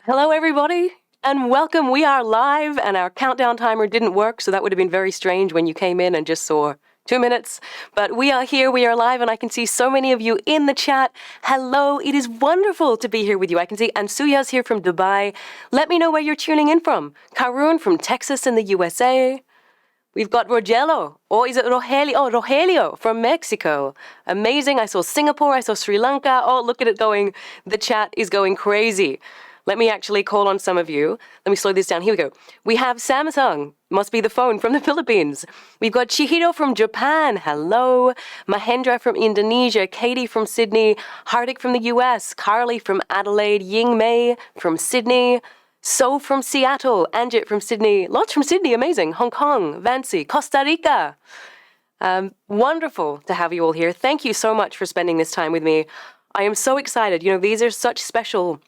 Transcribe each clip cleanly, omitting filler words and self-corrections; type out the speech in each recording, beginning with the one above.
Hello, everybody, and welcome. We are live, and our countdown timer didn't work, so that would have been very strange when you came in and just saw 2 minutes. But we are here, we are live, and I can see so many of you in the chat. Hello, it is wonderful to be here with you. I can see Ansuya's here from Dubai. Let me know where you're tuning in from. Karun from Texas in the USA. We've got Rogelio, or is it Rogelio? Oh, Rogelio from Mexico. Amazing. I saw Singapore, I saw Sri Lanka. Oh, look at it going. The chat is going crazy. Let me actually call on some of you. Let me slow this down. Here we go. We have Samsung, must be the phone, from the Philippines. We've got Chihiro from Japan. Hello. Mahendra from Indonesia. Katie from Sydney. Hardik from the US. Carly from Adelaide. Ying Mei from Sydney. So from Seattle. Anjit from Sydney. Lots from Sydney. Amazing. Hong Kong. Vancy. Costa Rica. Wonderful to have you all here. Thank you so much for spending this time with me. I am so excited. You know, these are such special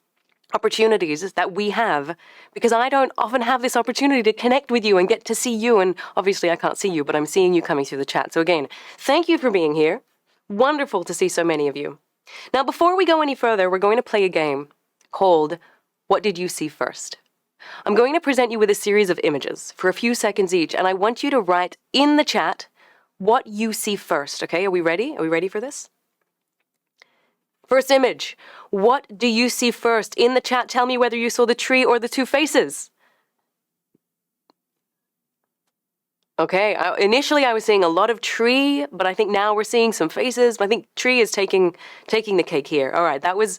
opportunities that we have, because I don't often have this opportunity to connect with you and get to see you. And obviously I can't see you, but I'm seeing you coming through the chat. So again, thank you for being here. Wonderful to see so many of you. Now, before we go any further, we're going to play a game called What Did You See First? I'm going to present you with a series of images for a few seconds each, and I want you to write in the chat what you see first, okay? Are we ready? Are we ready for this? First image. What do you see first? In the chat, tell me whether you saw the tree or the two faces. Okay, initially I was seeing a lot of tree, but I think now we're seeing some faces. I think tree is taking the cake here. All right, that was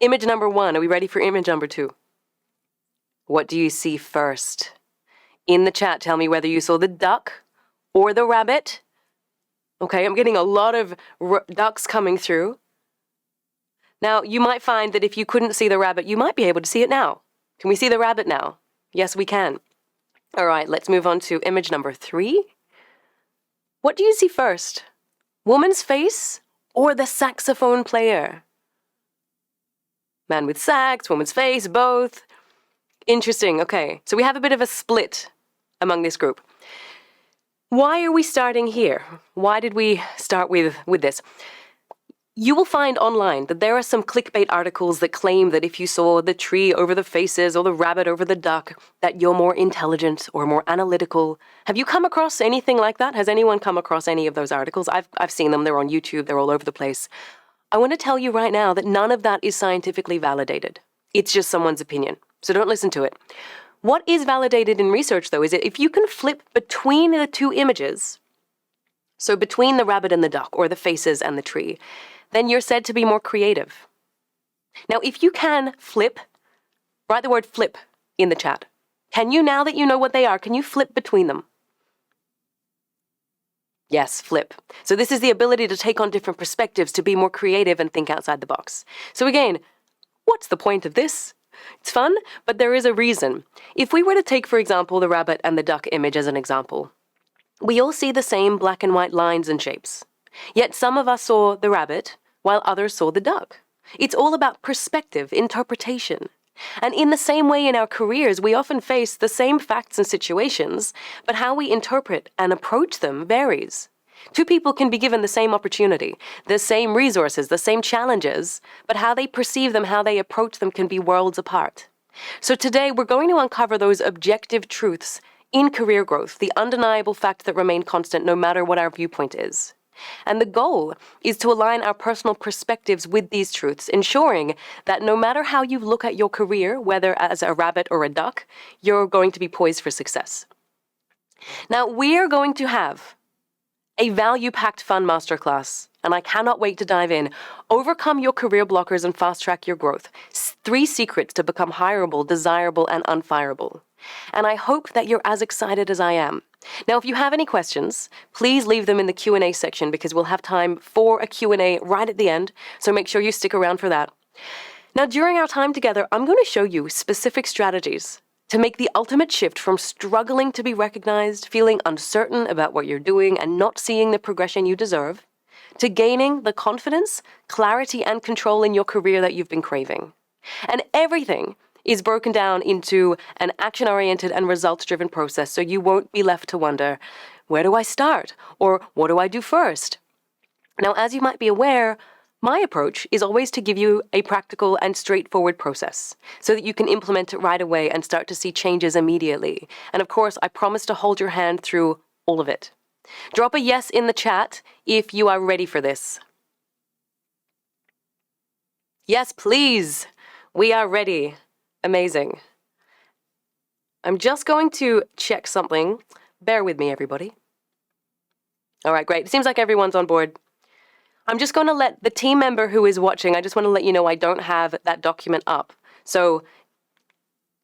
image number 1. Are we ready for image number 2? What do you see first? In the chat, tell me whether you saw the duck or the rabbit. Okay, I'm getting a lot of ducks coming through. Now, you might find that if you couldn't see the rabbit, you might be able to see it now. Can we see the rabbit now? Yes, we can. All right, let's move on to image number 3. What do you see first? Woman's face or the saxophone player? Man with sax, woman's face, both. Interesting, okay. So we have a bit of a split among this group. Why are we starting here? Why did we start with this? You will find online that there are some clickbait articles that claim that if you saw the tree over the faces or the rabbit over the duck, that you're more intelligent or more analytical. Have you come across anything like that? Has anyone come across any of those articles? I've seen them. They're on YouTube. They're all over the place. I want to tell you right now that none of that is scientifically validated. It's just someone's opinion. So don't listen to it. What is validated in research, though, is that if you can flip between the two images, so between the rabbit and the duck or the faces and the tree, then you're said to be more creative. Now, if you can flip, write the word flip in the chat. Can you, now that you know what they are, can you flip between them? Yes, flip. So this is the ability to take on different perspectives, to be more creative and think outside the box. So again, what's the point of this? It's fun, but there is a reason. If we were to take, for example, the rabbit and the duck image as an example, we all see the same black and white lines and shapes. Yet some of us saw the rabbit, while others saw the duck. It's all about perspective, interpretation. And in the same way in our careers, we often face the same facts and situations, but how we interpret and approach them varies. Two people can be given the same opportunity, the same resources, the same challenges, but how they perceive them, how they approach them can be worlds apart. So today we're going to uncover those objective truths in career growth, the undeniable fact that remain constant no matter what our viewpoint is. And the goal is to align our personal perspectives with these truths, ensuring that no matter how you look at your career, whether as a rabbit or a duck, you're going to be poised for success. Now, we are going to have a value-packed fun masterclass, and I cannot wait to dive in. Overcome your career blockers and fast-track your growth. 3 secrets to become hireable, desirable, and unfireable. And I hope that you're as excited as I am. Now, if you have any questions, please leave them in the Q&A section, because we'll have time for a Q&A right at the end, so make sure you stick around for that. Now, during our time together, I'm going to show you specific strategies to make the ultimate shift from struggling to be recognized, feeling uncertain about what you're doing, and not seeing the progression you deserve, to gaining the confidence, clarity, and control in your career that you've been craving. And everything is broken down into an action-oriented and results-driven process, so you won't be left to wonder, where do I start? Or what do I do first? Now, as you might be aware, My approach is always to give you a practical and straightforward process so that you can implement it right away and start to see changes immediately. And of course, I promise to hold your hand through all of it. Drop a yes in the chat if you are ready for this. Yes, please. We are ready. Amazing. I'm just going to check something. Bear with me, everybody. All right, great. It seems like everyone's on board. I'm just going to let the team member who is watching, I just want to let you know I don't have that document up. So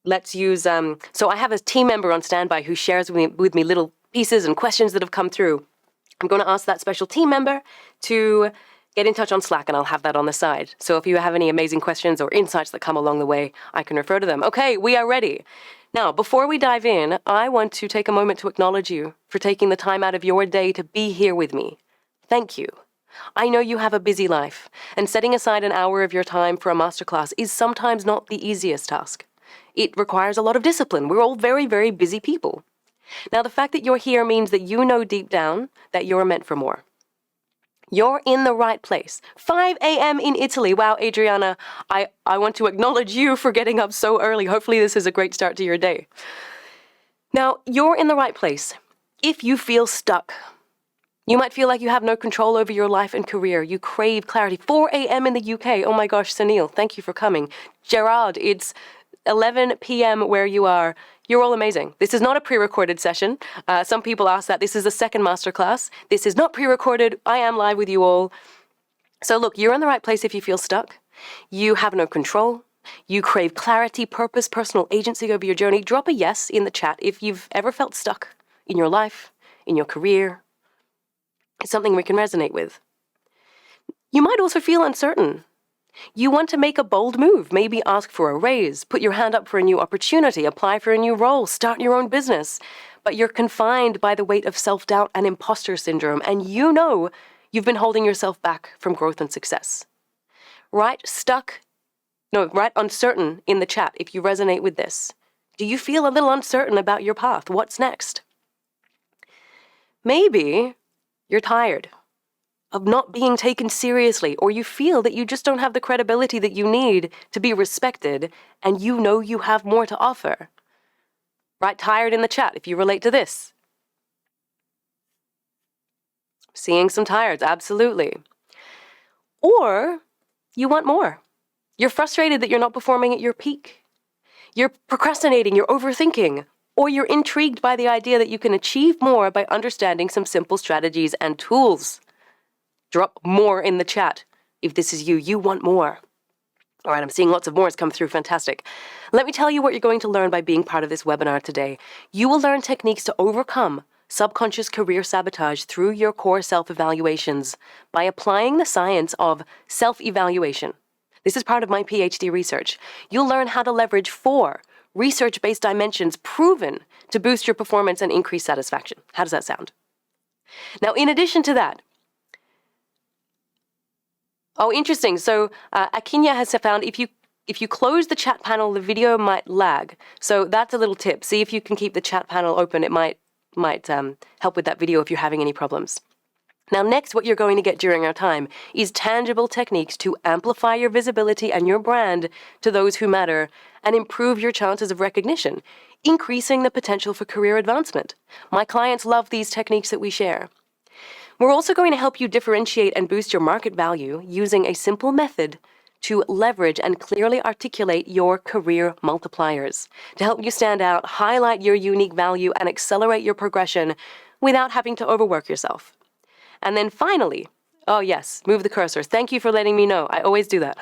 let's use, so I have a team member on standby who shares with me little pieces and questions that have come through. I'm going to ask that special team member to get in touch on Slack, and I'll have that on the side. So if you have any amazing questions or insights that come along the way, I can refer to them. Okay, we are ready. Now, before we dive in, I want to take a moment to acknowledge you for taking the time out of your day to be here with me. Thank you. I know you have a busy life, and setting aside an hour of your time for a masterclass is sometimes not the easiest task. It requires a lot of discipline. We're all very, very busy people. Now, the fact that you're here means that you know deep down that you're meant for more. You're in the right place. 5 a.m. in Italy. Wow, Adriana, I want to acknowledge you for getting up so early. Hopefully this is a great start to your day. Now, you're in the right place if you feel stuck. You might feel like you have no control over your life and career. You crave clarity. 4 a.m. in the UK. Oh my gosh, Sunil, thank you for coming. Gerard, it's 11 p.m. where you are. You're all amazing. This is not a pre-recorded session. Some people ask that. This is the second masterclass. This is not pre-recorded. I am live with you all. So look, you're in the right place if you feel stuck. You have no control. You crave clarity, purpose, personal agency over your journey. Drop a yes in the chat if you've ever felt stuck in your life, in your career. It's something we can resonate with. You might also feel uncertain. You want to make a bold move, maybe ask for a raise, put your hand up for a new opportunity, apply for a new role, start your own business. But you're confined by the weight of self-doubt and imposter syndrome, and you know you've been holding yourself back from growth and success. Write uncertain in the chat if you resonate with this. Do you feel a little uncertain about your path? What's next? Maybe you're tired of not being taken seriously, or you feel that you just don't have the credibility that you need to be respected, and you know you have more to offer. Write tired in the chat if you relate to this. Seeing some tireds, absolutely. Or you want more. You're frustrated that you're not performing at your peak. You're procrastinating, you're overthinking, or you're intrigued by the idea that you can achieve more by understanding some simple strategies and tools. Drop more in the chat if this is you. You want more. All right, I'm seeing lots of more. It's come through. Fantastic. Let me tell you what you're going to learn by being part of this webinar today. You will learn techniques to overcome subconscious career sabotage through your core self-evaluations by applying the science of self-evaluation. This is part of my PhD research. You'll learn how to leverage 4 research-based dimensions proven to boost your performance and increase satisfaction. How does that sound? Now, in addition to that, oh, interesting. So Akinya has found if you close the chat panel, the video might lag. So that's a little tip. See if you can keep the chat panel open. It might help with that video if you're having any problems. Now, next, what you're going to get during our time is tangible techniques to amplify your visibility and your brand to those who matter and improve your chances of recognition, increasing the potential for career advancement. My clients love these techniques that we share. We're also going to help you differentiate and boost your market value using a simple method to leverage and clearly articulate your career multipliers to help you stand out, highlight your unique value, and accelerate your progression without having to overwork yourself. And then finally, oh yes, move the cursor. Thank you for letting me know. I always do that.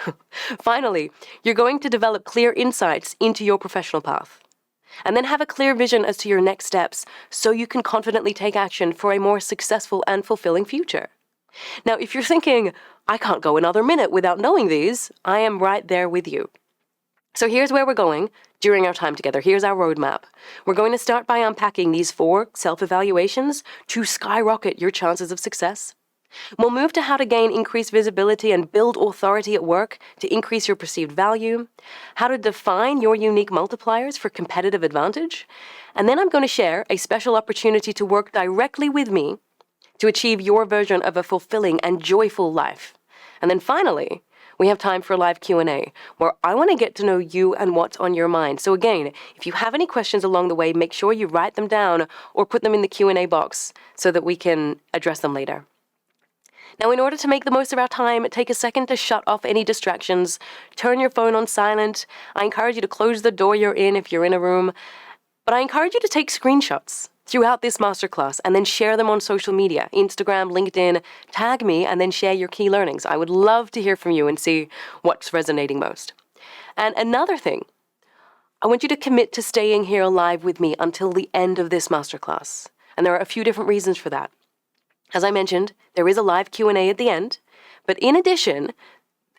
Finally, you're going to develop clear insights into your professional path. And then have a clear vision as to your next steps so you can confidently take action for a more successful and fulfilling future. Now, if you're thinking, I can't go another minute without knowing these, I am right there with you. So here's where we're going during our time together. Here's our roadmap. We're going to start by unpacking these 4 self-evaluations to skyrocket your chances of success. We'll move to how to gain increased visibility and build authority at work to increase your perceived value, how to define your unique multipliers for competitive advantage, and then I'm going to share a special opportunity to work directly with me to achieve your version of a fulfilling and joyful life. And then finally, we have time for a live Q&A, where I want to get to know you and what's on your mind. So again, if you have any questions along the way, make sure you write them down or put them in the Q&A box so that we can address them later. Now, in order to make the most of our time, take a second to shut off any distractions. Turn your phone on silent. I encourage you to close the door you're in if you're in a room. But I encourage you to take screenshots throughout this masterclass and then share them on social media, Instagram, LinkedIn, tag me, and then share your key learnings. I would love to hear from you and see what's resonating most. And another thing, I want you to commit to staying here live with me until the end of this masterclass. And there are a few different reasons for that. As I mentioned, there is a live Q&A at the end, but in addition,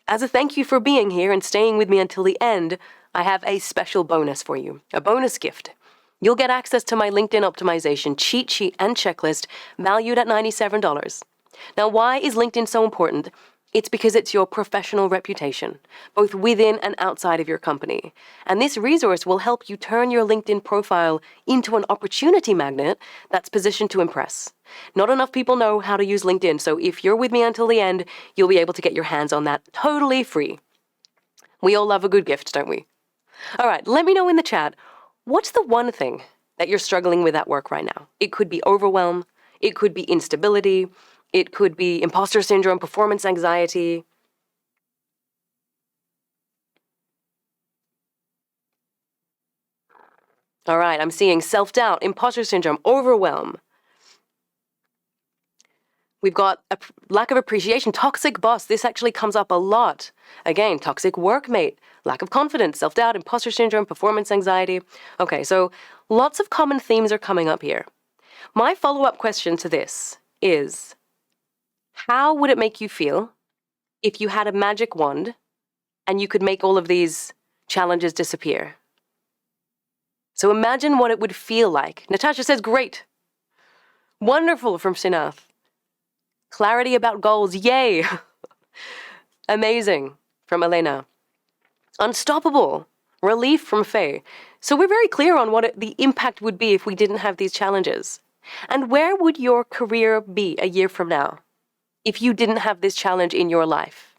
as a thank you for being here and staying with me until the end, I have a special bonus for you, a bonus gift. You'll get access to my LinkedIn optimization cheat sheet and checklist valued at $97. Now, why is LinkedIn so important? It's because it's your professional reputation, both within and outside of your company. And this resource will help you turn your LinkedIn profile into an opportunity magnet that's positioned to impress. Not enough people know how to use LinkedIn, so if you're with me until the end, you'll be able to get your hands on that totally free. We all love a good gift, don't we? All right, let me know in the chat, what's the one thing that you're struggling with at work right now? It could be overwhelm, it could be instability, it could be imposter syndrome, performance anxiety. All right, I'm seeing self-doubt, imposter syndrome, overwhelm. We've got a lack of appreciation, toxic boss. This actually comes up a lot. Again, toxic workmate, lack of confidence, self-doubt, imposter syndrome, performance anxiety. Okay, so lots of common themes are coming up here. My follow-up question to this is, how would it make you feel if you had a magic wand and you could make all of these challenges disappear? So imagine what it would feel like. Natasha says, great. Wonderful from Sinath. Clarity about goals, yay. Amazing from Elena. Unstoppable, relief from Faye. So we're very clear on what the impact would be if we didn't have these challenges. And where would your career be a year from now if you didn't have this challenge in your life?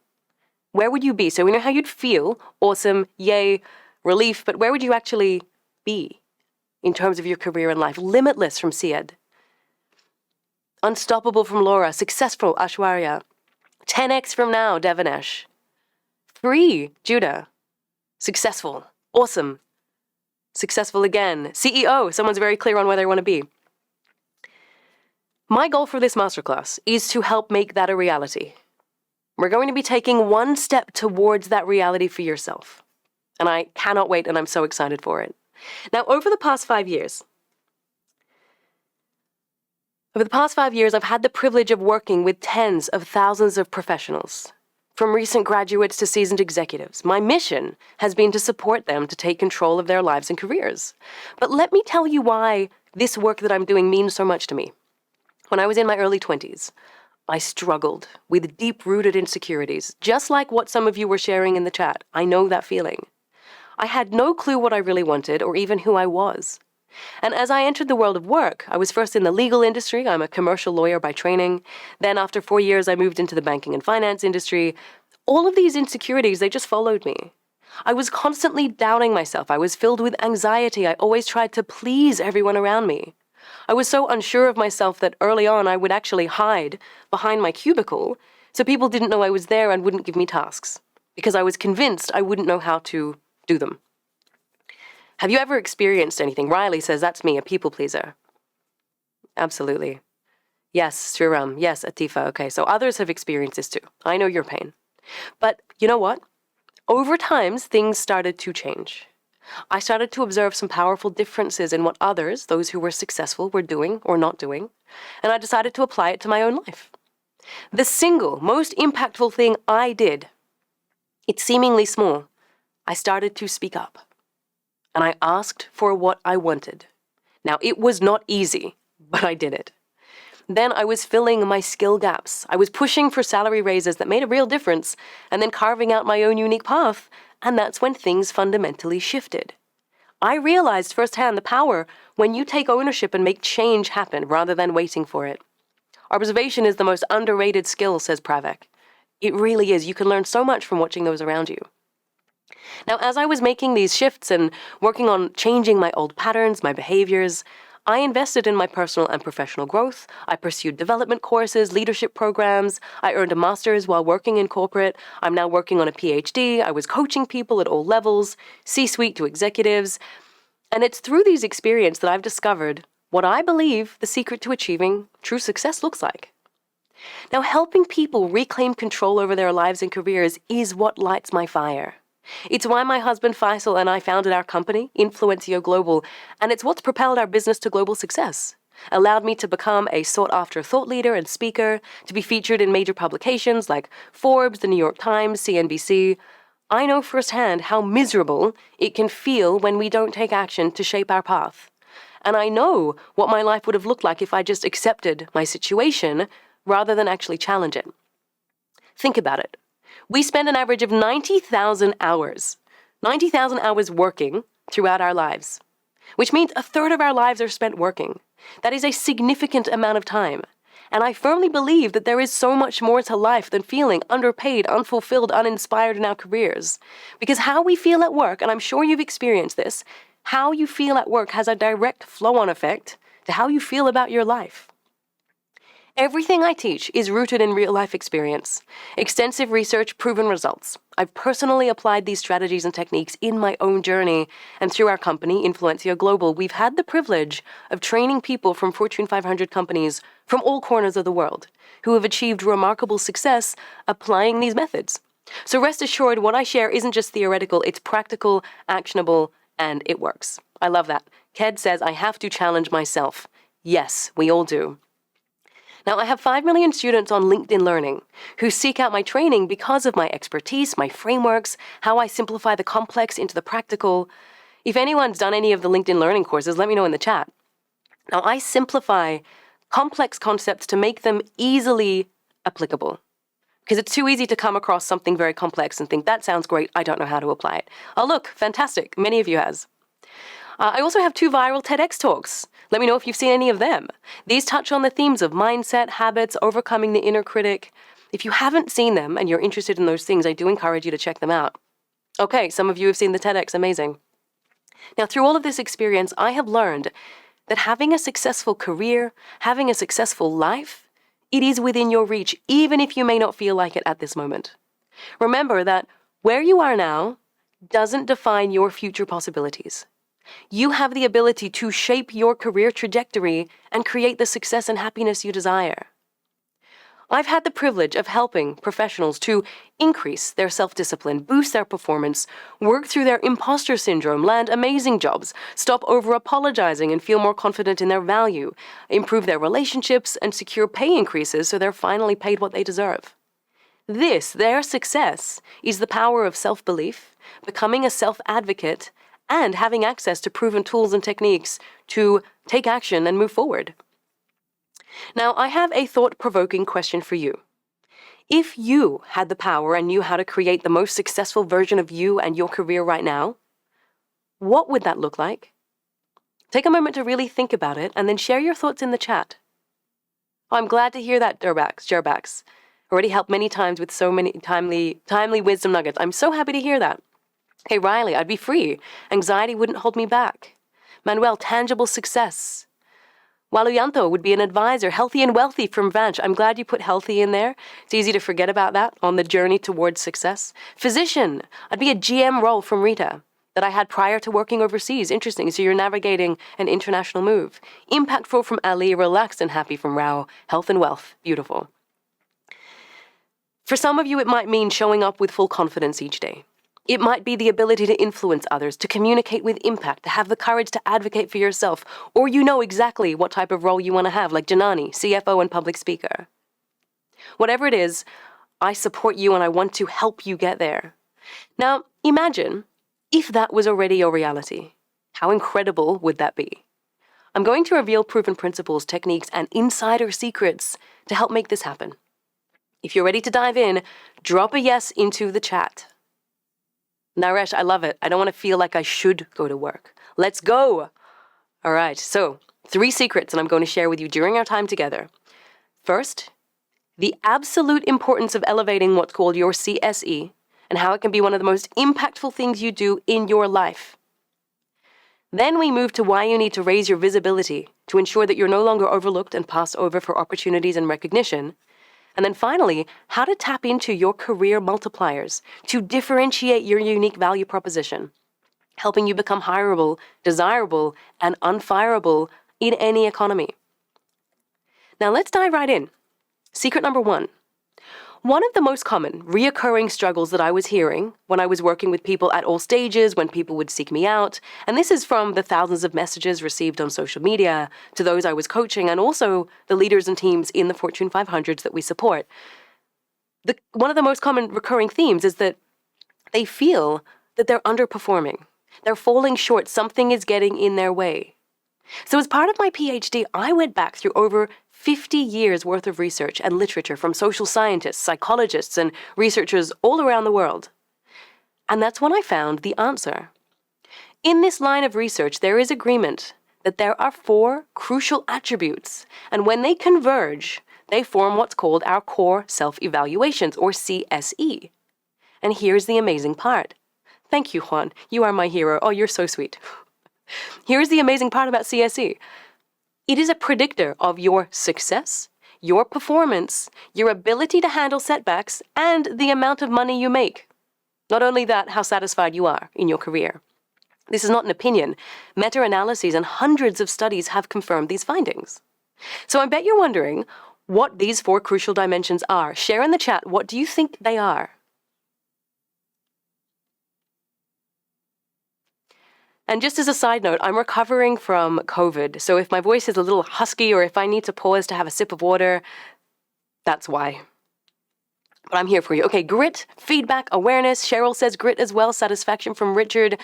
Where would you be? So we know how you'd feel, awesome, yay, relief, but where would you actually be in terms of your career and life? Limitless from Syed. Unstoppable from Laura. Successful, Ashwarya. 10x from now, Devanesh. Free, Judah. Successful, awesome. Successful again. CEO, someone's very clear on where they want to be. My goal for this masterclass is to help make that a reality. We're going to be taking one step towards that reality for yourself. And I cannot wait, and I'm so excited for it. Now, over the past 5 years, I've had the privilege of working with tens of thousands of professionals, from recent graduates to seasoned executives. My mission has been to support them to take control of their lives and careers. But let me tell you why this work that I'm doing means so much to me. When I was in my early 20s, I struggled with deep-rooted insecurities, just like what some of you were sharing in the chat. I know that feeling. I had no clue what I really wanted or even who I was. And as I entered the world of work, I was first in the legal industry. I'm a commercial lawyer by training. Then after 4 years, I moved into the banking and finance industry. All of these insecurities, they just followed me. I was constantly doubting myself. I was filled with anxiety. I always tried to please everyone around me. I was so unsure of myself that early on I would actually hide behind my cubicle so people didn't know I was there and wouldn't give me tasks because I was convinced I wouldn't know how to do them. Have you ever experienced anything? Riley says, that's me, a people pleaser. Absolutely. Yes, Sriram. Yes, Atifa. Okay, so others have experienced this too. I know your pain. But you know what? Over time, things started to change. I started to observe some powerful differences in what others, those who were successful, were doing or not doing, and I decided to apply it to my own life. The single most impactful thing I did, it's seemingly small, I started to speak up. And I asked for what I wanted. Now, it was not easy, but I did it. Then I was filling my skill gaps. I was pushing for salary raises that made a real difference, and then carving out my own unique path, and that's when things fundamentally shifted. I realized firsthand the power when you take ownership and make change happen rather than waiting for it. Observation is the most underrated skill, says Pravek. It really is. You can learn so much from watching those around you. Now, as I was making these shifts and working on changing my old patterns, my behaviors, I invested in my personal and professional growth. I pursued development courses, leadership programs. I earned a master's while working in corporate. I'm now working on a PhD. I was coaching people at all levels, C-suite to executives. And it's through these experiences that I've discovered what I believe the secret to achieving true success looks like. Now, helping people reclaim control over their lives and careers is what lights my fire. It's why my husband Faisal and I founded our company, Influencio Global, and it's what's propelled our business to global success, allowed me to become a sought-after thought leader and speaker, to be featured in major publications like Forbes, the New York Times, CNBC. I know firsthand how miserable it can feel when we don't take action to shape our path. And I know what my life would have looked like if I just accepted my situation rather than actually challenge it. Think about it. We spend an average of 90,000 hours working throughout our lives, which means a third of our lives are spent working. That is a significant amount of time. And I firmly believe that there is so much more to life than feeling underpaid, unfulfilled, uninspired in our careers. Because how we feel at work, and I'm sure you've experienced this, how you feel at work has a direct flow-on effect to how you feel about your life. Everything I teach is rooted in real-life experience, extensive research, proven results. I've personally applied these strategies and techniques in my own journey, and through our company, Influencio Global, we've had the privilege of training people from Fortune 500 companies from all corners of the world who have achieved remarkable success applying these methods. So rest assured, what I share isn't just theoretical, it's practical, actionable, and it works. I love that. Ked says, I have to challenge myself. Yes, we all do. Now, I have 5 million students on LinkedIn Learning who seek out my training because of my expertise, my frameworks, how I simplify the complex into the practical. If anyone's done any of the LinkedIn Learning courses, let me know in the chat. Now, I simplify complex concepts to make them easily applicable, because it's too easy to come across something very complex and think, that sounds great, I don't know how to apply it. Oh, look, fantastic, many of you has. I also have 2 viral TEDx talks. Let me know if you've seen any of them. These touch on the themes of mindset, habits, overcoming the inner critic. If you haven't seen them and you're interested in those things, I do encourage you to check them out. Okay, some of you have seen the TEDx, amazing. Now, through all of this experience, I have learned that having a successful career, having a successful life, it is within your reach, even if you may not feel like it at this moment. Remember that where you are now doesn't define your future possibilities. You have the ability to shape your career trajectory and create the success and happiness you desire. I've had the privilege of helping professionals to increase their self-discipline, boost their performance, work through their imposter syndrome, land amazing jobs, stop over-apologizing and feel more confident in their value, improve their relationships, and secure pay increases so they're finally paid what they deserve. This, their success, is the power of self-belief, becoming a self-advocate, and having access to proven tools and techniques to take action and move forward. Now, I have a thought-provoking question for you. If you had the power and knew how to create the most successful version of you and your career right now, what would that look like? Take a moment to really think about it and then share your thoughts in the chat. Oh, I'm glad to hear that, Jerbax. Already helped many times with so many timely wisdom nuggets. I'm so happy to hear that. Hey, Riley, I'd be free. Anxiety wouldn't hold me back. Manuel, tangible success. Waluyanto would be an advisor, healthy and wealthy from Vanch. I'm glad you put healthy in there. It's easy to forget about that on the journey towards success. Physician, I'd be a GM role from Rita that I had prior to working overseas. Interesting, so you're navigating an international move. Impactful from Ali, relaxed and happy from Rao. Health and wealth, beautiful. For some of you, it might mean showing up with full confidence each day. It might be the ability to influence others, to communicate with impact, to have the courage to advocate for yourself, or you know exactly what type of role you want to have, like Janani, CFO and public speaker. Whatever it is, I support you and I want to help you get there. Now, imagine if that was already your reality. How incredible would that be? I'm going to reveal proven principles, techniques, and insider secrets to help make this happen. If you're ready to dive in, drop a yes into the chat. Naresh, I love it. I don't want to feel like I should go to work. Let's go. All right, so 3 secrets that I'm going to share with you during our time together. First, the absolute importance of elevating what's called your CSE, and how it can be one of the most impactful things you do in your life. Then we move to why you need to raise your visibility to ensure that you're no longer overlooked and passed over for opportunities and recognition. And then finally, how to tap into your career multipliers to differentiate your unique value proposition, helping you become hireable, desirable, and unfireable in any economy. Now let's dive right in. Secret number 1. One of the most common, reoccurring struggles that I was hearing when I was working with people at all stages, when people would seek me out, and this is from the thousands of messages received on social media to those I was coaching, and also the leaders and teams in the Fortune 500s that we support. One of the most common recurring themes is that they feel that they're underperforming. They're falling short. Something is getting in their way. So as part of my PhD, I went back through over 50 years worth of research and literature from social scientists, psychologists, and researchers all around the world. And that's when I found the answer. In this line of research, there is agreement that there are 4 crucial attributes, and when they converge, they form what's called our core self-evaluations, or CSE. And here's the amazing part. Thank you, Juan. You are my hero. Oh, you're so sweet. Here's the amazing part about CSE. It is a predictor of your success, your performance, your ability to handle setbacks, and the amount of money you make. Not only that, how satisfied you are in your career. This is not an opinion. Meta-analyses and hundreds of studies have confirmed these findings. So I bet you're wondering what these 4 crucial dimensions are. Share in the chat, what do you think they are? And just as a side note, I'm recovering from COVID, so if my voice is a little husky or if I need to pause to have a sip of water, that's why. But I'm here for you. Okay, grit, feedback, awareness. Cheryl says grit as well. Satisfaction from Richard.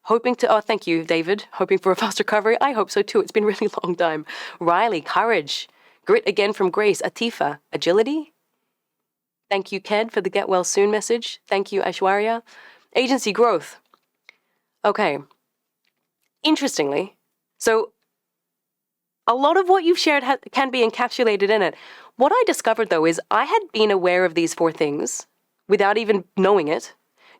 Thank you, David. Hoping for a fast recovery. I hope so too. It's been a really long time. Riley, courage. Grit again from Grace. Atifa, agility. Thank you, Ked, for the get well soon message. Thank you, Aishwarya. Agency growth. Okay. Interestingly, so a lot of what you've shared can be encapsulated in it. What I discovered, though, is I had been aware of these 4 things without even knowing it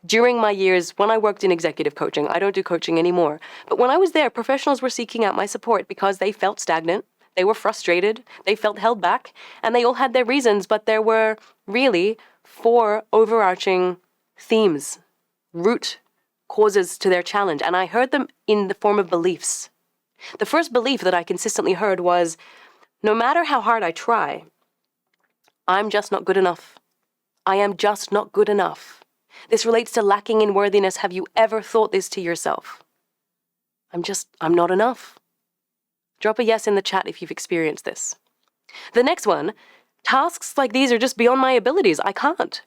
during my years when I worked in executive coaching. I don't do coaching anymore. But when I was there, professionals were seeking out my support because they felt stagnant, they were frustrated, they felt held back, and they all had their reasons, but there were really 4 overarching themes, root causes to their challenge, and I heard them in the form of beliefs. The first belief that I consistently heard was, no matter how hard I try, I'm just not good enough. I am just not good enough. This relates to lacking in worthiness. Have you ever thought this to yourself? I'm not enough. Drop a yes in the chat if you've experienced this. The next one, tasks like these are just beyond my abilities. I can't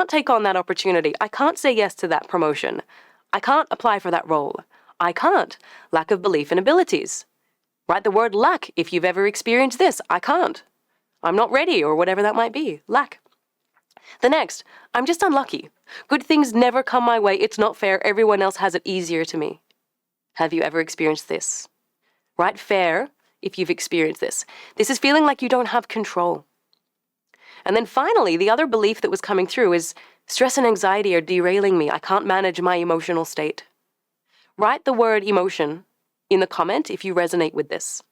take on that opportunity. I can't say yes to that promotion. I can't apply for that role. I can't. Lack of belief in abilities. Write the word lack if you've ever experienced this. I can't. I'm not ready, or whatever that might be. Lack. The next, I'm just unlucky. Good things never come my way. It's not fair. Everyone else has it easier to me. Have you ever experienced this? Write fair if you've experienced this. This is feeling like you don't have control. And then finally, the other belief that was coming through is stress and anxiety are derailing me. I can't manage my emotional state. Write the word emotion in the comment if you resonate with this.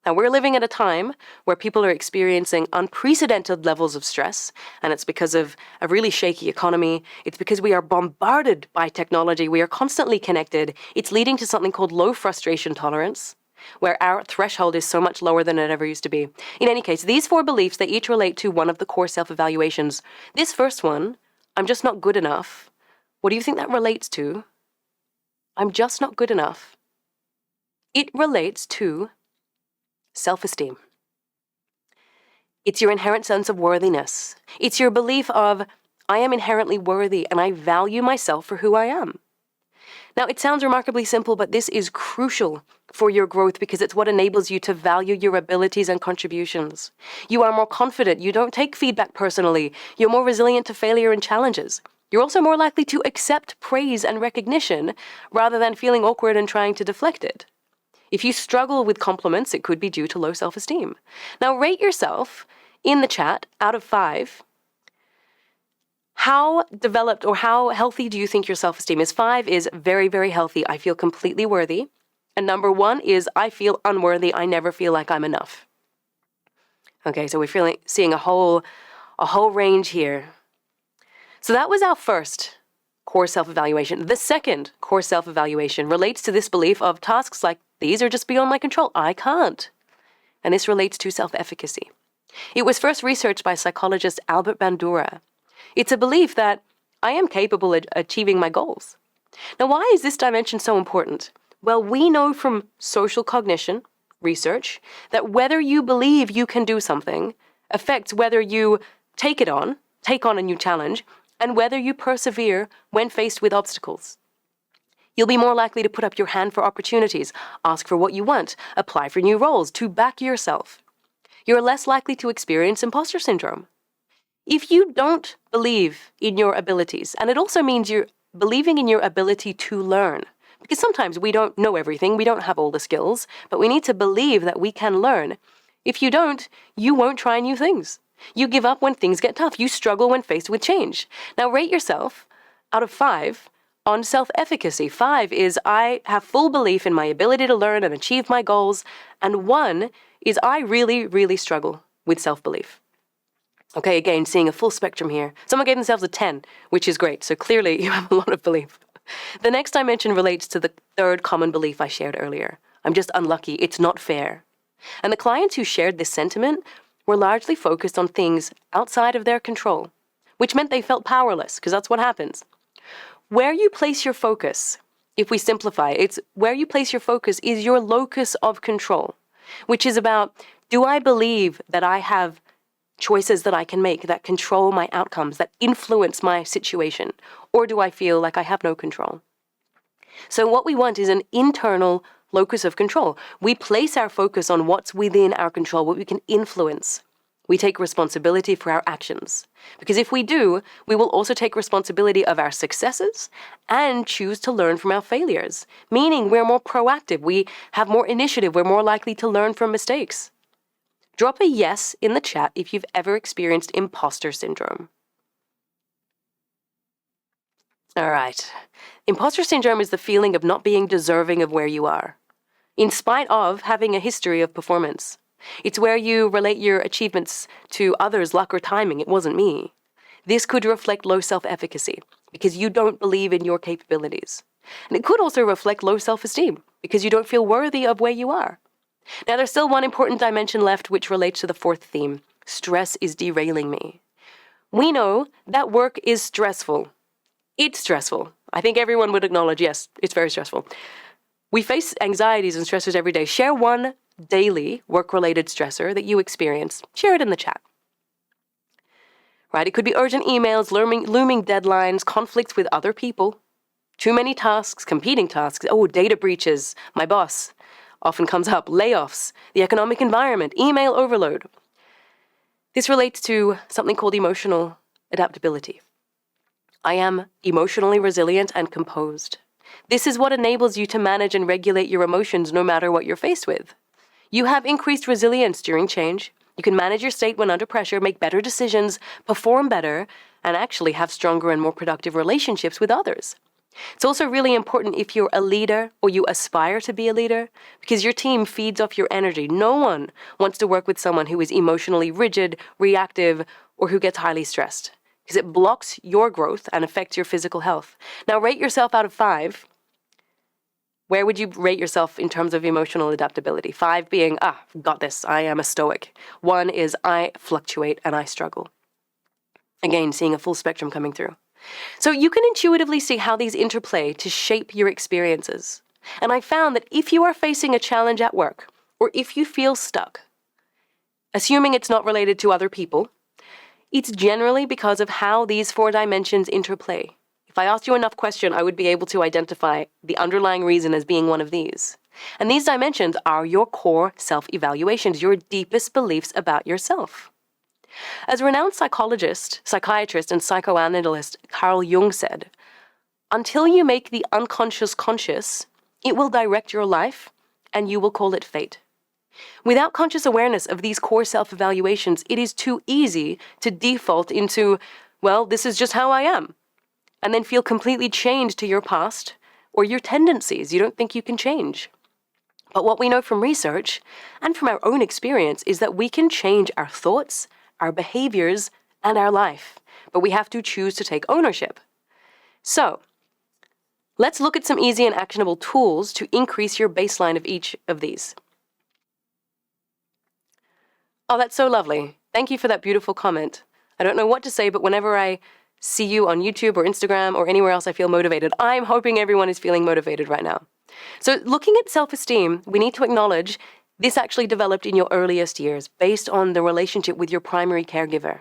Now, we're living at a time where people are experiencing unprecedented levels of stress, and it's because of a really shaky economy. It's because we are bombarded by technology. We are constantly connected. It's leading to something called low frustration tolerance, where our threshold is so much lower than it ever used to be. In any case, these 4 beliefs, they each relate to one of the core self-evaluations. This first one, I'm just not good enough. What do you think that relates to? I'm just not good enough. It relates to self-esteem. It's your inherent sense of worthiness. It's your belief of, I am inherently worthy and I value myself for who I am. Now, it sounds remarkably simple, but this is crucial for your growth because it's what enables you to value your abilities and contributions. You are more confident. You don't take feedback personally. You're more resilient to failure and challenges. You're also more likely to accept praise and recognition rather than feeling awkward and trying to deflect it. If you struggle with compliments, it could be due to low self-esteem. Now, rate yourself in the chat out of 5. How developed or how healthy do you think your self-esteem is? 5 is very, very healthy. I feel completely worthy. And number 1 is I feel unworthy. I never feel like I'm enough. Okay, so we're seeing a whole range here. So that was our first core self-evaluation. The second core self-evaluation relates to this belief of tasks like these are just beyond my control. I can't. And this relates to self-efficacy. It was first researched by psychologist Albert Bandura. It's a belief that I am capable of achieving my goals. Now, why is this dimension so important? Well, we know from social cognition research that whether you believe you can do something affects whether you take on a new challenge, and whether you persevere when faced with obstacles. You'll be more likely to put up your hand for opportunities, ask for what you want, apply for new roles, to back yourself. You're less likely to experience imposter syndrome. If you don't believe in your abilities, and it also means you're believing in your ability to learn, because sometimes we don't know everything, we don't have all the skills, but we need to believe that we can learn. If you don't, you won't try new things. You give up when things get tough. You struggle when faced with change. Now rate yourself out of 5 on self-efficacy. 5 is I have full belief in my ability to learn and achieve my goals. And 1 is I really, really struggle with self-belief. Okay, again, seeing a full spectrum here. Someone gave themselves a 10, which is great. So clearly you have a lot of belief. The next dimension relates to the third common belief I shared earlier. I'm just unlucky. It's not fair. And the clients who shared this sentiment were largely focused on things outside of their control, which meant they felt powerless, because that's what happens. Where you place your focus, if we simplify, it's where you place your focus is your locus of control, which is about, do I believe that I have choices that I can make that control my outcomes, that influence my situation, or do I feel like I have no control? So what we want is an internal locus of control. We place our focus on what's within our control, what we can influence. We take responsibility for our actions. Because if we do, we will also take responsibility of our successes and choose to learn from our failures, meaning we're more proactive, we have more initiative, we're more likely to learn from mistakes. Drop a yes in the chat if you've ever experienced imposter syndrome. All right. Imposter syndrome is the feeling of not being deserving of where you are, in spite of having a history of performance. It's where you relate your achievements to others' luck or timing. It wasn't me. This could reflect low self-efficacy because you don't believe in your capabilities. And it could also reflect low self-esteem because you don't feel worthy of where you are. Now, there's still one important dimension left which relates to the fourth theme. Stress is derailing me. We know that work is stressful. It's stressful. I think everyone would acknowledge, yes, it's very stressful. We face anxieties and stressors every day. Share one daily work-related stressor that you experience. Share it in the chat. Right? It could be urgent emails, looming deadlines, conflicts with other people, too many tasks, competing tasks, data breaches, my boss often comes up, layoffs, the economic environment, email overload. This relates to something called emotional adaptability. I am emotionally resilient and composed. This is what enables you to manage and regulate your emotions no matter what you're faced with. You have increased resilience during change. You can manage your state when under pressure, make better decisions, perform better, and actually have stronger and more productive relationships with others. It's also really important if you're a leader or you aspire to be a leader, because your team feeds off your energy. No one wants to work with someone who is emotionally rigid, reactive, or who gets highly stressed, because it blocks your growth and affects your physical health. Now, rate yourself out of 5. Where would you rate yourself in terms of emotional adaptability? 5 being, got this, I am a stoic. 1 is, I fluctuate and I struggle. Again, seeing a full spectrum coming through. So you can intuitively see how these interplay to shape your experiences. And I found that if you are facing a challenge at work, or if you feel stuck, assuming it's not related to other people, it's generally because of how these 4 dimensions interplay. If I asked you enough questions, I would be able to identify the underlying reason as being one of these. And these dimensions are your core self-evaluations, your deepest beliefs about yourself. As renowned psychologist, psychiatrist, and psychoanalyst Carl Jung said, until you make the unconscious conscious, it will direct your life and you will call it fate. Without conscious awareness of these core self-evaluations, it is too easy to default into, well, this is just how I am, and then feel completely chained to your past or your tendencies you don't think you can change. But what we know from research and from our own experience is that we can change our thoughts, our behaviors, and our life, but we have to choose to take ownership. So, let's look at some easy and actionable tools to increase your baseline of each of these. Oh, that's so lovely. Thank you for that beautiful comment. I don't know what to say, but whenever I see you on YouTube or Instagram or anywhere else I feel motivated, I'm hoping everyone is feeling motivated right now. So looking at self-esteem, we need to acknowledge this actually developed in your earliest years based on the relationship with your primary caregiver.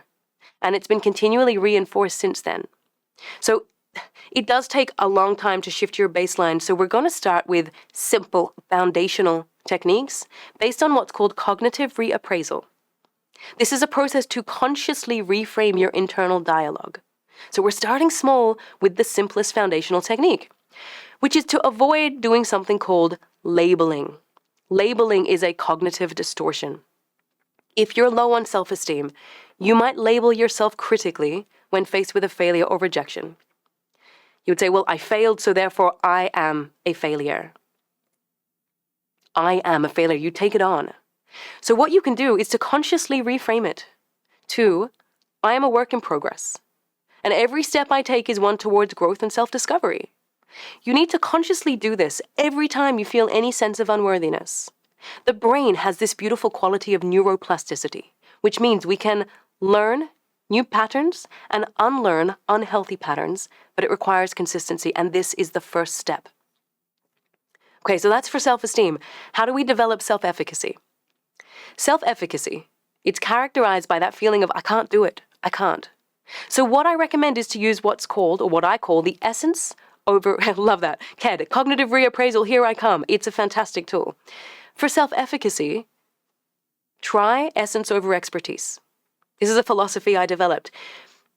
And it's been continually reinforced since then. So it does take a long time to shift your baseline. So we're going to start with simple foundational techniques based on what's called cognitive reappraisal. This is a process to consciously reframe your internal dialogue. So we're starting small with the simplest foundational technique, which is to avoid doing something called labeling. Labeling is a cognitive distortion. If you're low on self-esteem, you might label yourself critically when faced with a failure or rejection. You would say, well, I failed, so therefore I am a failure. I am a failure. You take it on. So what you can do is to consciously reframe it to, I am a work in progress, and every step I take is one towards growth and self-discovery. You need to consciously do this every time you feel any sense of unworthiness. The brain has this beautiful quality of neuroplasticity, which means we can learn new patterns and unlearn unhealthy patterns, but it requires consistency, and this is the first step. Okay, so that's for self-esteem. How do we develop self-efficacy? Self-efficacy, it's characterized by that feeling of, I can't do it, I can't. So what I recommend is to use what's called, or what I call, the essence over, I love that, KED, cognitive reappraisal, here I come. It's a fantastic tool. For self-efficacy, try essence over expertise. This is a philosophy I developed.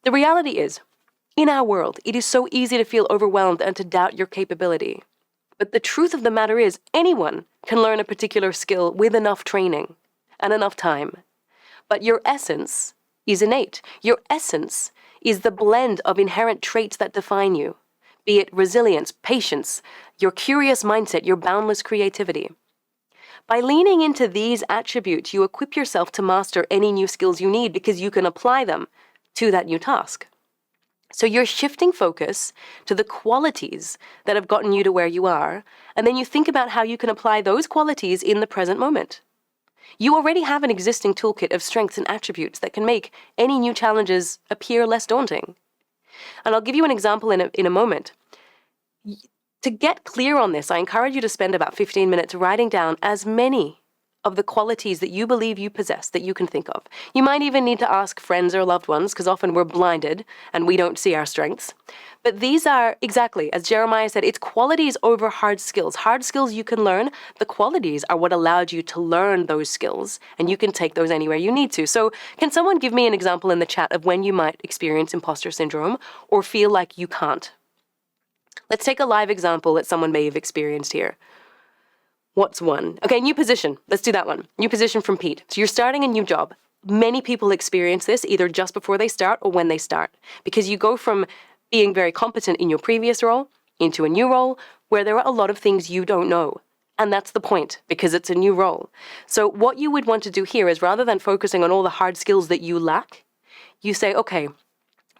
The reality is, in our world, it is so easy to feel overwhelmed and to doubt your capability. But the truth of the matter is, anyone can learn a particular skill with enough training and enough time. But your essence is innate. Your essence is the blend of inherent traits that define you, be it resilience, patience, your curious mindset, your boundless creativity. By leaning into these attributes, you equip yourself to master any new skills you need because you can apply them to that new task. So you're shifting focus to the qualities that have gotten you to where you are, and then you think about how you can apply those qualities in the present moment. You already have an existing toolkit of strengths and attributes that can make any new challenges appear less daunting. And I'll give you an example in a moment. To get clear on this, I encourage you to spend about 15 minutes writing down as many of the qualities that you believe you possess that you can think of. You might even need to ask friends or loved ones, because often we're blinded and we don't see our strengths. But these are, exactly, as Jeremiah said, it's qualities over hard skills. Hard skills you can learn. The qualities are what allowed you to learn those skills, and you can take those anywhere you need to. So can someone give me an example in the chat of when you might experience imposter syndrome or feel like you can't? Let's take a live example that someone may have experienced here. What's one? Okay, new position. Let's do that one. New position from Pete. So you're starting a new job. Many people experience this either just before they start or when they start, because you go from being very competent in your previous role into a new role where there are a lot of things you don't know. And that's the point, because it's a new role. So what you would want to do here is, rather than focusing on all the hard skills that you lack, you say, okay,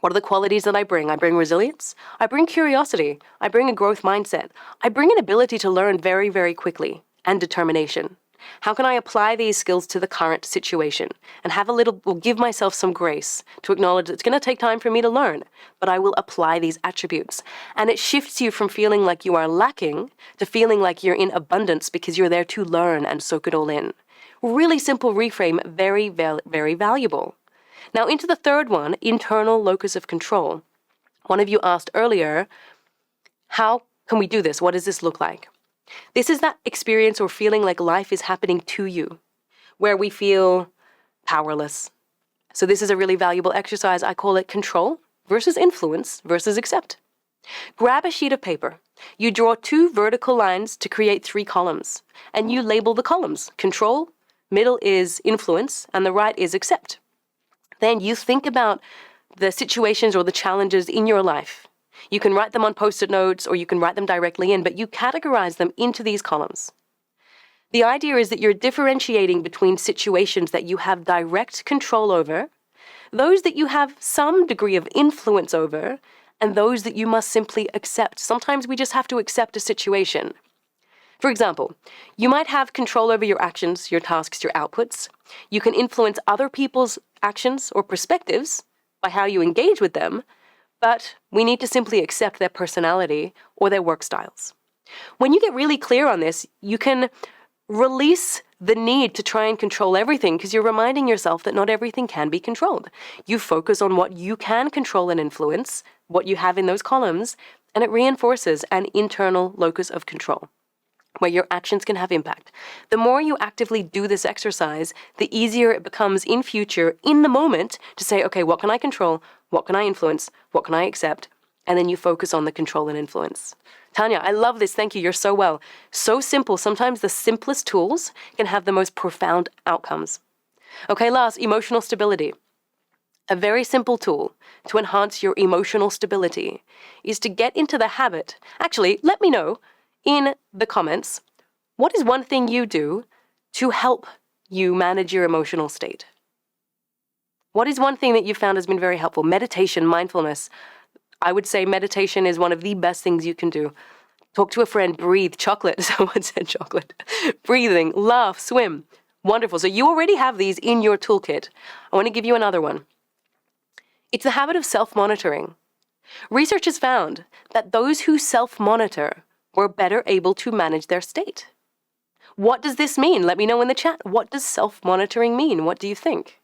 what are the qualities that I bring? I bring resilience. I bring curiosity. I bring a growth mindset. I bring an ability to learn very, very quickly and determination. How can I apply these skills to the current situation and give myself some grace to acknowledge it's going to take time for me to learn, but I will apply these attributes. And it shifts you from feeling like you are lacking to feeling like you're in abundance because you're there to learn and soak it all in. Really simple reframe, very, very valuable. Now into the third one, internal locus of control. One of you asked earlier, how can we do this? What does this look like? This is that experience or feeling like life is happening to you, where we feel powerless. So this is a really valuable exercise. I call it control versus influence versus accept. Grab a sheet of paper. You draw 2 vertical lines to create 3 columns, and you label the columns. Control, middle is influence, and the right is accept. Then you think about the situations or the challenges in your life. You can write them on Post-it notes or you can write them directly in, but you categorize them into these columns. The idea is that you're differentiating between situations that you have direct control over, those that you have some degree of influence over, and those that you must simply accept. Sometimes we just have to accept a situation. For example, you might have control over your actions, your tasks, your outputs. You can influence other people's actions or perspectives by how you engage with them, but we need to simply accept their personality or their work styles. When you get really clear on this, you can release the need to try and control everything because you're reminding yourself that not everything can be controlled. You focus on what you can control and influence, what you have in those columns, and it reinforces an internal locus of control where your actions can have impact. The more you actively do this exercise, the easier it becomes in future, in the moment, to say, okay, what can I control? What can I influence? What can I accept? And then you focus on the control and influence. Tanya, I love this. Thank you. You're so well. So simple. Sometimes the simplest tools can have the most profound outcomes. Okay, last, emotional stability. A very simple tool to enhance your emotional stability is to get into the habit. Actually, let me know in the comments, what is one thing you do to help you manage your emotional state? What is one thing that you found has been very helpful? Meditation, mindfulness. I would say meditation is one of the best things you can do. Talk to a friend, breathe, chocolate. Someone said chocolate. Breathing, laugh, swim. Wonderful. So you already have these in your toolkit. I want to give you another one. It's the habit of self-monitoring. Research has found that those who self-monitor were better able to manage their state. What does this mean? Let me know in the chat. What does self-monitoring mean? What do you think?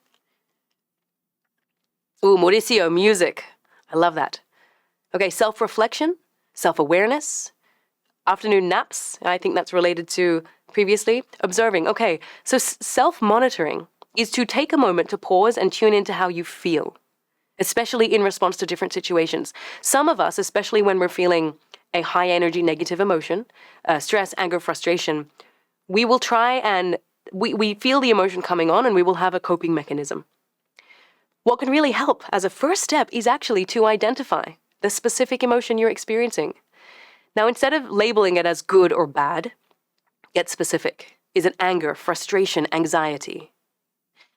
Ooh, Mauricio, music. I love that. Okay, self-reflection, self-awareness, afternoon naps. I think that's related to previously. Observing. Okay, so self-monitoring is to take a moment to pause and tune into how you feel, especially in response to different situations. Some of us, especially when we're feeling a high energy negative emotion, stress, anger, frustration, we will try and we feel the emotion coming on and we will have a coping mechanism. What can really help as a first step is actually to identify the specific emotion you're experiencing. Now, instead of labeling it as good or bad, get specific. Is it anger, frustration, anxiety?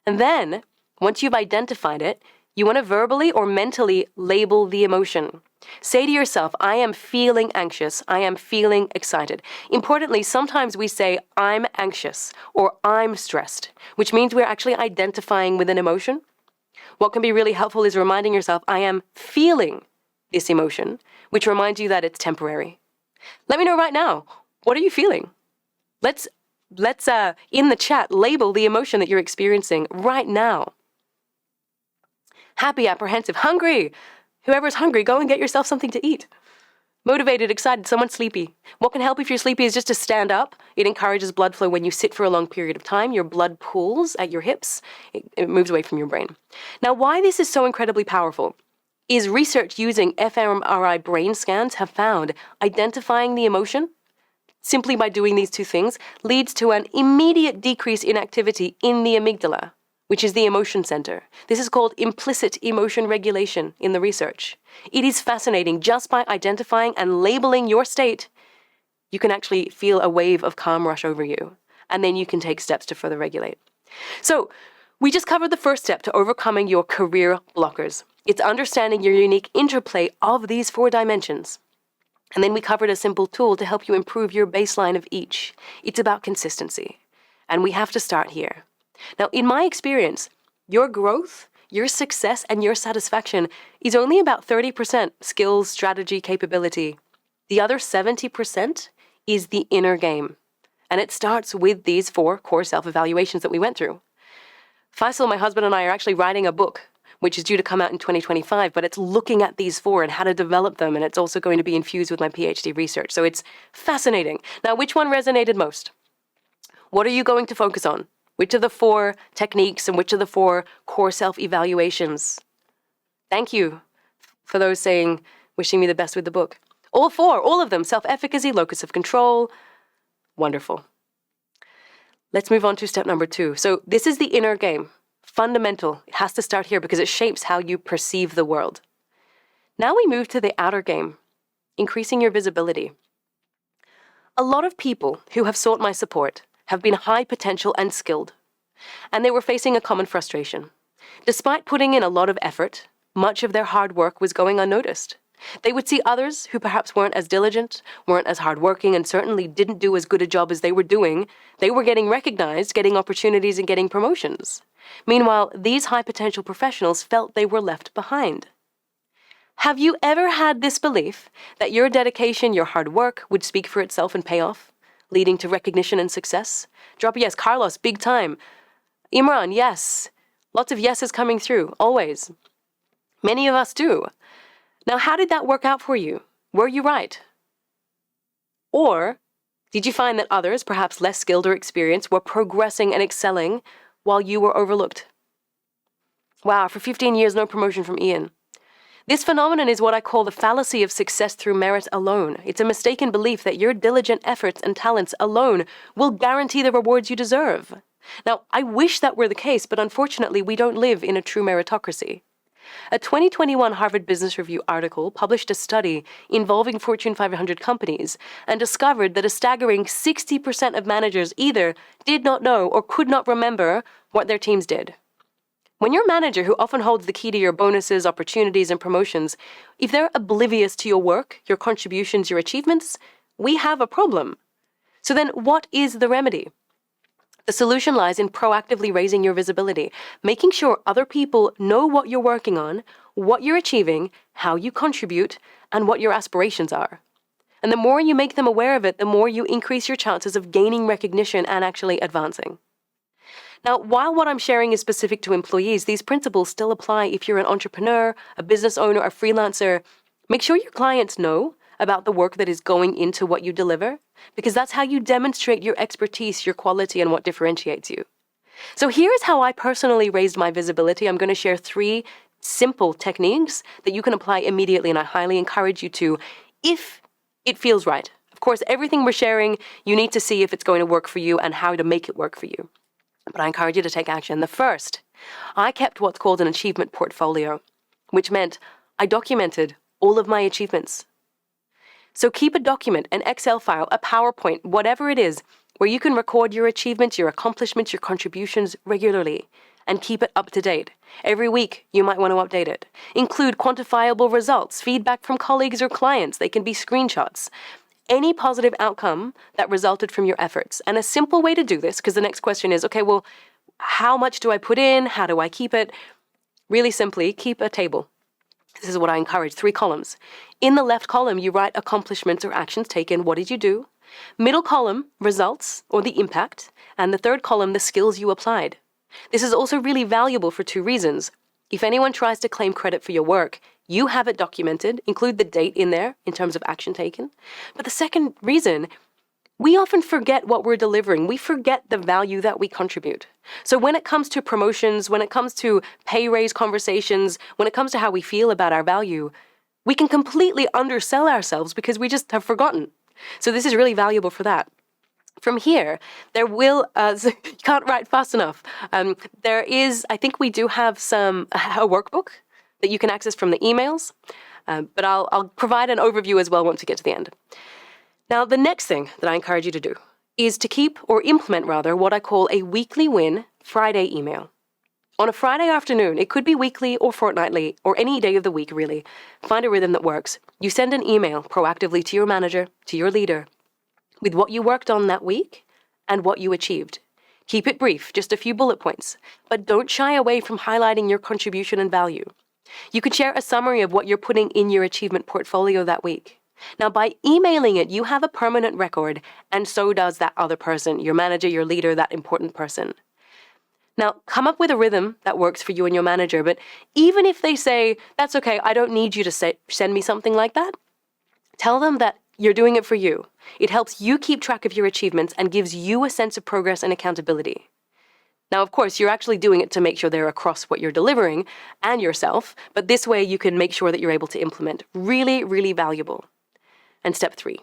And then, once you've identified it, you want to verbally or mentally label the emotion. Say to yourself, I am feeling anxious. I am feeling excited. Importantly, sometimes we say, I'm anxious or I'm stressed, which means we're actually identifying with an emotion. What can be really helpful is reminding yourself, I am feeling this emotion, which reminds you that it's temporary. Let me know right now, what are you feeling? Let's in the chat, label the emotion that you're experiencing right now. Happy, apprehensive, hungry. Whoever's hungry, go and get yourself something to eat. Motivated, excited, someone sleepy. What can help if you're sleepy is just to stand up. It encourages blood flow when you sit for a long period of time. Your blood pools at your hips. It moves away from your brain. Now, why this is so incredibly powerful is research using fMRI brain scans have found identifying the emotion simply by doing these 2 things leads to an immediate decrease in activity in the amygdala, which is the emotion center. This is called implicit emotion regulation in the research. It is fascinating. Just by identifying and labeling your state, you can actually feel a wave of calm rush over you, and then you can take steps to further regulate. So, we just covered the first step to overcoming your career blockers. It's understanding your unique interplay of these 4 dimensions. And then we covered a simple tool to help you improve your baseline of each. It's about consistency. And we have to start here. Now, in my experience, your growth, your success, and your satisfaction is only about 30% skills, strategy, capability. The other 70% is the inner game. And it starts with these 4 core self-evaluations that we went through. Faisal, my husband, and I are actually writing a book, which is due to come out in 2025, but it's looking at these 4 and how to develop them, and it's also going to be infused with my PhD research. So it's fascinating. Now, which one resonated most? What are you going to focus on? Which of the 4 techniques and which of the 4 core self-evaluations? Thank you for those saying wishing me the best with the book. All four, all of them, self-efficacy, locus of control. Wonderful. Let's move on to step number 2. So this is the inner game. Fundamental. It has to start here because it shapes how you perceive the world. Now we move to the outer game, increasing your visibility. A lot of people who have sought my support have been high potential and skilled, and they were facing a common frustration. Despite putting in a lot of effort, much of their hard work was going unnoticed. They would see others who perhaps weren't as diligent, weren't as hardworking, and certainly didn't do as good a job as they were doing. They were getting recognized, getting opportunities, and getting promotions. Meanwhile, these high potential professionals felt they were left behind. Have you ever had this belief that your dedication, your hard work would speak for itself and pay off, leading to recognition and success? Drop a yes. Carlos, big time. Imran, yes. Lots of yeses coming through, always. Many of us do. Now, how did that work out for you? Were you right? Or did you find that others, perhaps less skilled or experienced, were progressing and excelling while you were overlooked? Wow, for 15 years, no promotion from Ian. This phenomenon is what I call the fallacy of success through merit alone. It's a mistaken belief that your diligent efforts and talents alone will guarantee the rewards you deserve. Now, I wish that were the case, but unfortunately, we don't live in a true meritocracy. A 2021 Harvard Business Review article published a study involving Fortune 500 companies and discovered that a staggering 60% of managers either did not know or could not remember what their teams did. When your manager, who often holds the key to your bonuses, opportunities, and promotions, if they're oblivious to your work, your contributions, your achievements, we have a problem. So then what is the remedy? The solution lies in proactively raising your visibility, making sure other people know what you're working on, what you're achieving, how you contribute, and what your aspirations are. And the more you make them aware of it, the more you increase your chances of gaining recognition and actually advancing. Now, while what I'm sharing is specific to employees, these principles still apply if you're an entrepreneur, a business owner, a freelancer. Make sure your clients know about the work that is going into what you deliver, because that's how you demonstrate your expertise, your quality, and what differentiates you. So here's how I personally raised my visibility. I'm going to share 3 simple techniques that you can apply immediately, and I highly encourage you to, if it feels right. Of course, everything we're sharing, you need to see if it's going to work for you and how to make it work for you. But I encourage you to take action. The first, I kept what's called an achievement portfolio, which meant I documented all of my achievements. So keep a document, an Excel file, a PowerPoint, whatever it is, where you can record your achievements, your accomplishments, your contributions regularly, and keep it up to date. Every week, you might want to update it. Include quantifiable results, feedback from colleagues or clients. They can be screenshots. Any positive outcome that resulted from your efforts. And a simple way to do this, because the next question is, okay, well, how much do I put in? How do I keep it? Really simply, keep a table. This is what I encourage, 3 columns. In the left column, you write accomplishments or actions taken. What did you do? Middle column, results or the impact. And the third column, the skills you applied. This is also really valuable for 2 reasons. If anyone tries to claim credit for your work, you have it documented, include the date in there in terms of action taken. But the second reason, we often forget what we're delivering. We forget the value that we contribute. So when it comes to promotions, when it comes to pay raise conversations, when it comes to how we feel about our value, we can completely undersell ourselves because we just have forgotten. So this is really valuable for that. From here, there will, you can't write fast enough. There is, I think we do have a workbook that you can access from the emails, but I'll provide an overview as well once we get to the end. Now, the next thing that I encourage you to do is to keep, or implement rather, what I call a weekly win Friday email. On a Friday afternoon, it could be weekly or fortnightly, or any day of the week really, find a rhythm that works. You send an email proactively to your manager, to your leader, with what you worked on that week and what you achieved. Keep it brief, just a few bullet points, but don't shy away from highlighting your contribution and value. You could share a summary of what you're putting in your achievement portfolio that week. Now, by emailing it, you have a permanent record, and so does that other person, your manager, your leader, that important person. Now, come up with a rhythm that works for you and your manager, but even if they say, that's okay, I don't need you to send me something like that, tell them that you're doing it for you. It helps you keep track of your achievements and gives you a sense of progress and accountability. Now, of course, you're actually doing it to make sure they're across what you're delivering and yourself, but this way you can make sure that you're able to implement. Really, really valuable. And step 3,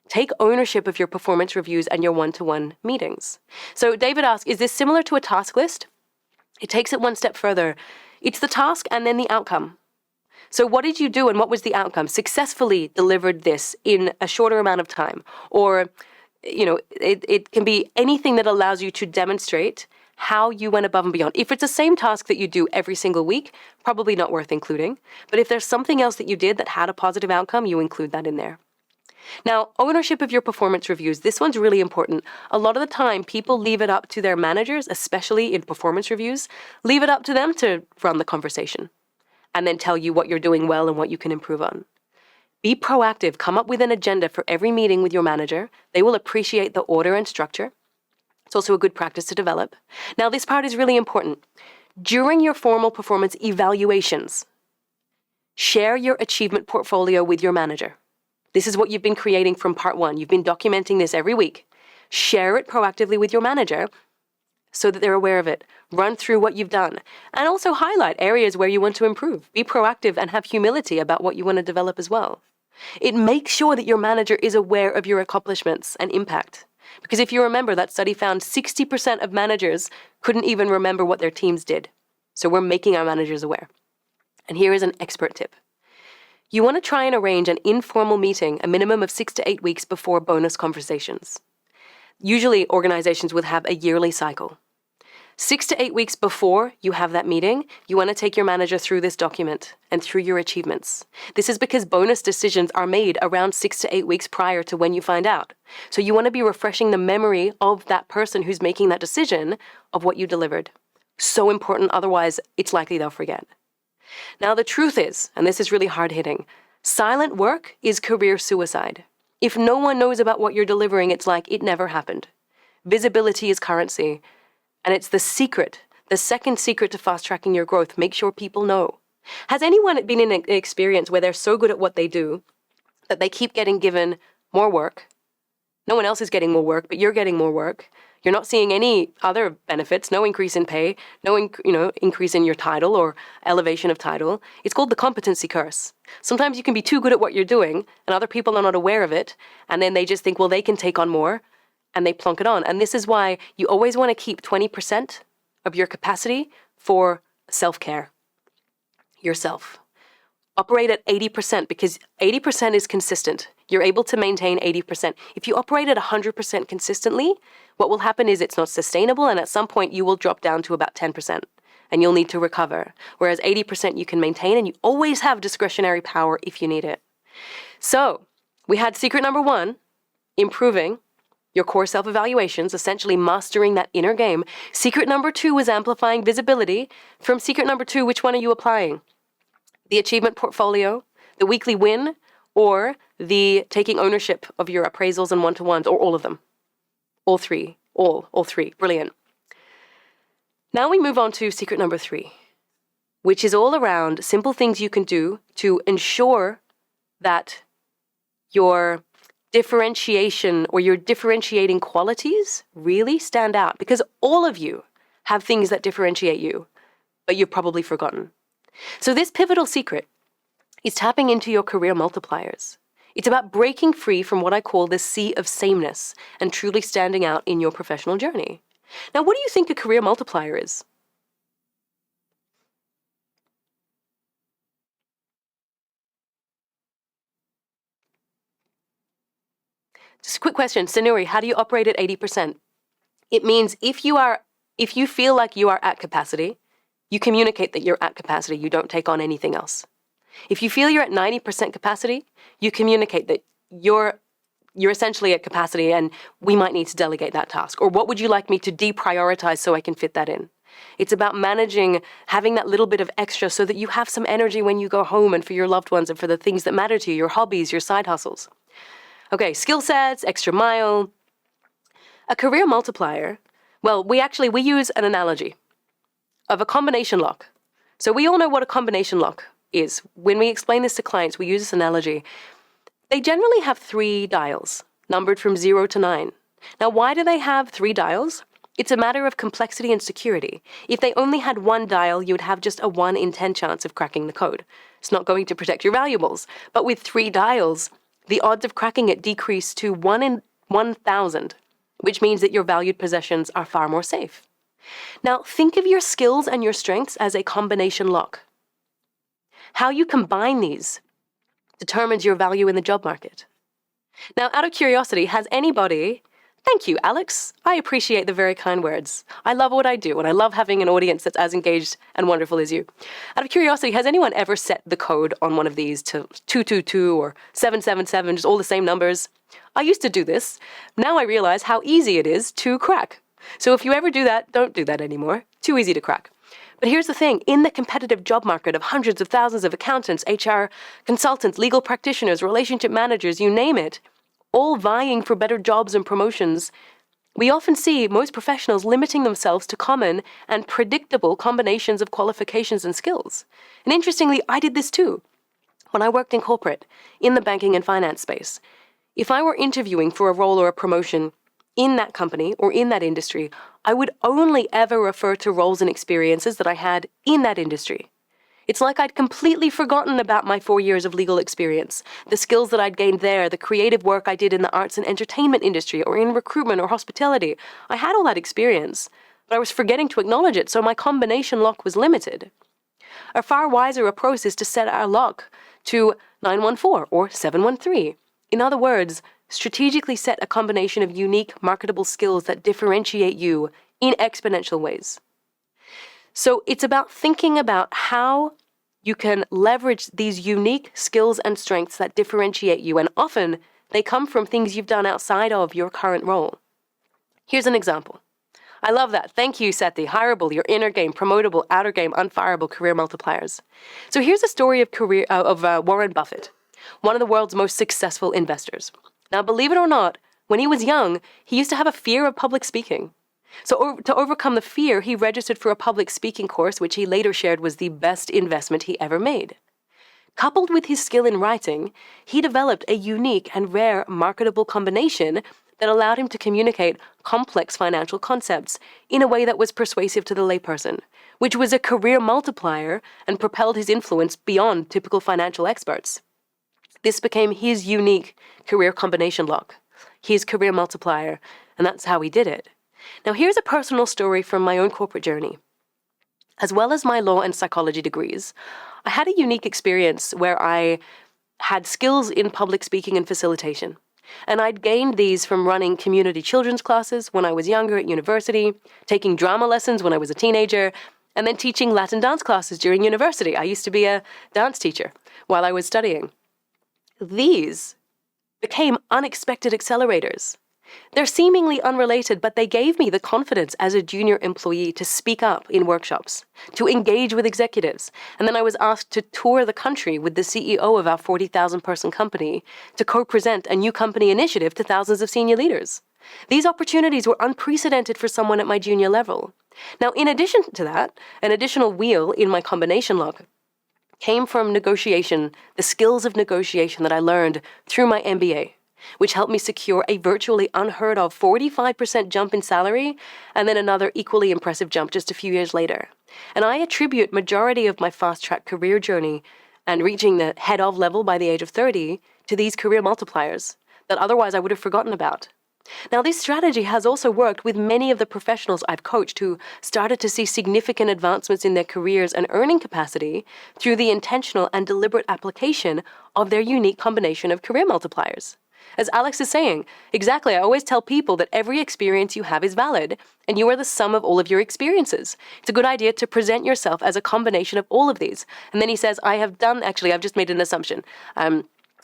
take ownership of your performance reviews and your one-to-one meetings. So David asks, is this similar to a task list? It takes it one step further. It's the task and then the outcome. So what did you do and what was the outcome? Successfully delivered this in a shorter amount of time. Or, it can be anything that allows you to demonstrate how you went above and beyond. If it's the same task that you do every single week, probably not worth including. But if there's something else that you did that had a positive outcome, you include that in there. Now, ownership of your performance reviews. This one's really important. A lot of the time, people leave it up to their managers, especially in performance reviews, leave it up to them to run the conversation and then tell you what you're doing well and what you can improve on. Be proactive. Come up with an agenda for every meeting with your manager. They will appreciate the order and structure. It's also a good practice to develop. Now, this part is really important. During your formal performance evaluations, share your achievement portfolio with your manager. This is what you've been creating from part 1. You've been documenting this every week. Share it proactively with your manager so that they're aware of it. Run through what you've done. And also highlight areas where you want to improve. Be proactive and have humility about what you want to develop as well. It makes sure that your manager is aware of your accomplishments and impact. Because if you remember, that study found 60% of managers couldn't even remember what their teams did. So we're making our managers aware. And here is an expert tip. You want to try and arrange an informal meeting a minimum of 6 to 8 weeks before bonus conversations. Usually, organizations would have a yearly cycle. 6 to 8 weeks before you have that meeting, you want to take your manager through this document and through your achievements. This is because bonus decisions are made around 6 to 8 weeks prior to when you find out. So you want to be refreshing the memory of that person who's making that decision of what you delivered. So important, otherwise it's likely they'll forget. Now the truth is, and this is really hard-hitting, silent work is career suicide. If no one knows about what you're delivering, it's like it never happened. Visibility is currency. And it's the secret, the second secret to fast-tracking your growth. Make sure people know. Has anyone been in an experience where they're so good at what they do that they keep getting given more work? No one else is getting more work, but you're getting more work. You're not seeing any other benefits, no increase in pay, no increase in your title or elevation of title. It's called the competency curse. Sometimes you can be too good at what you're doing and other people are not aware of it, and then they just think, well, they can take on more. And they plunk it on. And this is why you always want to keep 20% of your capacity for self-care, yourself. Operate at 80% because 80% is consistent. You're able to maintain 80%. If you operate at 100% consistently, what will happen is it's not sustainable, and at some point you will drop down to about 10% and you'll need to recover. Whereas 80% you can maintain, and you always have discretionary power if you need it. So we had secret number 1, improving your core self-evaluations, essentially mastering that inner game. Secret number 2 was amplifying visibility. From secret number 2, which one are you applying? The achievement portfolio, the weekly win, or the taking ownership of your appraisals and one-to-ones, or all of them? All three. All three. Brilliant. Now we move on to secret number 3, which is all around simple things you can do to ensure that your differentiation or your differentiating qualities really stand out, because all of you have things that differentiate you, but you've probably forgotten. So this pivotal secret is tapping into your career multipliers. It's about breaking free from what I call the sea of sameness and truly standing out in your professional journey. Now, what do you think a career multiplier is? Just a quick question. Sanuri, how do you operate at 80%? It means if you feel like you are at capacity, you communicate that you're at capacity. You don't take on anything else. If you feel you're at 90% capacity, you communicate that you're essentially at capacity and we might need to delegate that task. Or what would you like me to deprioritize so I can fit that in? It's about managing, having that little bit of extra so that you have some energy when you go home and for your loved ones and for the things that matter to you, your hobbies, your side hustles. Okay, skill sets, extra mile. A career multiplier, well, we use an analogy of a combination lock. So we all know what a combination lock is. When we explain this to clients, we use this analogy. They generally have 3 dials, numbered from 0 to 9. Now, why do they have 3 dials? It's a matter of complexity and security. If they only had one dial, you would have just a 1 in 10 chance of cracking the code. It's not going to protect your valuables. But with 3 dials, the odds of cracking it decrease to 1 in 1,000, which means that your valued possessions are far more safe. Now, think of your skills and your strengths as a combination lock. How you combine these determines your value in the job market. Now, out of curiosity, has anybody... Thank you, Alex. I appreciate the very kind words. I love what I do, and I love having an audience that's as engaged and wonderful as you. Out of curiosity, has anyone ever set the code on one of these to 222 or 777, just all the same numbers? I used to do this. Now I realize how easy it is to crack. So if you ever do that, don't do that anymore. Too easy to crack. But here's the thing. In the competitive job market of hundreds of thousands of accountants, HR consultants, legal practitioners, relationship managers, you name it, all vying for better jobs and promotions, we often see most professionals limiting themselves to common and predictable combinations of qualifications and skills. And interestingly, I did this too. When I worked in corporate, in the banking and finance space, if I were interviewing for a role or a promotion in that company or in that industry, I would only ever refer to roles and experiences that I had in that industry. It's like I'd completely forgotten about my 4 years of legal experience, the skills that I'd gained there, the creative work I did in the arts and entertainment industry or in recruitment or hospitality. I had all that experience, but I was forgetting to acknowledge it, so my combination lock was limited. A far wiser approach is to set our lock to 914 or 713. In other words, strategically set a combination of unique marketable skills that differentiate you in exponential ways. So it's about thinking about how you can leverage these unique skills and strengths that differentiate you, and often they come from things you've done outside of your current role. Here's an example. I love that. Thank you, Seti. Hireable, your inner game, promotable, outer game, unfireable career multipliers. So here's a story of Warren Buffett, one of the world's most successful investors. Now, believe it or not, when he was young, he used to have a fear of public speaking. So to overcome the fear, he registered for a public speaking course, which he later shared was the best investment he ever made. Coupled with his skill in writing, he developed a unique and rare marketable combination that allowed him to communicate complex financial concepts in a way that was persuasive to the layperson, which was a career multiplier and propelled his influence beyond typical financial experts. This became his unique career combination lock, his career multiplier, and that's how he did it. Now, here's a personal story from my own corporate journey. As well as my law and psychology degrees, I had a unique experience where I had skills in public speaking and facilitation. And I'd gained these from running community children's classes when I was younger at university, taking drama lessons when I was a teenager, and then teaching Latin dance classes during university. I used to be a dance teacher while I was studying. These became unexpected accelerators. They're seemingly unrelated, but they gave me the confidence as a junior employee to speak up in workshops, to engage with executives. And then I was asked to tour the country with the CEO of our 40,000-person company to co-present a new company initiative to thousands of senior leaders. These opportunities were unprecedented for someone at my junior level. Now, in addition to that, an additional wheel in my combination lock came from negotiation, the skills of negotiation that I learned through my MBA, which helped me secure a virtually unheard of 45% jump in salary and then another equally impressive jump just a few years later. And I attribute majority of my fast-track career journey and reaching the head of level by the age of 30 to these career multipliers that otherwise I would have forgotten about. Now, this strategy has also worked with many of the professionals I've coached who started to see significant advancements in their careers and earning capacity through the intentional and deliberate application of their unique combination of career multipliers. As Alex is saying, exactly, I always tell people that every experience you have is valid, and you are the sum of all of your experiences. It's a good idea to present yourself as a combination of all of these. And then he says, I've just made an assumption.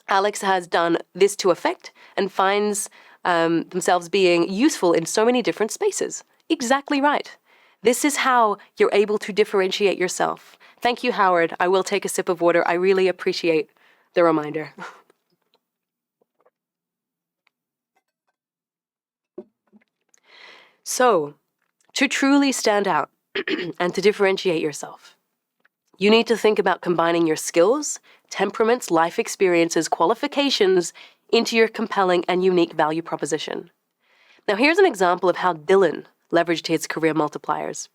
Alex has done this to effect and finds themselves being useful in so many different spaces. Exactly right. This is how you're able to differentiate yourself. Thank you, Howard. I will take a sip of water. I really appreciate the reminder. So, to truly stand out and to differentiate yourself, you need to think about combining your skills, temperaments, life experiences, qualifications into your compelling and unique value proposition. Now, here's an example of how Dylan, leveraged his career multipliers.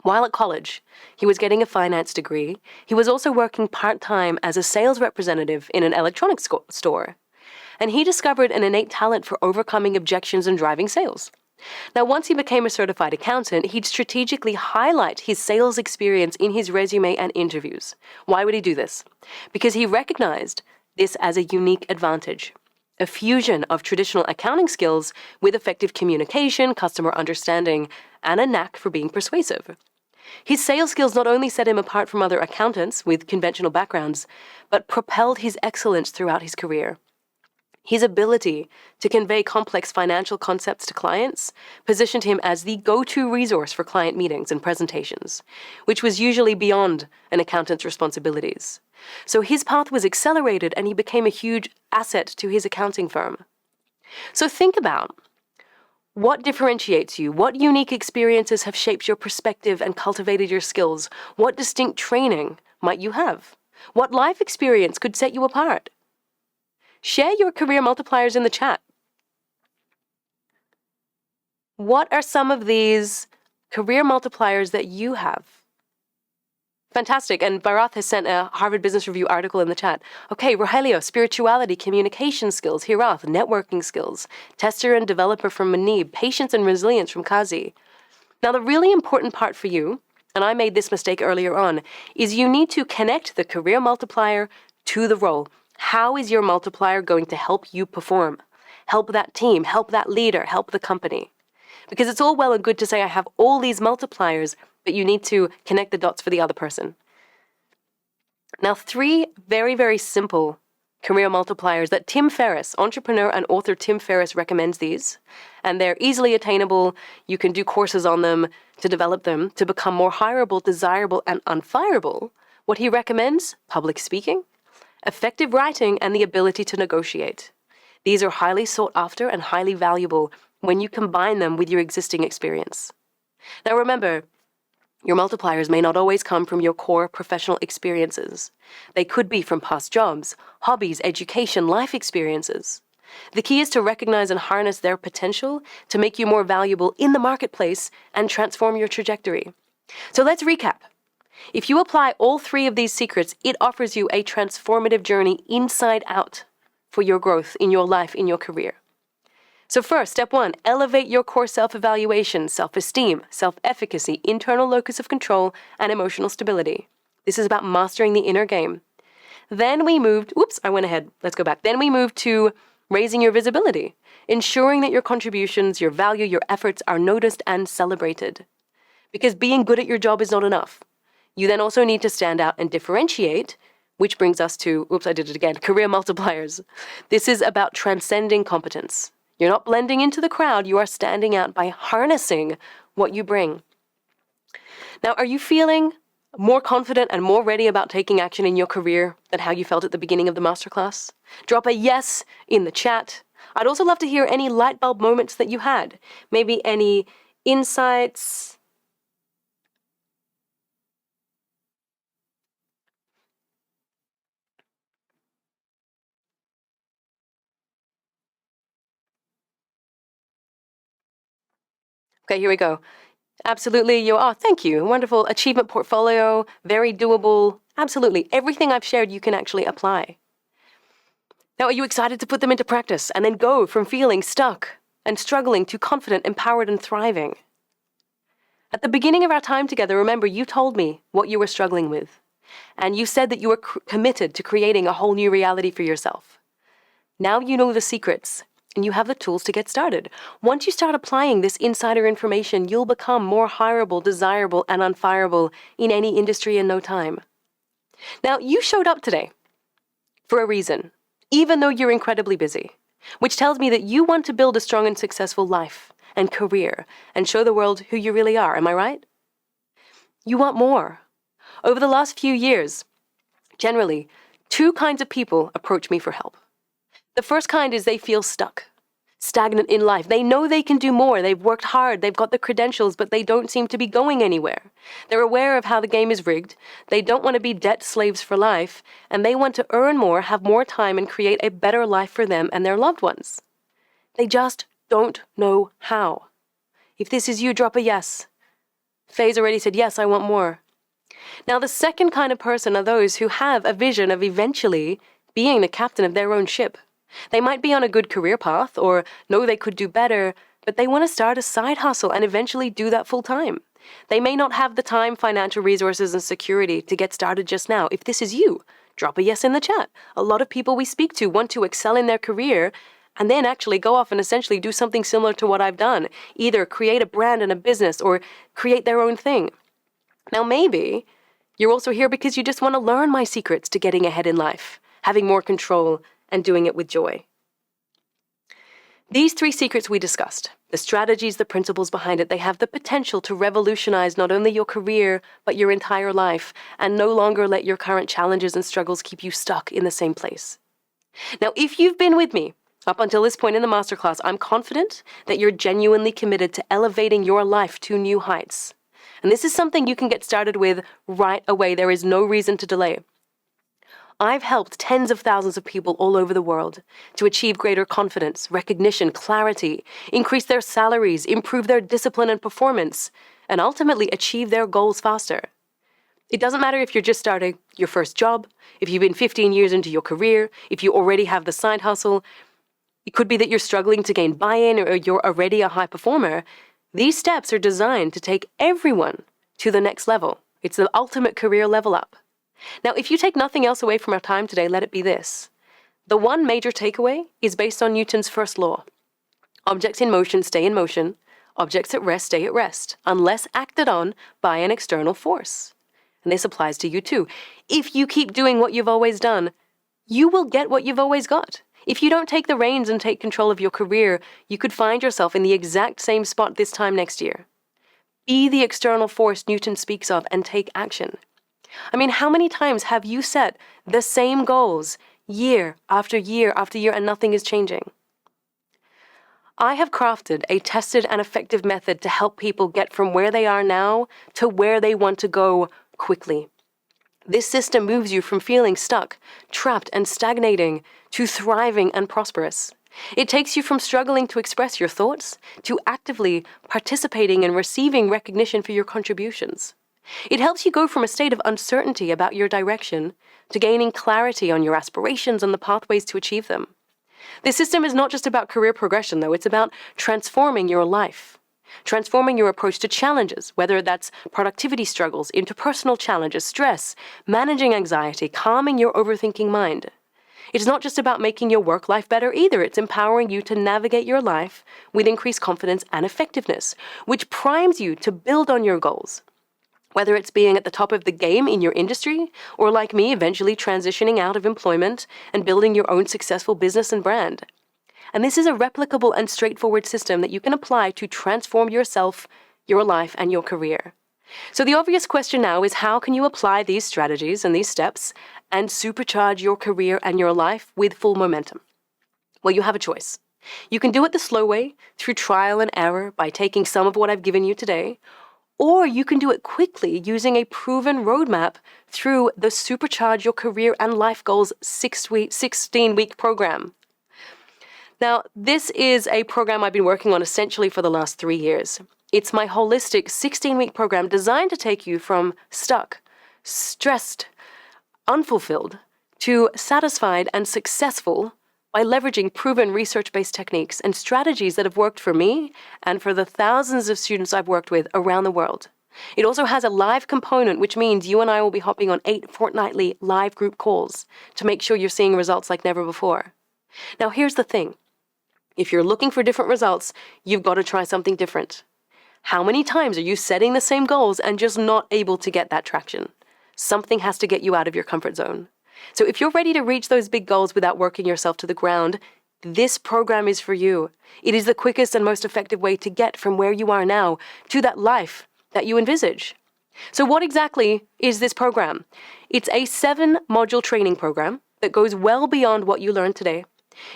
While at college, he was getting a finance degree. He was also working part-time as a sales representative in an electronics store. And he discovered an innate talent for overcoming objections and driving sales. Now, once he became a certified accountant, he'd strategically highlight his sales experience in his resume and interviews. Why would he do this? Because he recognized this as a unique advantage, a fusion of traditional accounting skills with effective communication, customer understanding, and a knack for being persuasive. His sales skills not only set him apart from other accountants with conventional backgrounds, but propelled his excellence throughout his career. His ability to convey complex financial concepts to clients positioned him as the go-to resource for client meetings and presentations, which was usually beyond an accountant's responsibilities. So his path was accelerated and he became a huge asset to his accounting firm. So think about what differentiates you? What unique experiences have shaped your perspective and cultivated your skills? What distinct training might you have? What life experience could set you apart? Share your career multipliers in the chat. What are some of these career multipliers that you have? Fantastic. And Bharath has sent a Harvard Business Review article in the chat. Okay, Rogelio, spirituality, communication skills. Hirath, networking skills. Tester and developer from Manib. Patience and resilience from Kazi. Now, the really important part for you, and I made this mistake earlier on, is you need to connect the career multiplier to the role. How is your multiplier going to help you perform? Help that team, help that leader, help the company. Because it's all well and good to say I have all these multipliers, but you need to connect the dots for the other person. Now, 3 very, very simple career multipliers that Tim Ferriss, entrepreneur and author Tim Ferriss, recommends these. And they're easily attainable. You can do courses on them to develop them to become more hireable, desirable, and unfireable. What he recommends: public speaking, effective writing, and the ability to negotiate. These are highly sought after and highly valuable when you combine them with your existing experience. Now remember, your multipliers may not always come from your core professional experiences. They could be from past jobs, hobbies, education, life experiences. The key is to recognize and harness their potential to make you more valuable in the marketplace and transform your trajectory. So let's recap. If you apply all 3 of these secrets, it offers you a transformative journey inside out for your growth in your life, in your career. So first, step 1, elevate your core self-evaluation, self-esteem, self-efficacy, internal locus of control, and emotional stability. This is about mastering the inner game. Then we moved, let's go back. Then we moved to raising your visibility, ensuring that your contributions, your value, your efforts are noticed and celebrated. Because being good at your job is not enough. You then also need to stand out and differentiate, which brings us to, career multipliers. This is about transcending competence. You're not blending into the crowd, you are standing out by harnessing what you bring. Now, are you feeling more confident and more ready about taking action in your career than how you felt at the beginning of the masterclass? Drop a yes in the chat. I'd also love to hear any light bulb moments that you had. Maybe any insights. Okay, here we go. Absolutely. Thank you. Wonderful achievement portfolio, very doable. Absolutely. Everything I've shared, you can actually apply. Now, are you excited to put them into practice and then go from feeling stuck and struggling to confident, empowered, and thriving? At the beginning of our time together, remember, you told me what you were struggling with. And you said that you were committed to creating a whole new reality for yourself. Now you know the secrets. And you have the tools to get started. Once you start applying this insider information, you'll become more hireable, desirable, and unfireable in any industry in no time. Now, you showed up today for a reason, even though you're incredibly busy, which tells me that you want to build a strong and successful life and career and show the world who you really are. Am I right? You want more. Over the last few years, generally, 2 kinds of people approach me for help. The first kind is they feel stuck, stagnant in life. They know they can do more. They've worked hard. They've got the credentials, but they don't seem to be going anywhere. They're aware of how the game is rigged. They don't want to be debt slaves for life, and they want to earn more, have more time, and create a better life for them and their loved ones. They just don't know how. If this is you, drop a yes. Faye's already said, yes, I want more. Now, the second kind of person are those who have a vision of eventually being the captain of their own ship. They might be on a good career path or know they could do better, but they want to start a side hustle and eventually do that full time. They may not have the time, financial resources, and security to get started just now. If this is you, drop a yes in the chat. A lot of people we speak to want to excel in their career and then actually go off and essentially do something similar to what I've done. Either create a brand and a business or create their own thing. Now, maybe you're also here because you just want to learn my secrets to getting ahead in life, having more control, and doing it with joy. These 3 secrets we discussed, the strategies, the principles behind it, they have the potential to revolutionize not only your career, but your entire life, and no longer let your current challenges and struggles keep you stuck in the same place. Now, if you've been with me up until this point in the masterclass, I'm confident that you're genuinely committed to elevating your life to new heights. And this is something you can get started with right away. There is no reason to delay. I've helped tens of thousands of people all over the world to achieve greater confidence, recognition, clarity, increase their salaries, improve their discipline and performance, and ultimately achieve their goals faster. It doesn't matter if you're just starting your first job, if you've been 15 years into your career, if you already have the side hustle. It could be that you're struggling to gain buy-in or you're already a high performer. These steps are designed to take everyone to the next level. It's the ultimate career level up. Now, if you take nothing else away from our time today, let it be this. The one major takeaway is based on Newton's first law. Objects in motion stay in motion. Objects at rest stay at rest, unless acted on by an external force. And this applies to you too. If you keep doing what you've always done, you will get what you've always got. If you don't take the reins and take control of your career, you could find yourself in the exact same spot this time next year. Be the external force Newton speaks of and take action. I mean, how many times have you set the same goals year after year after year and nothing is changing? I have crafted a tested and effective method to help people get from where they are now to where they want to go quickly. This system moves you from feeling stuck, trapped, and stagnating to thriving and prosperous. It takes you from struggling to express your thoughts to actively participating and receiving recognition for your contributions. It helps you go from a state of uncertainty about your direction to gaining clarity on your aspirations and the pathways to achieve them. This system is not just about career progression, though. It's about transforming your life, transforming your approach to challenges, whether that's productivity struggles, interpersonal challenges, stress, managing anxiety, calming your overthinking mind. It's not just about making your work life better either. It's empowering you to navigate your life with increased confidence and effectiveness, which primes you to build on your goals. Whether it's being at the top of the game in your industry, or like me, eventually transitioning out of employment and building your own successful business and brand. And this is a replicable and straightforward system that you can apply to transform yourself, your life, and your career. So the obvious question now is, how can you apply these strategies and these steps and supercharge your career and your life with full momentum? Well, you have a choice. You can do it the slow way, through trial and error, by taking some of what I've given you today, or you can do it quickly using a proven roadmap through the Supercharge Your Career and Life Goals 16-week program. Now, this is a program I've been working on essentially for the last 3 years. It's my holistic 16-week program designed to take you from stuck, stressed, unfulfilled, to satisfied and successful by leveraging proven research-based techniques and strategies that have worked for me and for the thousands of students I've worked with around the world. It also has a live component, which means you and I will be hopping on 8 fortnightly live group calls to make sure you're seeing results like never before. Now, here's the thing. If you're looking for different results, you've got to try something different. How many times are you setting the same goals and just not able to get that traction? Something has to get you out of your comfort zone. So if you're ready to reach those big goals without working yourself to the ground, this program is for you. It is the quickest and most effective way to get from where you are now to that life that you envisage. So what exactly is this program? It's a 7-module training program that goes well beyond what you learned today.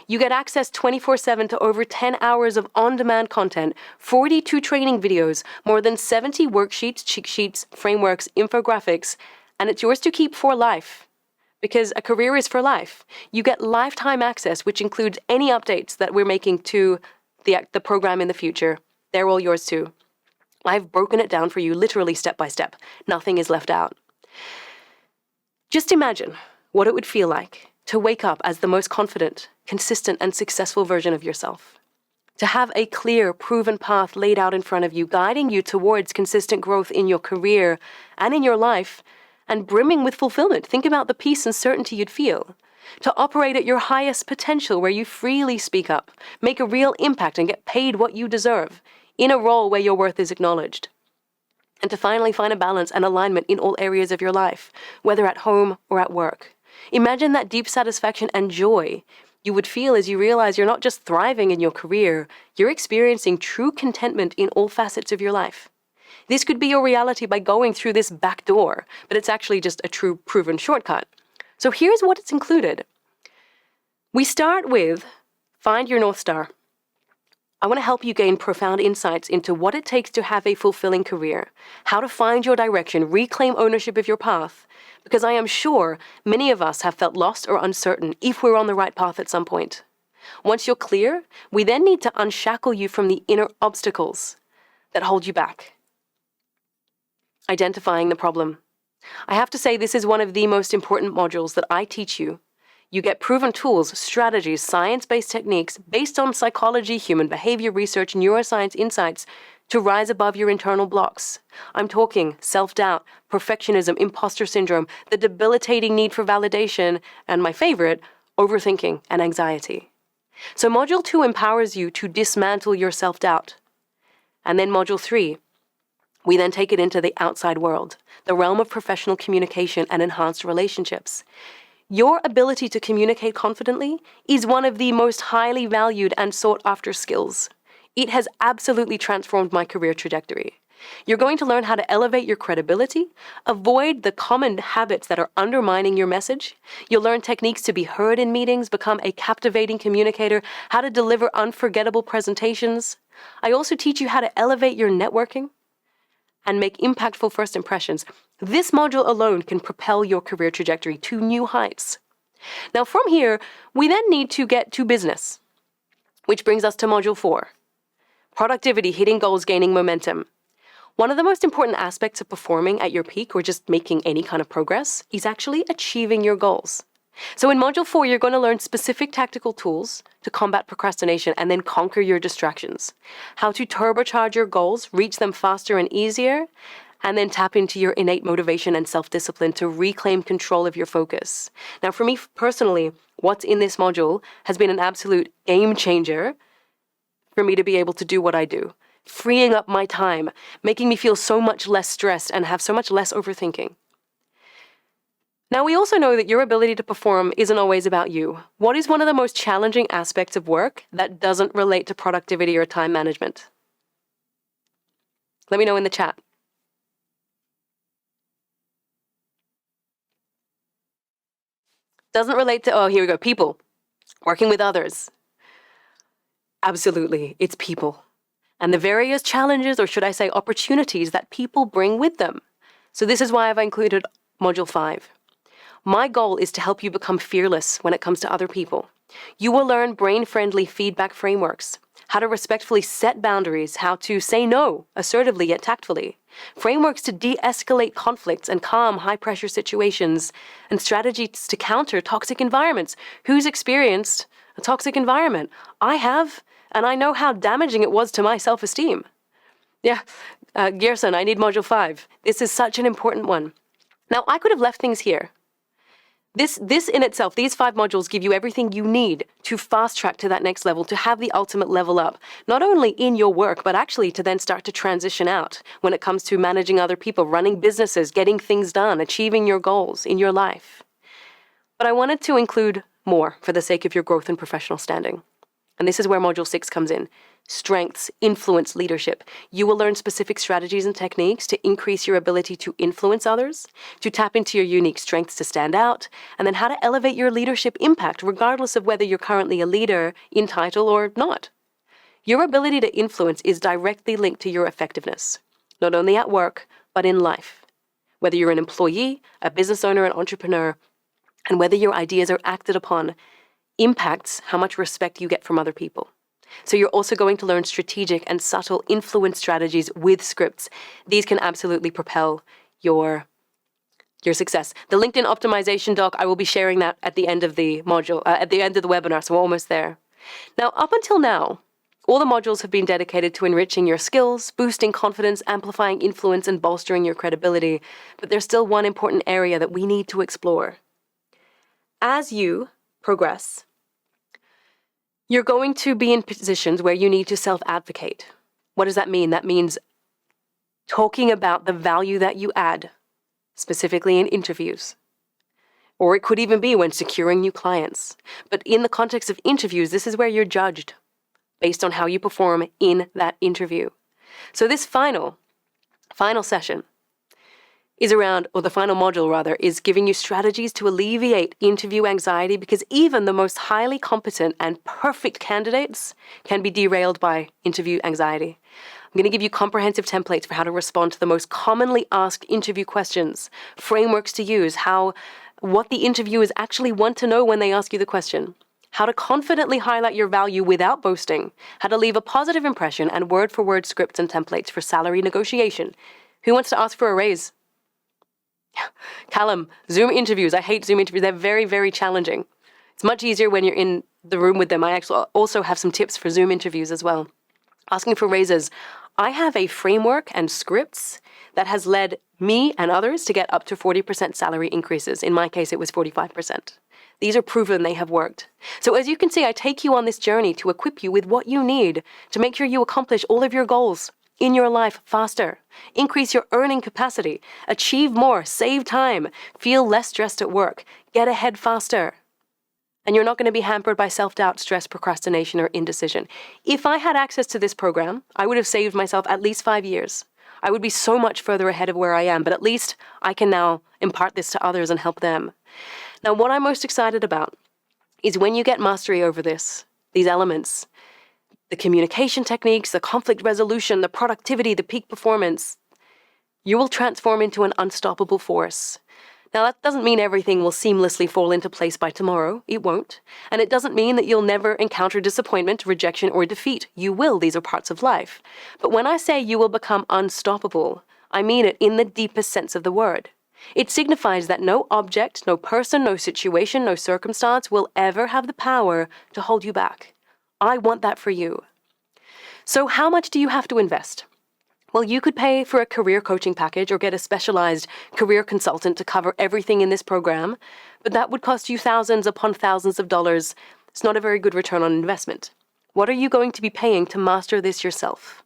You get access 24/7 to over 10 hours of on-demand content, 42 training videos, more than 70 worksheets, cheat sheets, frameworks, infographics, and it's yours to keep for life. Because a career is for life. You get lifetime access, which includes any updates that we're making to the program in the future. They're all yours too. I've broken it down for you literally step by step. Nothing is left out. Just imagine what it would feel like to wake up as the most confident, consistent, and successful version of yourself. To have a clear, proven path laid out in front of you, guiding you towards consistent growth in your career and in your life, and brimming with fulfillment. Think about the peace and certainty you'd feel. To operate at your highest potential, where you freely speak up, make a real impact, and get paid what you deserve in a role where your worth is acknowledged. And to finally find a balance and alignment in all areas of your life, whether at home or at work. Imagine that deep satisfaction and joy you would feel as you realize you're not just thriving in your career, you're experiencing true contentment in all facets of your life. This could be your reality by going through this back door, but it's actually just a true proven shortcut. So here's what it's included. We start with find your North Star. I want to help you gain profound insights into what it takes to have a fulfilling career, how to find your direction, reclaim ownership of your path, because I am sure many of us have felt lost or uncertain if we're on the right path at some point. Once you're clear, we then need to unshackle you from the inner obstacles that hold you back. Identifying the problem. I have to say this is one of the most important modules that I teach you. You get proven tools, strategies, science-based techniques based on psychology, human behavior research, neuroscience insights to rise above your internal blocks. I'm talking self-doubt, perfectionism, imposter syndrome, the debilitating need for validation, and my favorite, overthinking and anxiety. So Module 2 empowers you to dismantle your self-doubt. And then Module 3, we then take it into the outside world, the realm of professional communication and enhanced relationships. Your ability to communicate confidently is one of the most highly valued and sought-after skills. It has absolutely transformed my career trajectory. You're going to learn how to elevate your credibility, avoid the common habits that are undermining your message. You'll learn techniques to be heard in meetings, become a captivating communicator, how to deliver unforgettable presentations. I also teach you how to elevate your networking and make impactful first impressions. This module alone can propel your career trajectory to new heights. Now from here, we then need to get to business, which brings us to Module 4. Productivity, hitting goals, gaining momentum. One of the most important aspects of performing at your peak or just making any kind of progress is actually achieving your goals. So in Module 4, you're going to learn specific tactical tools to combat procrastination and then conquer your distractions. How to turbocharge your goals, reach them faster and easier, and then tap into your innate motivation and self-discipline to reclaim control of your focus. Now, for me personally, what's in this module has been an absolute game changer for me to be able to do what I do, freeing up my time, making me feel so much less stressed and have so much less overthinking. Now, we also know that your ability to perform isn't always about you. What is one of the most challenging aspects of work that doesn't relate to productivity or time management? Let me know in the chat. Doesn't relate to, oh, here we go, people. Working with others. Absolutely, it's people. And the various challenges, or should I say opportunities, that people bring with them. So this is why I've included Module 5. My goal is to help you become fearless when it comes to other people. You will learn brain-friendly feedback frameworks, how to respectfully set boundaries, how to say no assertively yet tactfully, frameworks to de-escalate conflicts and calm high-pressure situations, and strategies to counter toxic environments. Who's experienced a toxic environment? I have, and I know how damaging it was to my self-esteem. Yeah, Gerson, I need Module 5. This is such an important one. Now, I could have left things here. This in itself, these 5 modules give you everything you need to fast track to that next level, to have the ultimate level up, not only in your work, but actually to then start to transition out when it comes to managing other people, running businesses, getting things done, achieving your goals in your life. But I wanted to include more for the sake of your growth and professional standing. And this is where Module 6 comes in. Strengths, influence, leadership. You will learn specific strategies and techniques to increase your ability to influence others, to tap into your unique strengths to stand out, and then how to elevate your leadership impact regardless of whether you're currently a leader in title or not. Your ability to influence is directly linked to your effectiveness, not only at work, but in life. Whether you're an employee, a business owner, an entrepreneur, and whether your ideas are acted upon impacts how much respect you get from other people. So you're also going to learn strategic and subtle influence strategies with scripts. These can absolutely propel your success. The LinkedIn optimization doc, I will be sharing that at the end of the module, at the end of the webinar, so we're almost there. Now, up until now, all the modules have been dedicated to enriching your skills, boosting confidence, amplifying influence, and bolstering your credibility. But there's still one important area that we need to explore. As you progress, you're going to be in positions where you need to self-advocate. What does that mean? That means talking about the value that you add, specifically in interviews. Or it could even be when securing new clients. But in the context of interviews, this is where you're judged based on how you perform in that interview. So this final session is around, or the final module rather, is giving you strategies to alleviate interview anxiety, because even the most highly competent and perfect candidates can be derailed by interview anxiety. I'm going to give you comprehensive templates for how to respond to the most commonly asked interview questions, frameworks to use, what the interviewers actually want to know when they ask you the question, how to confidently highlight your value without boasting, how to leave a positive impression, and word-for-word scripts and templates for salary negotiation. Who wants to ask for a raise? Callum, Zoom interviews. I hate Zoom interviews. They're very, very challenging. It's much easier when you're in the room with them. I actually also have some tips for Zoom interviews as well. Asking for raises. I have a framework and scripts that has led me and others to get up to 40% salary increases. In my case, it was 45%. These are proven, they have worked. So as you can see, I take you on this journey to equip you with what you need to make sure you accomplish all of your goals in your life faster, increase your earning capacity, achieve more, save time, feel less stressed at work, get ahead faster. And you're not going to be hampered by self-doubt, stress, procrastination, or indecision. If I had access to this program, I would have saved myself at least 5 years. I would be so much further ahead of where I am, but at least I can now impart this to others and help them. Now, what I'm most excited about is when you get mastery over these elements, the communication techniques, the conflict resolution, the productivity, the peak performance, you will transform into an unstoppable force. Now, that doesn't mean everything will seamlessly fall into place by tomorrow. It won't. And it doesn't mean that you'll never encounter disappointment, rejection, or defeat. You will. These are parts of life. But when I say you will become unstoppable, I mean it in the deepest sense of the word. It signifies that no object, no person, no situation, no circumstance will ever have the power to hold you back. I want that for you. So how much do you have to invest? Well, you could pay for a career coaching package or get a specialized career consultant to cover everything in this program, but that would cost you thousands upon thousands of dollars. It's not a very good return on investment. What are you going to be paying to master this yourself?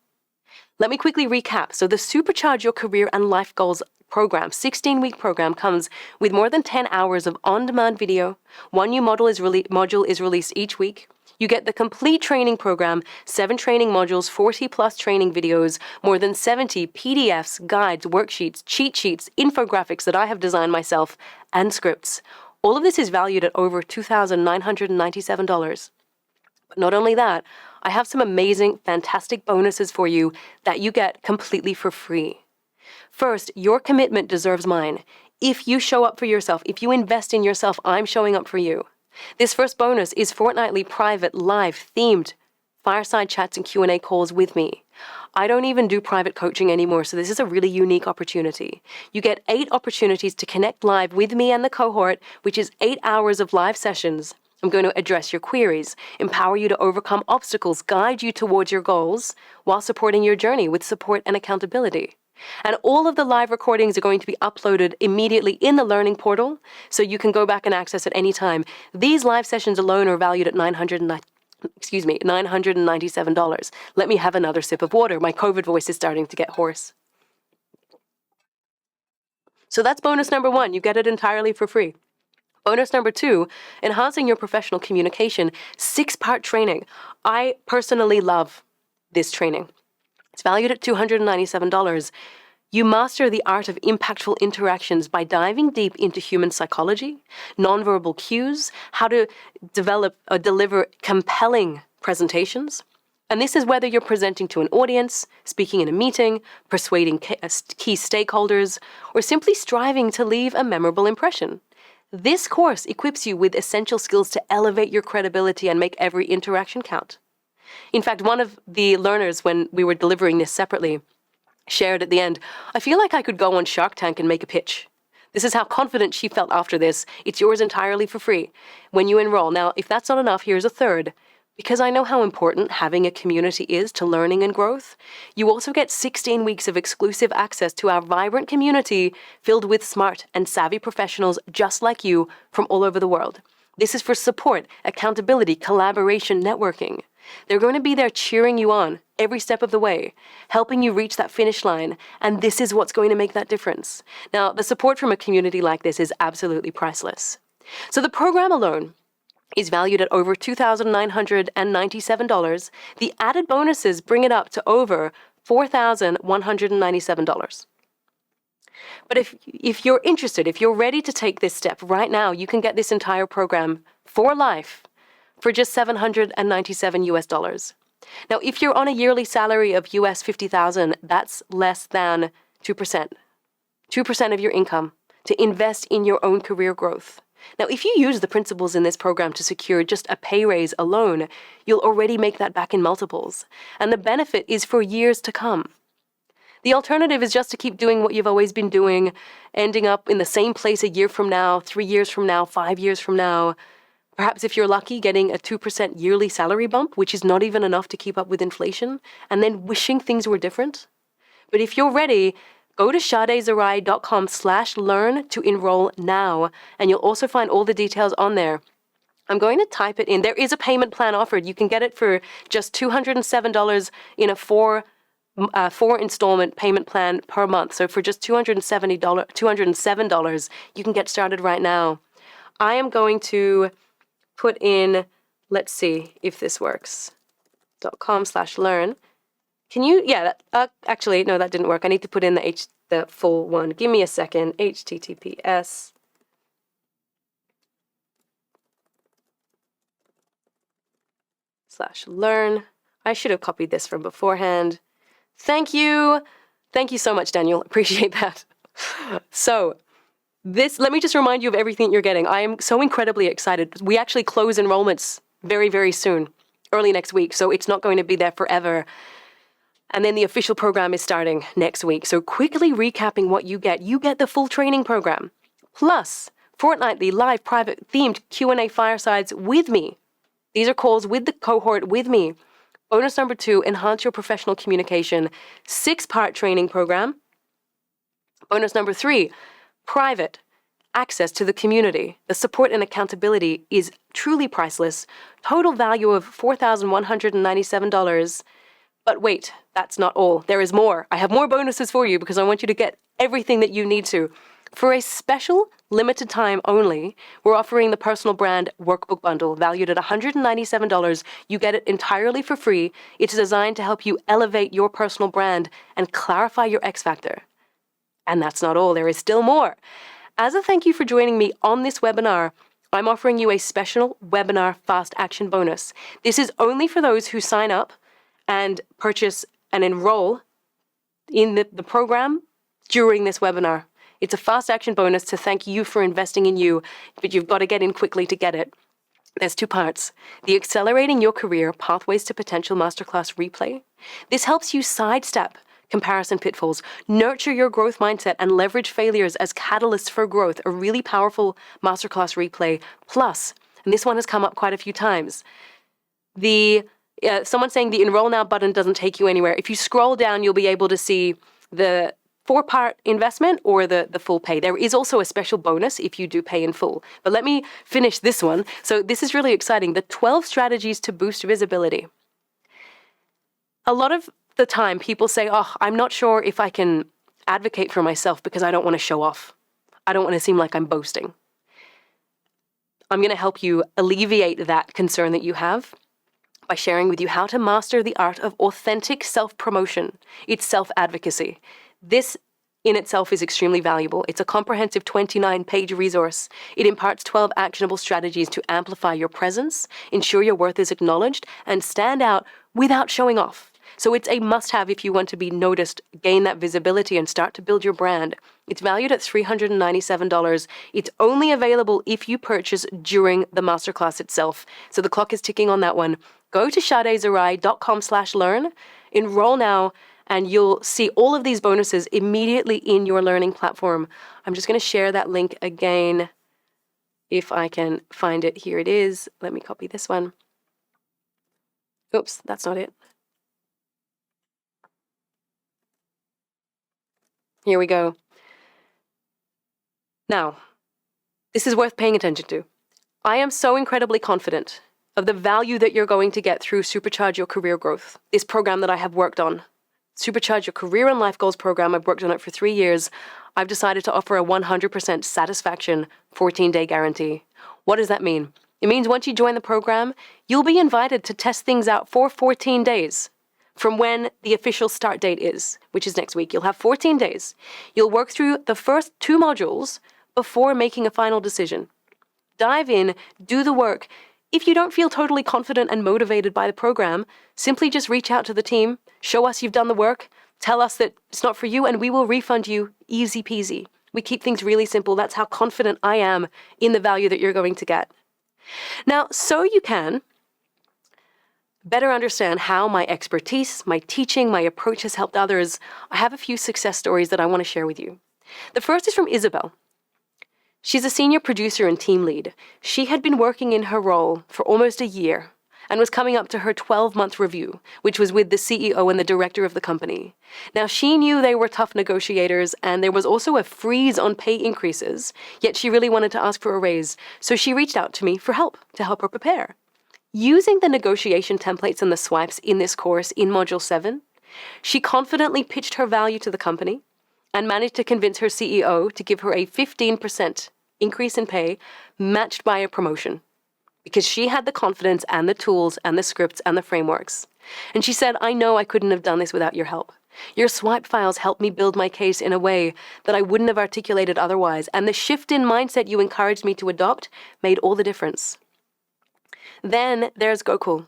Let me quickly recap. So the Supercharge Your Career and Life Goals program, 16-week program, comes with more than 10 hours of on-demand video. One new module is released each week. You get the complete training program, 7 training modules, 40+ training videos, more than 70 PDFs, guides, worksheets, cheat sheets, infographics that I have designed myself, and scripts. All of this is valued at over $2,997. But not only that, I have some amazing, fantastic bonuses for you that you get completely for free. First, your commitment deserves mine. If you show up for yourself, if you invest in yourself, I'm showing up for you. This first bonus is fortnightly private, live, themed fireside chats and Q&A calls with me. I don't even do private coaching anymore, so this is a really unique opportunity. You get 8 opportunities to connect live with me and the cohort, which is 8 hours of live sessions. I'm going to address your queries, empower you to overcome obstacles, guide you towards your goals, while supporting your journey with support and accountability. And all of the live recordings are going to be uploaded immediately in the learning portal, so you can go back and access at any time. These live sessions alone are valued at $997. Let me have another sip of water. My COVID voice is starting to get hoarse. So that's bonus number 1. You get it entirely for free. Bonus number 2, enhancing your professional communication, 6-part training. I personally love this training. It's valued at $297. You master the art of impactful interactions by diving deep into human psychology, nonverbal cues, how to deliver compelling presentations. And this is whether you're presenting to an audience, speaking in a meeting, persuading key stakeholders, or simply striving to leave a memorable impression. This course equips you with essential skills to elevate your credibility and make every interaction count. In fact, one of the learners, when we were delivering this separately, shared at the end, I feel like I could go on Shark Tank and make a pitch. This is how confident she felt after this. It's yours entirely for free when you enroll. Now, if that's not enough, here's a third. Because I know how important having a community is to learning and growth, you also get 16 weeks of exclusive access to our vibrant community filled with smart and savvy professionals just like you from all over the world. This is for support, accountability, collaboration, networking. They're going to be there cheering you on every step of the way, helping you reach that finish line, and this is what's going to make that difference. Now, the support from a community like this is absolutely priceless. So the program alone is valued at over $2,997. The added bonuses bring it up to over $4,197. But if you're interested, if you're ready to take this step right now, you can get this entire program for life for just $797. Now, if you're on a yearly salary of US $50,000, that's less than 2%. 2% of your income to invest in your own career growth. Now, if you use the principles in this program to secure just a pay raise alone, you'll already make that back in multiples. And the benefit is for years to come. The alternative is just to keep doing what you've always been doing, ending up in the same place a year from now, 3 years from now, 5 years from now. Perhaps if you're lucky, getting a 2% yearly salary bump, which is not even enough to keep up with inflation, and then wishing things were different. But if you're ready, go to sadezarai.com/learn to enroll now, and you'll also find all the details on there. I'm going to type it in. There is a payment plan offered. You can get it for just $207 in a four installment payment plan per month. So for just $207, you can get started right now. I am going to put in, let's see if this works, .com/learn. Can you, actually, no, that didn't work. I need to put in the full one. Give me a second. https://learn. I should have copied this from beforehand. Thank you. Thank you so much, Daniel. Appreciate that. So, let me just remind you of everything you're getting. I am so incredibly excited. We actually close enrollments very, very soon, early next week. So it's not going to be there forever. And then the official program is starting next week. So quickly recapping what you get the full training program, plus fortnightly live private themed Q&A firesides with me. These are calls with the cohort with me. Bonus number 2, enhance your professional communication, 6-part training program. Bonus number 3, private access to the community. The support and accountability is truly priceless. Total value of $4,197. But wait, that's not all. There is more. I have more bonuses for you because I want you to get everything that you need to. For a special limited time only, we're offering the personal brand workbook bundle valued at $197. You get it entirely for free. It's designed to help you elevate your personal brand and clarify your X factor. And that's not all. There is still more. As a thank you for joining me on this webinar, I'm offering you a special webinar fast action bonus. This is only for those who sign up and purchase and enroll in the program during this webinar. It's a fast action bonus to thank you for investing in you, but you've got to get in quickly to get it. There's 2 parts. The Accelerating Your Career Pathways to Potential Masterclass Replay. This helps you sidestep comparison pitfalls, nurture your growth mindset, and leverage failures as catalysts for growth. A really powerful Masterclass Replay. Plus, and this one has come up quite a few times, someone saying the Enroll Now button doesn't take you anywhere. If you scroll down, you'll be able to see the 4-part investment or the full pay. There is also a special bonus if you do pay in full. But let me finish this one. So this is really exciting. The 12 strategies to boost visibility. A lot of the time people say, I'm not sure if I can advocate for myself because I don't want to show off. I don't want to seem like I'm boasting. I'm going to help you alleviate that concern that you have by sharing with you how to master the art of authentic self-promotion. It's self-advocacy. This in itself is extremely valuable. It's a comprehensive 29-page resource. It imparts 12 actionable strategies to amplify your presence, ensure your worth is acknowledged, and stand out without showing off. So it's a must-have if you want to be noticed, gain that visibility, and start to build your brand. It's valued at $397. It's only available if you purchase during the masterclass itself. So the clock is ticking on that one. Go to sadezarai.com/learn, enroll now, and you'll see all of these bonuses immediately in your learning platform. I'm just going to share that link again if I can find it. Here it is. Let me copy this one. Oops, that's not it. Here we go. Now, this is worth paying attention to. I am so incredibly confident of the value that you're going to get through Supercharge Your Career Growth, this program that I have worked on. Supercharge Your Career and Life Goals program. I've worked on it for 3 years. I've decided to offer a 100% satisfaction 14-day guarantee. What does that mean? It means once you join the program, you'll be invited to test things out for 14 days from when the official start date is, which is next week. You'll have 14 days. You'll work through the first 2 modules before making a final decision. Dive in, do the work. If you don't feel totally confident and motivated by the program, simply just reach out to the team, show us you've done the work, tell us that it's not for you, and we will refund you easy peasy. We keep things really simple. That's how confident I am in the value that you're going to get. Now, so you can better understand how my expertise, my teaching, my approach has helped others, I have a few success stories that I want to share with you. The first is from Isabel. She's a senior producer and team lead. She had been working in her role for almost a year and was coming up to her 12-month review, which was with the CEO and the director of the company. Now, she knew they were tough negotiators, and there was also a freeze on pay increases, yet she really wanted to ask for a raise. So she reached out to me for help, to help her prepare. Using the negotiation templates and the swipes in this course in Module 7, she confidently pitched her value to the company and managed to convince her CEO to give her a 15% increase in pay matched by a promotion, because she had the confidence and the tools and the scripts and the frameworks. And she said, I know I couldn't have done this without your help. Your swipe files helped me build my case in a way that I wouldn't have articulated otherwise, and the shift in mindset you encouraged me to adopt made all the difference. Then there's Gokul.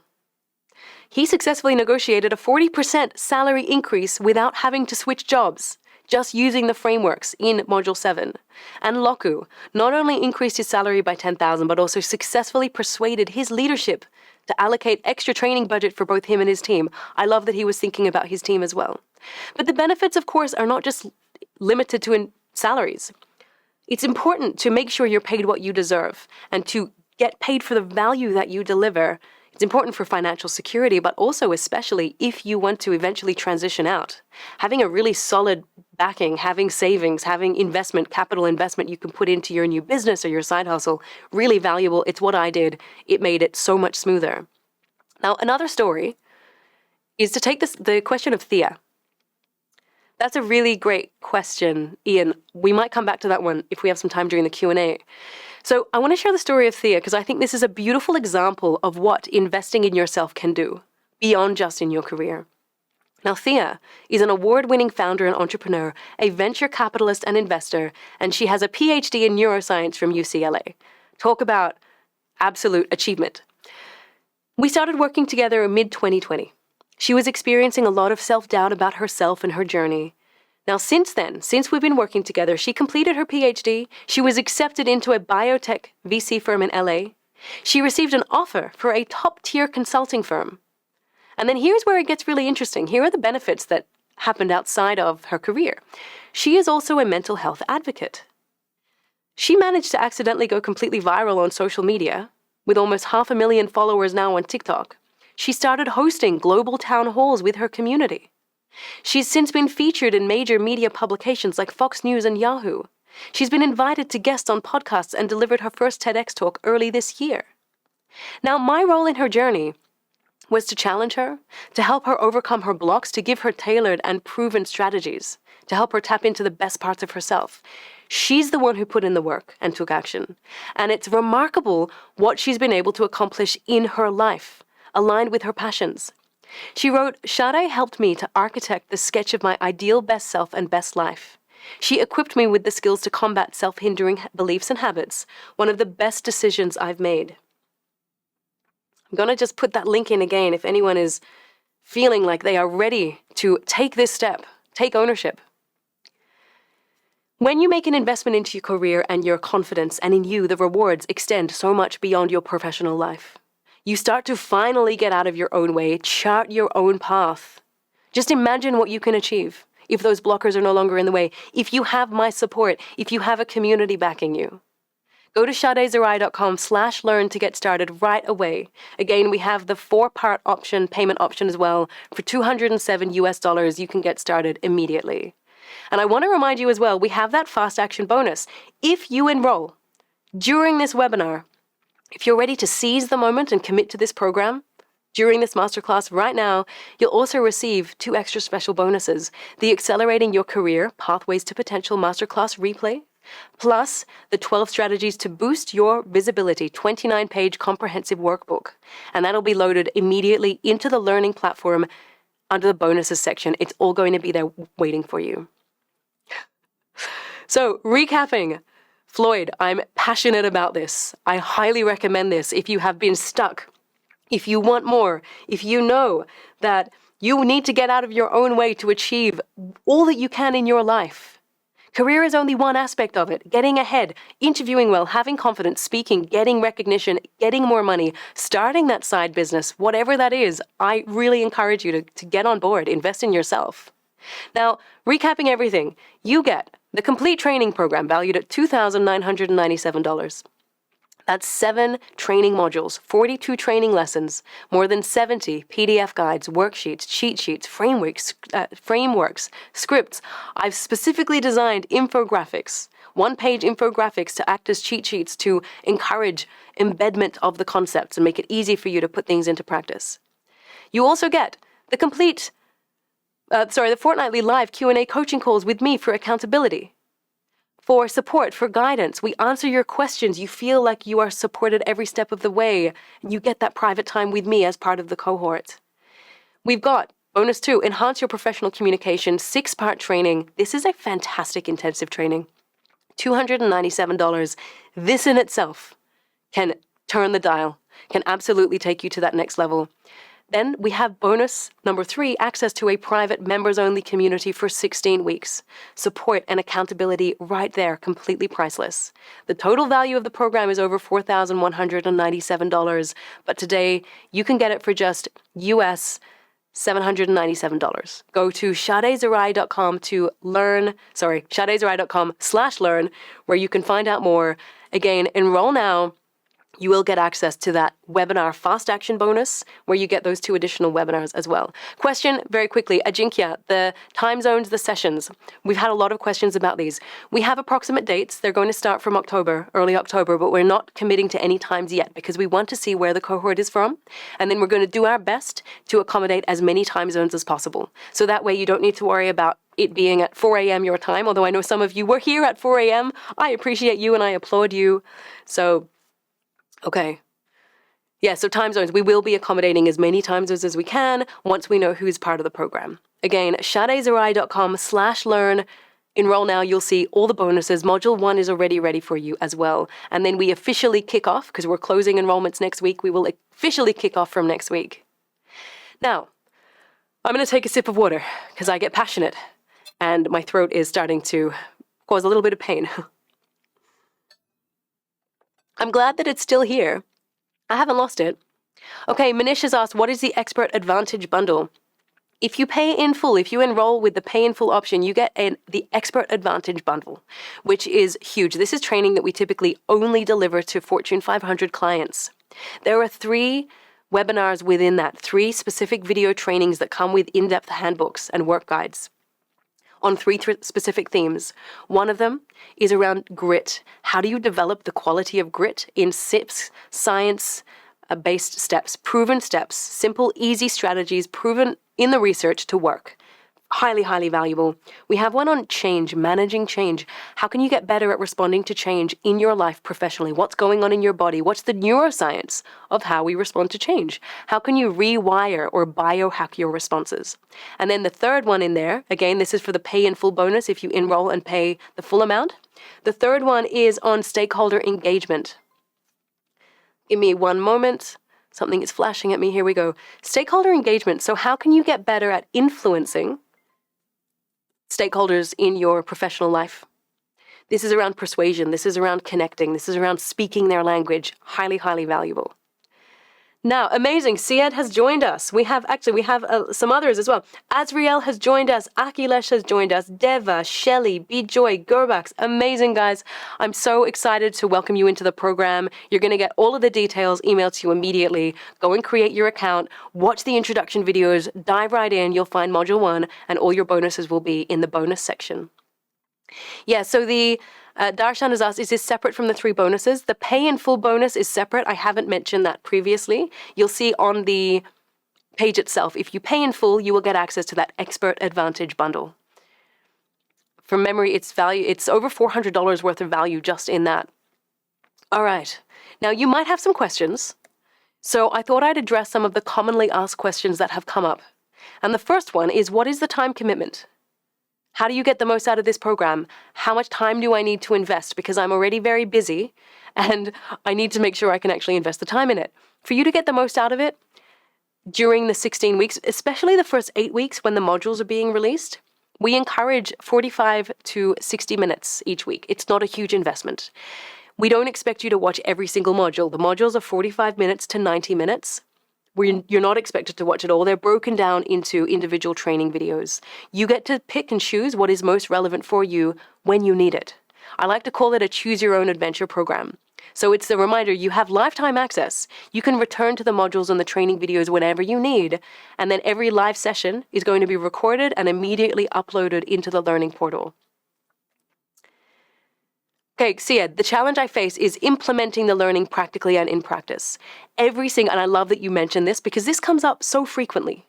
He successfully negotiated a 40% salary increase without having to switch jobs, just using the frameworks in Module 7. And Loku not only increased his salary by $10,000, but also successfully persuaded his leadership to allocate extra training budget for both him and his team. I love that he was thinking about his team as well. But the benefits, of course, are not just limited to salaries. It's important to make sure you're paid what you deserve and to get paid for the value that you deliver. It's important for financial security, but also especially if you want to eventually transition out. Having a really solid backing, having savings, having investment, capital investment you can put into your new business or your side hustle, really valuable. It's what I did. It made it so much smoother. Now, another story is to take the question of Thea. That's a really great question, Ian. We might come back to that one if we have some time during the Q&A. So I want to share the story of Thea because I think this is a beautiful example of what investing in yourself can do, beyond just in your career. Now, Thea is an award-winning founder and entrepreneur, a venture capitalist and investor, and she has a PhD in neuroscience from UCLA. Talk about absolute achievement. We started working together in mid-2020. She was experiencing a lot of self-doubt about herself and her journey. Now, since then, since we've been working together, she completed her PhD, she was accepted into a biotech VC firm in LA, she received an offer for a top-tier consulting firm. And then here's where it gets really interesting. Here are the benefits that happened outside of her career. She is also a mental health advocate. She managed to accidentally go completely viral on social media, with almost 500,000 followers now on TikTok. She started hosting global town halls with her community. She's since been featured in major media publications like Fox News and Yahoo. She's been invited to guest on podcasts and delivered her first TEDx talk early this year. Now, my role in her journey was to challenge her, to help her overcome her blocks, to give her tailored and proven strategies, to help her tap into the best parts of herself. She's the one who put in the work and took action. And it's remarkable what she's been able to accomplish in her life, aligned with her passions. She wrote, "Sade helped me to architect the sketch of my ideal best self and best life. She equipped me with the skills to combat self-hindering beliefs and habits, one of the best decisions I've made." I'm going to just put that link in again if anyone is feeling like they are ready to take this step, take ownership. When you make an investment into your career and your confidence, and in you, the rewards extend so much beyond your professional life. You start to finally get out of your own way, chart your own path. Just imagine what you can achieve if those blockers are no longer in the way, if you have my support, if you have a community backing you. Go to SadeZarai.com/learn to get started right away. Again, we have the 4-part payment option as well. For $207 US, you can get started immediately. And I want to remind you as well, we have that fast action bonus. If you enroll during this webinar, if you're ready to seize the moment and commit to this program, during this masterclass right now, you'll also receive 2 extra special bonuses. The Accelerating Your Career Pathways to Potential Masterclass Replay, plus the 12 Strategies to Boost Your Visibility 29-page comprehensive workbook. And that'll be loaded immediately into the learning platform under the bonuses section. It's all going to be there waiting for you. So, recapping, Floyd, I'm passionate about this. I highly recommend this if you have been stuck, if you want more, if you know that you need to get out of your own way to achieve all that you can in your life. Career is only one aspect of it. Getting ahead, interviewing well, having confidence, speaking, getting recognition, getting more money, starting that side business, whatever that is, I really encourage you to get on board, invest in yourself. Now, recapping everything, you get the complete training program valued at $2,997. That's 7 training modules, 42 training lessons, more than 70 PDF guides, worksheets, cheat sheets, frameworks, scripts. I've specifically designed infographics, 1-page infographics to act as cheat sheets to encourage embedment of the concepts and make it easy for you to put things into practice. You also get the the fortnightly live Q&A coaching calls with me for accountability. For support, for guidance, we answer your questions. You feel like you are supported every step of the way. You get that private time with me as part of the cohort. We've got bonus 2, enhance your professional communication, 6-part training. This is a fantastic intensive training. $297. This in itself can turn the dial, can absolutely take you to that next level. Then we have bonus number 3, access to a private members-only community for 16 weeks. Support and accountability right there, completely priceless. The total value of the program is over $4,197, but today you can get it for just US $797. Go to SadeZarai.com to learn, SadeZarai.com/learn, where you can find out more. Again, enroll now. You will get access to that webinar fast action bonus where you get those 2 additional webinars as well. Question very quickly, Ajinkya, the time zones, the sessions. We've had a lot of questions about these. We have approximate dates. They're going to start from early October, but we're not committing to any times yet because we want to see where the cohort is from. And then we're going to do our best to accommodate as many time zones as possible. So that way you don't need to worry about it being at 4 a.m. your time, although I know some of you were here at 4 a.m. I appreciate you and I applaud you. So okay. Yeah, so time zones. We will be accommodating as many time zones as we can once we know who's part of the program. Again, SadeZarai.com/learn. Enroll now. You'll see all the bonuses. Module 1 is already ready for you as well. And then we officially kick off, because we're closing enrollments next week. We will officially kick off from next week. Now, I'm going to take a sip of water because I get passionate and my throat is starting to cause a little bit of pain. I'm glad that it's still here. I haven't lost it. Okay, Manish has asked, what is the Expert Advantage bundle? If you pay in full, if you enroll with the pay in full option, you get the Expert Advantage bundle, which is huge. This is training that we typically only deliver to Fortune 500 clients. There are 3 webinars within that, 3 specific video trainings that come with in-depth handbooks and work guides on 3 specific themes. One of them is around grit. How do you develop the quality of grit in 6 science-based steps, proven steps, simple, easy strategies, proven in the research to work. Highly, highly valuable. We have one on change, managing change. How can you get better at responding to change in your life professionally? What's going on in your body? What's the neuroscience of how we respond to change? How can you rewire or biohack your responses? And then the third one in there, again, this is for the pay in full bonus if you enroll and pay the full amount. The third one is on stakeholder engagement. Give me one moment. Something is flashing at me. Here we go. Stakeholder engagement. So how can you get better at influencing stakeholders in your professional life? This is around persuasion. This is around connecting. This is around speaking their language. Highly, highly valuable. Now, amazing. Syed has joined us. We have some others as well. Azriel has joined us. Akilesh has joined us. Deva, Shelly, Bijoy, Gurbax. Amazing, guys. I'm so excited to welcome you into the program. You're going to get all of the details emailed to you immediately. Go and create your account. Watch the introduction videos. Dive right in. You'll find Module 1, and all your bonuses will be in the bonus section. Yeah, so the Darshan has asked, is this separate from the 3 bonuses? The pay in full bonus is separate. I haven't mentioned that previously. You'll see on the page itself, if you pay in full, you will get access to that Expert Advantage bundle. From memory, it's over $400 worth of value just in that. All right. Now, you might have some questions. So I thought I'd address some of the commonly asked questions that have come up. And the first one is, what is the time commitment? How do you get the most out of this program? How much time do I need to invest? Because I'm already very busy and I need to make sure I can actually invest the time in it. For you to get the most out of it during the 16 weeks, especially the first 8 weeks when the modules are being released, we encourage 45 to 60 minutes each week. It's not a huge investment. We don't expect you to watch every single module. The modules are 45 minutes to 90 minutes. You're not expected to watch it all. They're broken down into individual training videos. You get to pick and choose what is most relevant for you when you need it. I like to call it a choose your own adventure program. So it's the reminder you have lifetime access. You can return to the modules and the training videos whenever you need. And then every live session is going to be recorded and immediately uploaded into the learning portal. Okay, Syed, the challenge I face is implementing the learning practically and in practice. And I love that you mentioned this because this comes up so frequently.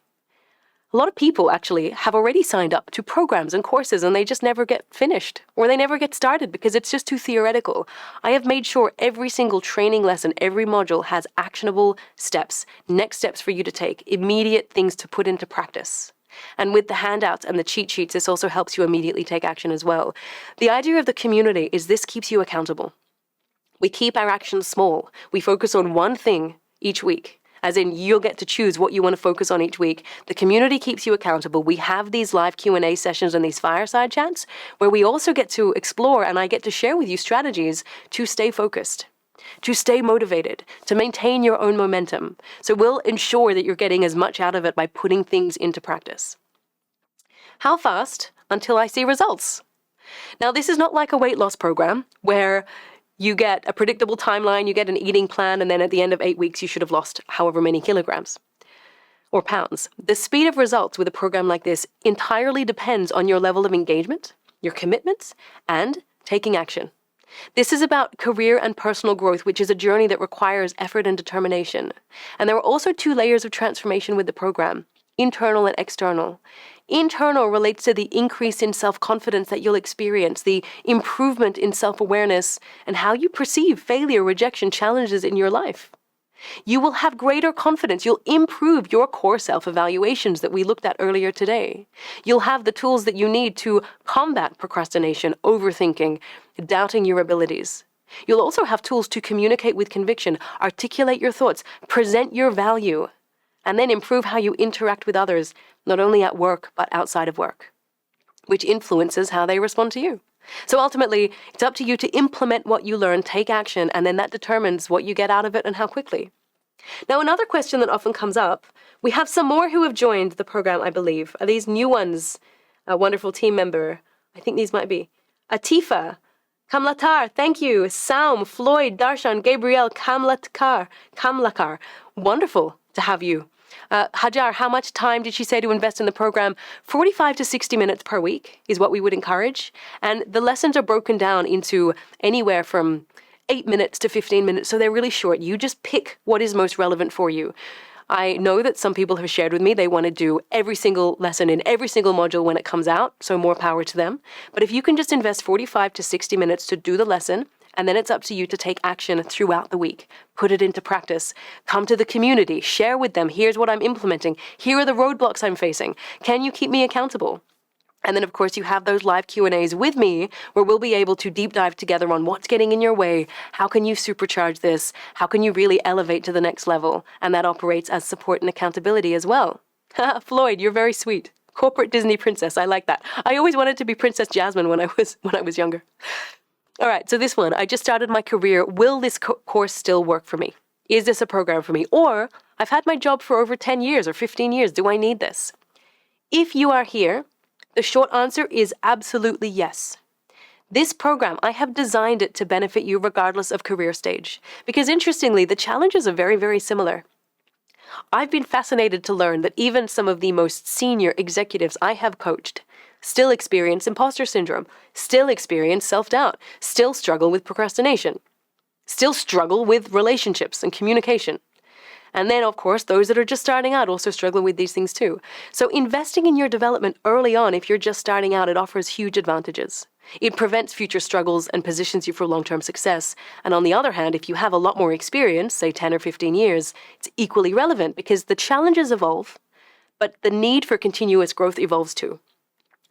A lot of people actually have already signed up to programs and courses and they just never get finished or they never get started because it's just too theoretical. I have made sure every single training lesson, every module has actionable steps, next steps for you to take, immediate things to put into practice. And with the handouts and the cheat sheets, this also helps you immediately take action as well. The idea of the community is this keeps you accountable. We keep our actions small. We focus on one thing each week, as in you'll get to choose what you want to focus on each week. The community keeps you accountable. We have these live Q&A sessions and these fireside chats where we also get to explore and I get to share with you strategies to stay focused, to stay motivated, to maintain your own momentum. So we'll ensure that you're getting as much out of it by putting things into practice. How fast until I see results? Now, this is not like a weight loss program where you get a predictable timeline, you get an eating plan, and then at the end of 8 weeks, you should have lost however many kilograms or pounds. The speed of results with a program like this entirely depends on your level of engagement, your commitments, and taking action. This is about career and personal growth, which is a journey that requires effort and determination. And there are also 2 layers of transformation with the program, internal and external. Internal relates to the increase in self-confidence that you'll experience, the improvement in self-awareness, and how you perceive failure, rejection, challenges in your life. You will have greater confidence. You'll improve your core self-evaluations that we looked at earlier today. You'll have the tools that you need to combat procrastination, overthinking, doubting your abilities. You'll also have tools to communicate with conviction, articulate your thoughts, present your value, and then improve how you interact with others, not only at work, but outside of work, which influences how they respond to you. So ultimately, it's up to you to implement what you learn, take action, and then that determines what you get out of it and how quickly. Now, another question that often comes up, we have some more who have joined the program, I believe. Are these new ones? A wonderful team member. I think these might be. Atifa, Kamlatar, thank you. Saum, Floyd, Darshan, Gabriel, Kamlakar. Wonderful to have you. Hajar, how much time did she say to invest in the program? 45 to 60 minutes per week is what we would encourage. And the lessons are broken down into anywhere from 8 minutes to 15 minutes. So they're really short. You just pick what is most relevant for you. I know that some people have shared with me they want to do every single lesson in every single module when it comes out. So more power to them. But if you can just invest 45 to 60 minutes to do the lesson, and then it's up to you to take action throughout the week. Put it into practice. Come to the community. Share with them. Here's what I'm implementing. Here are the roadblocks I'm facing. Can you keep me accountable? And then, of course, you have those live Q&As with me where we'll be able to deep dive together on what's getting in your way, how can you supercharge this, how can you really elevate to the next level, and that operates as support and accountability as well. Floyd, you're very sweet. Corporate Disney princess, I like that. I always wanted to be Princess Jasmine when I was younger. All right, so this one, I just started my career. Will this course still work for me? Is this a program for me? Or I've had my job for over 10 years or 15 years. Do I need this? If you are here, the short answer is absolutely yes. This program, I have designed it to benefit you regardless of career stage. Because interestingly, the challenges are very, very similar. I've been fascinated to learn that even some of the most senior executives I have coached still experience imposter syndrome, still experience self-doubt, still struggle with procrastination, still struggle with relationships and communication. And then, of course, those that are just starting out also struggle with these things too. So investing in your development early on, if you're just starting out, it offers huge advantages. It prevents future struggles and positions you for long-term success. And on the other hand, if you have a lot more experience, say 10 or 15 years, it's equally relevant because the challenges evolve, but the need for continuous growth evolves too.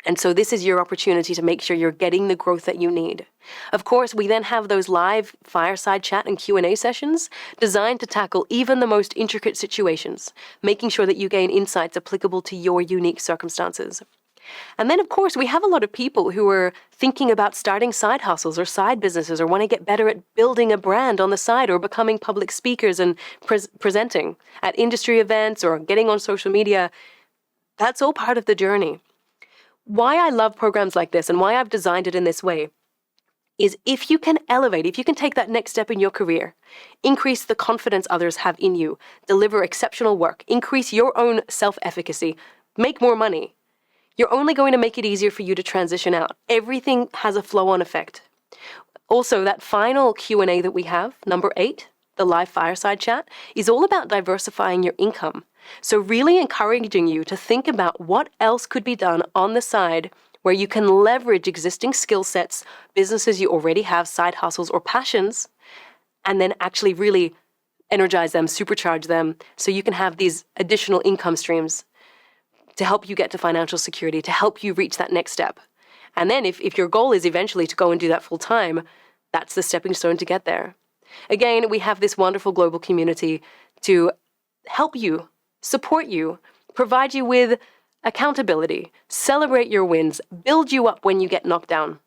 And so this is your opportunity to make sure you're getting the growth that you need. Of course, we then have those live fireside chat and Q&A sessions designed to tackle even the most intricate situations, making sure that you gain insights applicable to your unique circumstances. And then, of course, we have a lot of people who are thinking about starting side hustles or side businesses or want to get better at building a brand on the side or becoming public speakers and presenting at industry events or getting on social media. That's all part of the journey. Why I love programs like this and why I've designed it in this way is if you can elevate, if you can take that next step in your career, increase the confidence others have in you, deliver exceptional work, increase your own self-efficacy, make more money, you're only going to make it easier for you to transition out. Everything has a flow-on effect. Also, that final Q&A that we have, number 8, the live fireside chat, is all about diversifying your income. So really encouraging you to think about what else could be done on the side where you can leverage existing skill sets, businesses you already have, side hustles or passions, and then actually really energize them, supercharge them, so you can have these additional income streams to help you get to financial security, to help you reach that next step. And then if your goal is eventually to go and do that full time, that's the stepping stone to get there. Again, we have this wonderful global community to help you, support you, provide you with accountability, celebrate your wins, build you up when you get knocked down.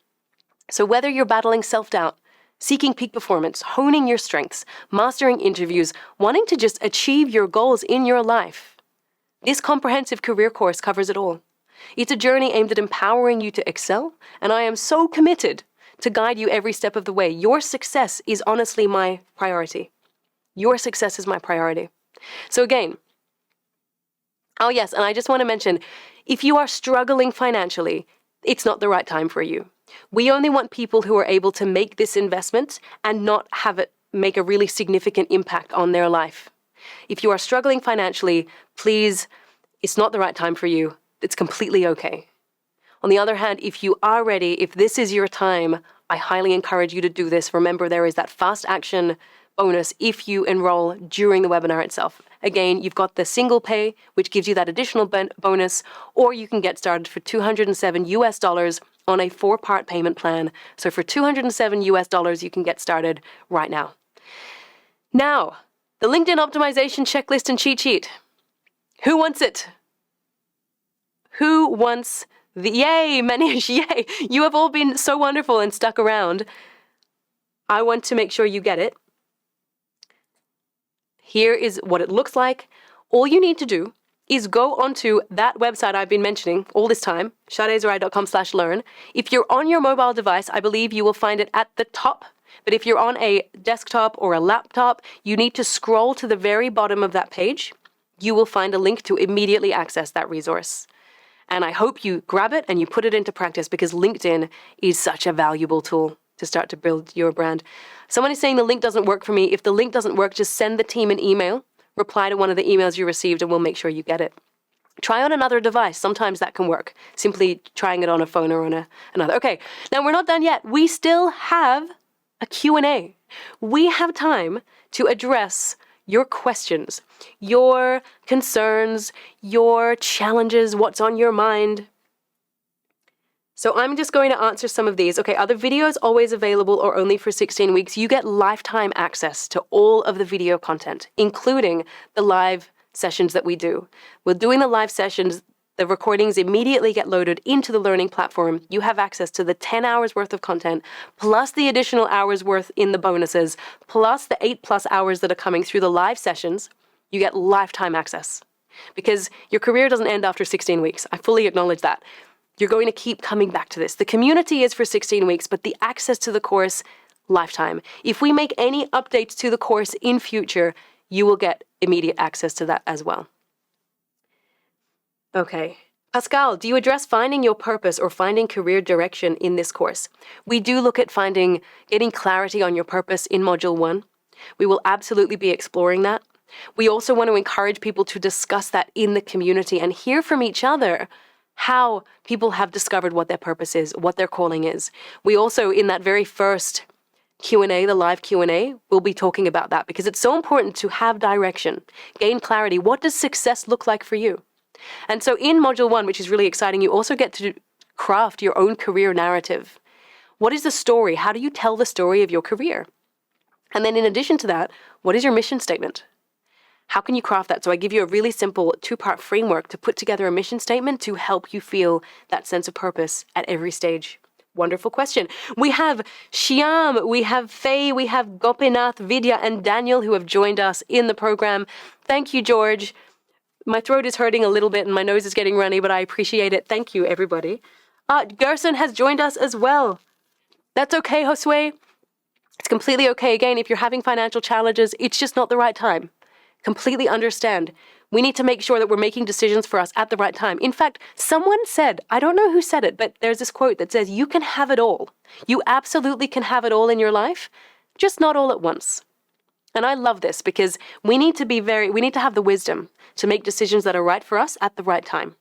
So whether you're battling self-doubt, seeking peak performance, honing your strengths, mastering interviews, wanting to just achieve your goals in your life, this comprehensive career course covers it all. It's a journey aimed at empowering you to excel, and I am so committed to guide you every step of the way. Your success is honestly my priority. Your success is my priority. So again, oh yes, and I just want to mention, if you are struggling financially, it's not the right time for you. We only want people who are able to make this investment and not have it make a really significant impact on their life. If you are struggling financially, please, it's not the right time for you. It's completely okay. On the other hand, if you are ready, if this is your time, I highly encourage you to do this. Remember, there is that fast action bonus if you enroll during the webinar itself. Again, you've got the single pay, which gives you that additional bonus, or you can get started for $207 on a 4-part payment plan. So for $207, you can get started right now. Now, the LinkedIn optimization checklist and cheat sheet. Who wants it? Who wants the, yay, Manish, yay. You have all been so wonderful and stuck around. I want to make sure you get it. Here is what it looks like. All you need to do is go onto that website I've been mentioning all this time, sadezarai.com/learn. If you're on your mobile device, I believe you will find it at the top. But if you're on a desktop or a laptop, you need to scroll to the very bottom of that page. You will find a link to immediately access that resource. And I hope you grab it and you put it into practice because LinkedIn is such a valuable tool to start to build your brand. Someone is saying the link doesn't work for me. If the link doesn't work, just send the team an email, reply to one of the emails you received, and we'll make sure you get it. Try on another device. Sometimes that can work. Simply trying it on a phone or on another. Okay, now we're not done yet. We still have a Q&A. We have time to address your questions, your concerns, your challenges, what's on your mind. So I'm just going to answer some of these. Okay, are the videos always available or only for 16 weeks? You get lifetime access to all of the video content, including the live sessions that we do. We're doing the live sessions. The recordings immediately get loaded into the learning platform. You have access to the 10 hours worth of content, plus the additional hours worth in the bonuses, plus the 8+ hours that are coming through the live sessions. You get lifetime access because your career doesn't end after 16 weeks. I fully acknowledge that. You're going to keep coming back to this. The community is for 16 weeks, but the access to the course, lifetime. If we make any updates to the course in future, you will get immediate access to that as well. Okay. Pascal, do you address finding your purpose or finding career direction in this course? We do look at getting clarity on your purpose in Module 1. We will absolutely be exploring that. We also want to encourage people to discuss that in the community and hear from each other how people have discovered what their purpose is, what their calling is. We also, in that very first Q&A, the live Q&A, we'll be talking about that because it's so important to have direction, gain clarity. What does success look like for you? And so in Module 1, which is really exciting, you also get to craft your own career narrative. What is the story? How do you tell the story of your career? And then in addition to that, what is your mission statement? How can you craft that? So I give you a really simple 2-part framework to put together a mission statement to help you feel that sense of purpose at every stage. Wonderful question. We have Shyam, we have Faye, we have Gopinath, Vidya, and Daniel who have joined us in the program. Thank you, George. My throat is hurting a little bit and my nose is getting runny, but I appreciate it. Thank you, everybody. Gerson has joined us as well. That's okay, Josue. It's completely okay. Again, if you're having financial challenges, it's just not the right time. Completely understand. We need to make sure that we're making decisions for us at the right time. In fact, someone said, I don't know who said it, but there's this quote that says, you can have it all. You absolutely can have it all in your life, just not all at once. And I love this because we need to have the wisdom to make decisions that are right for us at the right time.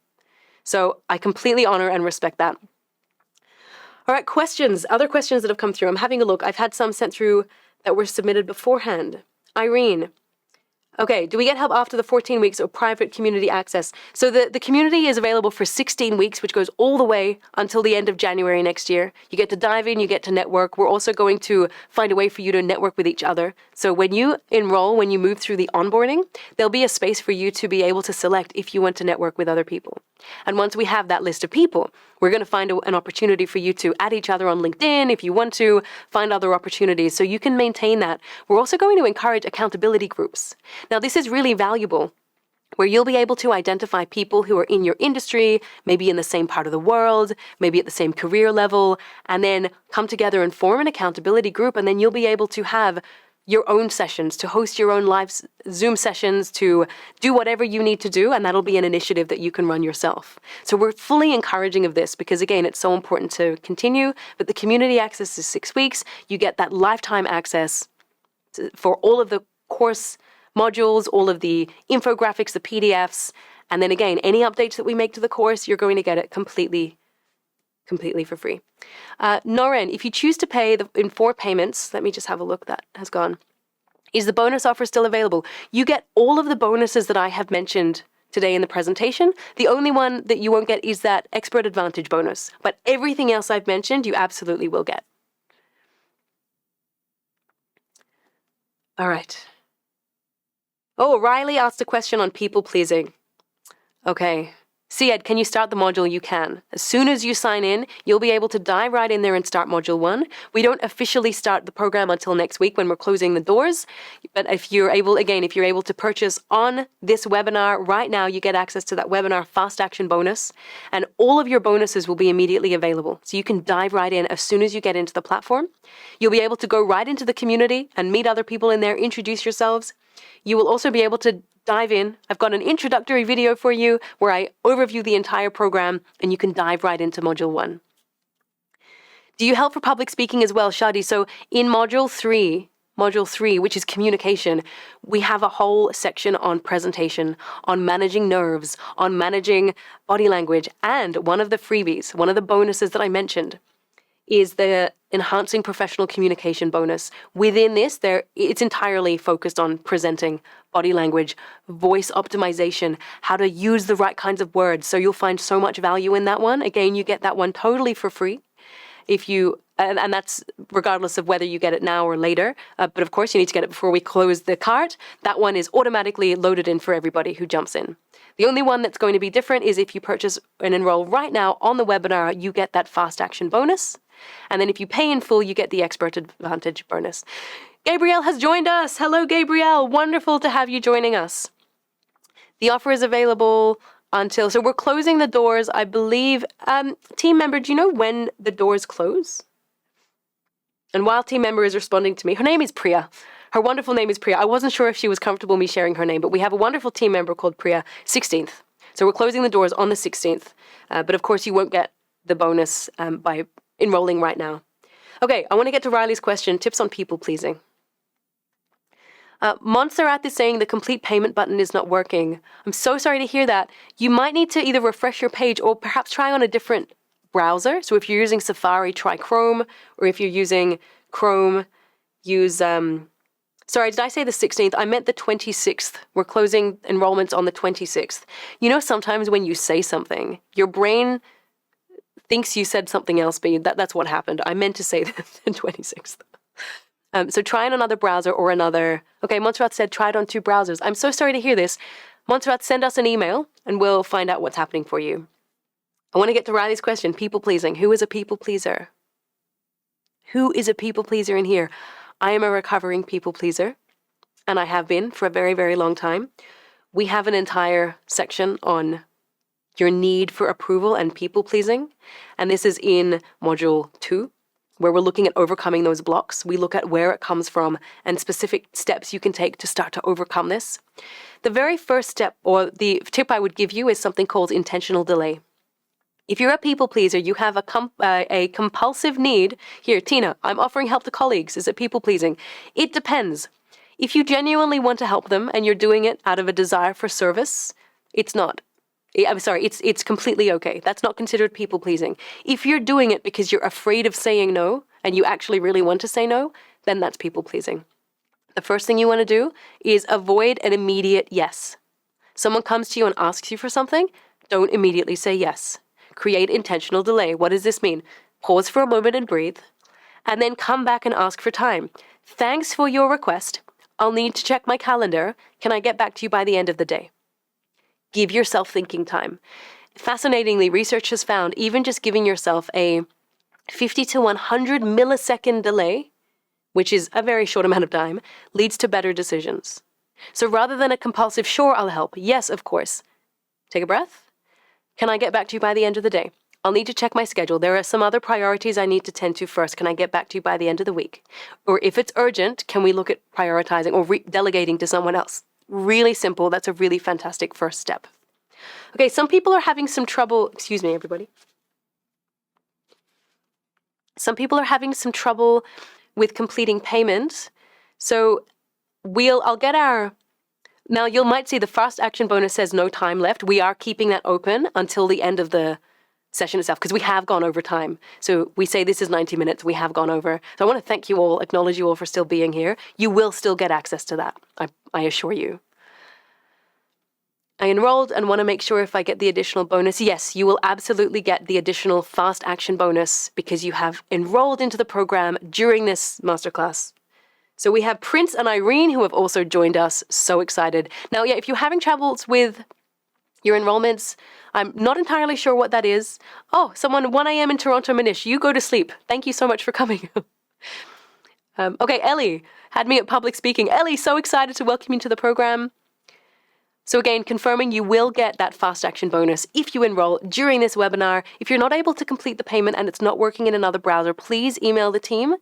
So I completely honor and respect that. All right, questions, other questions that have come through. I'm having a look. I've had some sent through that were submitted beforehand. Irene. Okay, do we get help after the 14 weeks of private community access? So the community is available for 16 weeks, which goes all the way until the end of January next year. You get to dive in, you get to network. We're also going to find a way for you to network with each other. So when you enroll, when you move through the onboarding, there'll be a space for you to be able to select if you want to network with other people. And once we have that list of people, we're going to find an opportunity for you to add each other on LinkedIn if you want to, find other opportunities so you can maintain that. We're also going to encourage accountability groups. Now, this is really valuable, where you'll be able to identify people who are in your industry, maybe in the same part of the world, maybe at the same career level, and then come together and form an accountability group, and then you'll be able to have your own sessions, to host your own live Zoom sessions, to do whatever you need to do, and that'll be an initiative that you can run yourself. So we're fully encouraging of this because, again, it's so important to continue, but the community access is 6 weeks. You get that lifetime access for all of the course modules, all of the infographics, the PDFs, and then again, any updates that we make to the course, you're going to get it completely for free. Noren, if you choose to pay in 4 payments, let me just have a look, that has gone. Is the bonus offer still available? You get all of the bonuses that I have mentioned today in the presentation. The only one that you won't get is that Expert Advantage bonus, but everything else I've mentioned, you absolutely will get. All right. Oh, Riley asked a question on people pleasing. Okay. Syed, can you start the module? You can. As soon as you sign in, you'll be able to dive right in there and start module 1. We don't officially start the program until next week when we're closing the doors. But if you're able to purchase on this webinar right now, you get access to that webinar fast action bonus, and all of your bonuses will be immediately available. So you can dive right in as soon as you get into the platform. You'll be able to go right into the community and meet other people in there, introduce yourselves. You will also be able to dive in. I've got an introductory video for you where I overview the entire program, and you can dive right into Module 1. Do you help for public speaking as well, Shadi? So in Module 3, which is communication, we have a whole section on presentation, on managing nerves, on managing body language, and one of the freebies, one of the bonuses that I mentioned, is the enhancing professional communication bonus. Within this, it's entirely focused on presenting, body language, voice optimization, how to use the right kinds of words. So you'll find so much value in that one. Again, you get that one totally for free. And that's regardless of whether you get it now or later. But of course, you need to get it before we close the cart. That one is automatically loaded in for everybody who jumps in. The only one that's going to be different is if you purchase and enroll right now on the webinar, you get that fast action bonus. And then if you pay in full, you get the expert advantage bonus. Gabrielle has joined us. Hello, Gabrielle. Wonderful to have you joining us. The offer is available so we're closing the doors, I believe. Team member, do you know when the doors close? And while team member is responding to me, her name is Priya. Her wonderful name is Priya. I wasn't sure if she was comfortable me sharing her name, but we have a wonderful team member called Priya, 16th. So we're closing the doors on the 16th. But of course, you won't get the bonus by enrolling right now. Okay, I want to get to Riley's question, tips on people pleasing. Montserrat is saying the complete payment button is not working. I'm so sorry to hear that. You might need to either refresh your page or perhaps try on a different browser. So if you're using Safari, try Chrome, or if you're using Chrome, use, sorry, did I say the 16th? I meant the 26th. We're closing enrollments on the 26th. You know, sometimes when you say something, your brain thinks you said something else, but that's what happened. I meant to say the 26th. So try on another browser or another. Okay, Montserrat said try it on 2 browsers. I'm so sorry to hear this. Montserrat, send us an email and we'll find out what's happening for you. I want to get to Riley's question, people pleasing. Who is a people pleaser? Who is a people pleaser in here? I am a recovering people pleaser, and I have been for a very, very long time. We have an entire section on your need for approval and people pleasing, and this is in module 2. Where we're looking at overcoming those blocks. We look at where it comes from and specific steps you can take to start to overcome this. The very first step, or the tip I would give you, is something called intentional delay. If you're a people pleaser, you have a compulsive need. Here, Tina, I'm offering help to colleagues. Is it people pleasing? It depends. If you genuinely want to help them and you're doing it out of a desire for service, it's not. I'm sorry, it's completely okay. That's not considered people pleasing. If you're doing it because you're afraid of saying no and you actually really want to say no, then that's people pleasing. The first thing you want to do is avoid an immediate yes. Someone comes to you and asks you for something, don't immediately say yes. Create intentional delay. What does this mean? Pause for a moment and breathe, and then come back and ask for time. Thanks for your request. I'll need to check my calendar. Can I get back to you by the end of the day? Give yourself thinking time. Fascinatingly, research has found even just giving yourself a 50 to 100 millisecond delay, which is a very short amount of time, leads to better decisions. So rather than a compulsive, sure, I'll help. Yes, of course. Take a breath. Can I get back to you by the end of the day? I'll need to check my schedule. There are some other priorities I need to tend to first. Can I get back to you by the end of the week? Or if it's urgent, can we look at prioritizing or delegating to someone else? Really simple. That's a really fantastic first step. Okay, some people are having some trouble. Excuse me, everybody. Some people are having some trouble with completing payments. So I'll get our. Now you might see the fast action bonus says no time left. We are keeping that open until the end of the session itself because we have gone over time. So we say this is 90 minutes. We have gone over. So I want to thank you all, acknowledge you all for still being here. You will still get access to that. I assure you. I enrolled and want to make sure if I get the additional bonus. Yes, you will absolutely get the additional fast action bonus because you have enrolled into the program during this masterclass. So we have Prince and Irene who have also joined us. So excited. Now, yeah, if you're having troubles with your enrollments, I'm not entirely sure what that is. Oh, someone, 1 a.m. in Toronto, Manish, you go to sleep. Thank you so much for coming. Okay, Ellie had me at public speaking. Ellie, so excited to welcome you to the program. So again, confirming you will get that fast action bonus if you enroll during this webinar. If you're not able to complete the payment and it's not working in another browser, please email the team.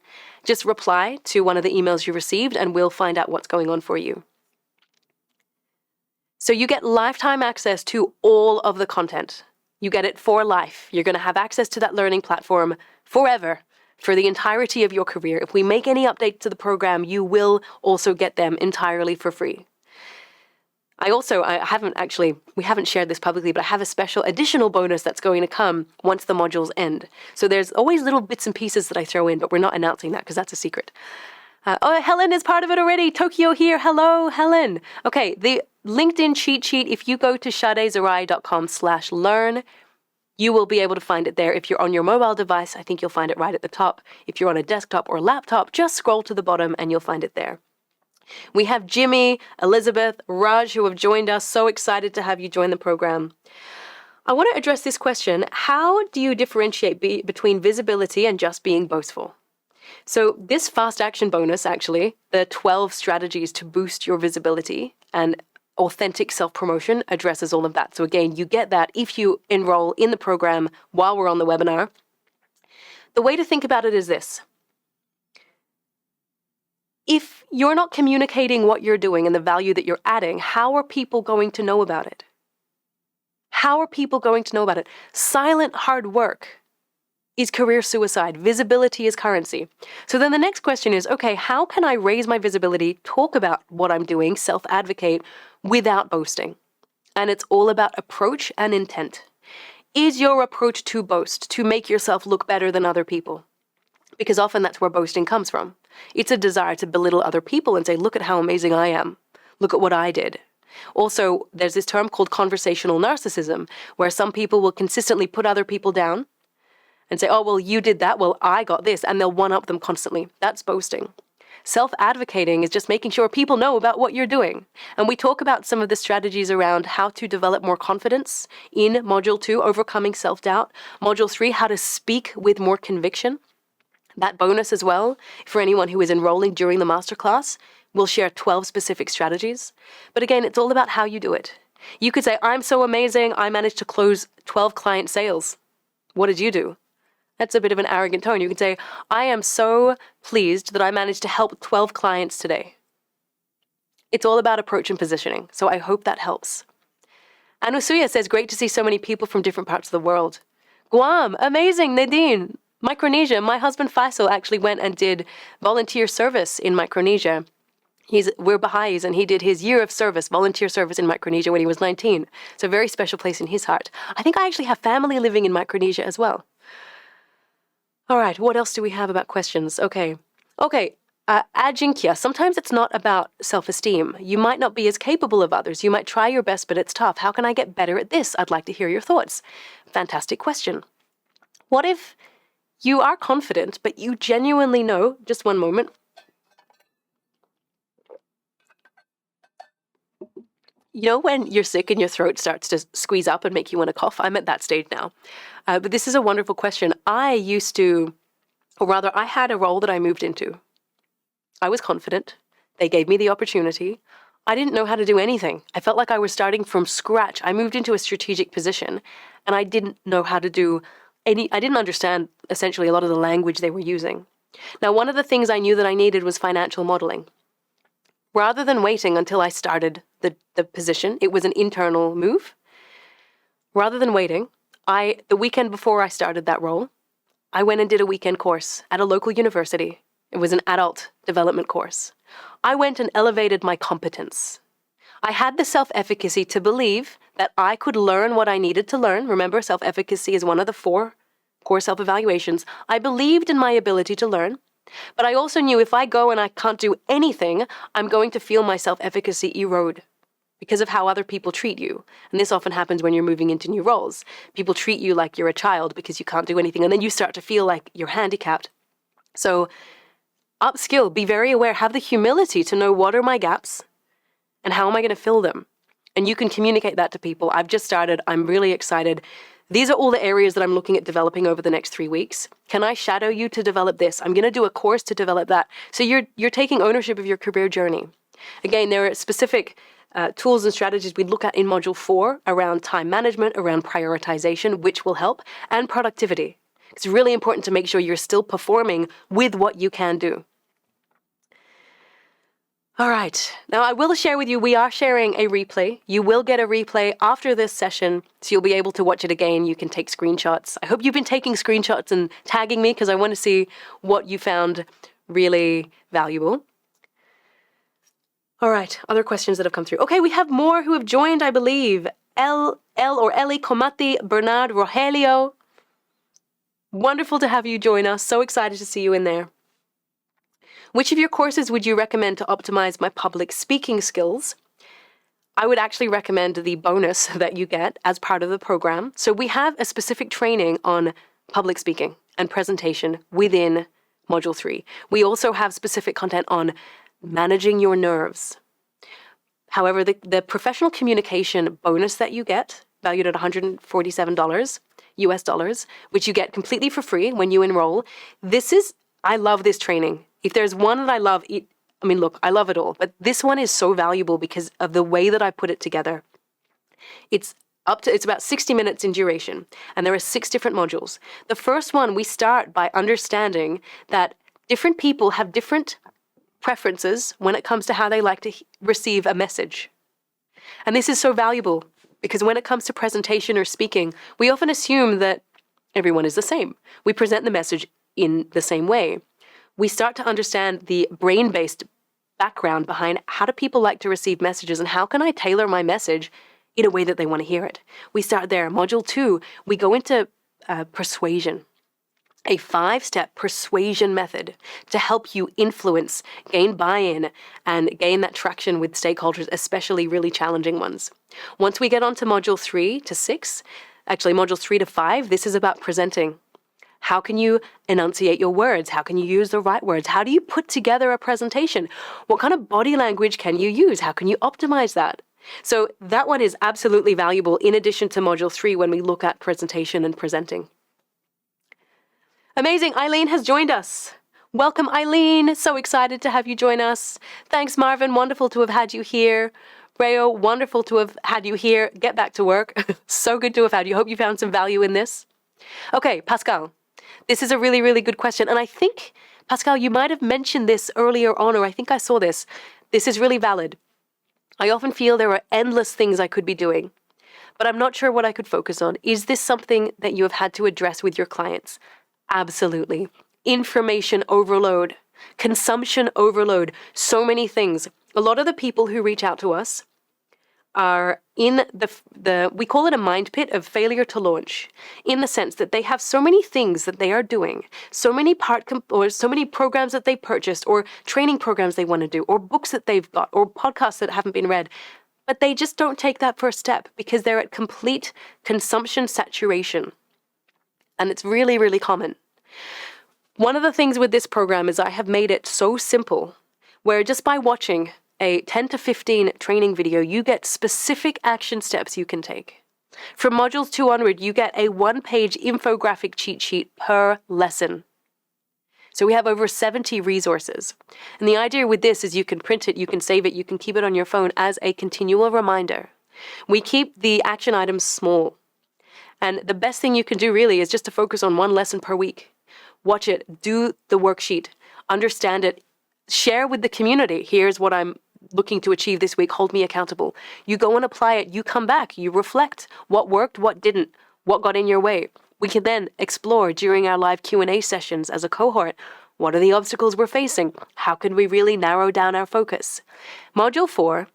Just reply to one of the emails you received and we'll find out what's going on for you. So you get lifetime access to all of the content. You get it for life. You're going to have access to that learning platform forever, for the entirety of your career. If we make any updates to the program, you will also get them entirely for free. we haven't shared this publicly, but I have a special additional bonus that's going to come once the modules end. So there's always little bits and pieces that I throw in, but we're not announcing that because that's a secret. Helen is part of it already. Tokyo here. Hello, Helen. Okay, the LinkedIn cheat sheet, if you go to sadezarai.com/learn, you will be able to find it there. If you're on your mobile device, I think you'll find it right at the top. If you're on a desktop or laptop, just scroll to the bottom and you'll find it there. We have Jimmy, Elizabeth, Raj, who have joined us. So excited to have you join the program. I want to address this question. How do you differentiate between visibility and just being boastful? So this fast action bonus, actually, the 12 strategies to boost your visibility and authentic self-promotion addresses all of that. So again, you get that if you enroll in the program while we're on the webinar. The way to think about it is this. If you're not communicating what you're doing and the value that you're adding, how are people going to know about it? How are people going to know about it? Silent hard work is career suicide. Visibility is currency. So then the next question is, okay, how can I raise my visibility, talk about what I'm doing, self-advocate without boasting? And it's all about approach and intent. Is your approach to boast, to make yourself look better than other people? Because often that's where boasting comes from. It's a desire to belittle other people and say, look at how amazing I am. Look at what I did. Also, there's this term called conversational narcissism, where some people will consistently put other people down and say, oh, well, you did that, well, I got this, and they'll one-up them constantly. That's boasting. Self-advocating is just making sure people know about what you're doing. And we talk about some of the strategies around how to develop more confidence in Module 2, overcoming self-doubt. Module 3, how to speak with more conviction. That bonus as well, for anyone who is enrolling during the masterclass, we'll share 12 specific strategies. But again, it's all about how you do it. You could say, I'm so amazing, I managed to close 12 client sales. What did you do? That's a bit of an arrogant tone. You can say, I am so pleased that I managed to help 12 clients today. It's all about approach and positioning. So I hope that helps. Anusuya says, great to see so many people from different parts of the world. Guam, amazing, Nadine. Micronesia, my husband Faisal actually went and did volunteer service in Micronesia. We're Baha'is, and he did his year of service, volunteer service in Micronesia when he was 19. It's a very special place in his heart. I think I actually have family living in Micronesia as well. All right, what else do we have about questions? Okay, Ajinkya, sometimes it's not about self-esteem. You might not be as capable of others. You might try your best, but it's tough. How can I get better at this? I'd like to hear your thoughts. Fantastic question. What if you are confident, but you genuinely know, just one moment. You know when you're sick and your throat starts to squeeze up and make you want to cough? I'm at that stage now. But this is a wonderful question. I had a role that I moved into. I was confident. They gave me the opportunity. I didn't know how to do anything. I felt like I was starting from scratch. I moved into a strategic position, and I didn't know how to do I didn't understand essentially a lot of the language they were using. Now, one of the things I knew that I needed was financial modeling. Rather than waiting until I started the position, it was an internal move. Rather than waiting, the weekend before I started that role, I went and did a weekend course at a local university. It was an adult development course. I went and elevated my competence. I had the self-efficacy to believe that I could learn what I needed to learn. Remember, self-efficacy is one of the 4 core self-evaluations. I believed in my ability to learn, but I also knew if I go and I can't do anything, I'm going to feel my self-efficacy erode because of how other people treat you. And this often happens when you're moving into new roles. People treat you like you're a child because you can't do anything, and then you start to feel like you're handicapped. So upskill, be very aware, have the humility to know what are my gaps and how am I going to fill them? And you can communicate that to people. I've just started. I'm really excited. These are all the areas that I'm looking at developing over the next 3 weeks. Can I shadow you to develop this? I'm going to do a course to develop that. So you're taking ownership of your career journey. Again, there are specific tools and strategies we look at in Module 4 around time management, around prioritization, which will help, and productivity. It's really important to make sure you're still performing with what you can do. All right, now I will share with you, we are sharing a replay. You will get a replay after this session, so you'll be able to watch it again. You can take screenshots. I hope you've been taking screenshots and tagging me because I want to see what you found really valuable. All right, other questions that have come through. Okay, we have more who have joined, I believe. Ellie, Comati, Bernard, Rogelio. Wonderful to have you join us. So excited to see you in there. Which of your courses would you recommend to optimize my public speaking skills? I would actually recommend the bonus that you get as part of the program. So we have a specific training on public speaking and presentation within Module 3. We also have specific content on managing your nerves. However, the professional communication bonus that you get, valued at $147 US dollars, which you get completely for free when you enroll, I love this training. If there's one that I love, I love it all, but this one is so valuable because of the way that I put it together. It's about 60 minutes in duration, and there are 6 different modules. The first one, we start by understanding that different people have different preferences when it comes to how they like to receive a message. And this is so valuable because when it comes to presentation or speaking, we often assume that everyone is the same. We present the message in the same way. We start to understand the brain-based background behind how do people like to receive messages and how can I tailor my message in a way that they want to hear it. We start there. Module 2, we go into persuasion, a 5-step persuasion method to help you influence, gain buy-in, and gain that traction with stakeholders, especially really challenging ones. Once we get on to Module 3 to 6, actually Modules 3 to 5, this is about presenting. How can you enunciate your words? How can you use the right words? How do you put together a presentation? What kind of body language can you use? How can you optimize that? So that one is absolutely valuable in addition to Module 3 when we look at presentation and presenting. Amazing, Eileen has joined us. Welcome, Eileen. So excited to have you join us. Thanks, Marvin. Wonderful to have had you here. Rayo, wonderful to have had you here. Get back to work. So good to have had you. Hope you found some value in this. Okay, Pascal. This is a really, really good question. And I think, Pascal, you might have mentioned this earlier on, or I think I saw this. This is really valid. I often feel there are endless things I could be doing, but I'm not sure what I could focus on. Is this something that you have had to address with your clients? Absolutely. Information overload, consumption overload, so many things. A lot of the people who reach out to us are in we call it a mind pit of failure to launch, in the sense that they have so many things that they are doing, so many so many programs that they purchased, or training programs they want to do, or books that they've got, or podcasts that haven't been read, but they just don't take that first step because they're at complete consumption saturation. And it's really, really common. One of the things with this program is I have made it so simple, where just by watching a 10 to 15 training video, you get specific action steps you can take. From Modules 2 onward, you get a 1-page infographic cheat sheet per lesson. So we have over 70 resources. And the idea with this is you can print it, you can save it, you can keep it on your phone as a continual reminder. We keep the action items small. And the best thing you can do really is just to focus on one lesson per week. Watch it, do the worksheet, understand it, share with the community. Here's what I'm looking to achieve this week. Hold me accountable. You go and apply it. You come back. You reflect what worked, what didn't, what got in your way. We can then explore during our live Q&A sessions as a cohort. What are the obstacles we're facing? How can we really narrow down our focus? Module 4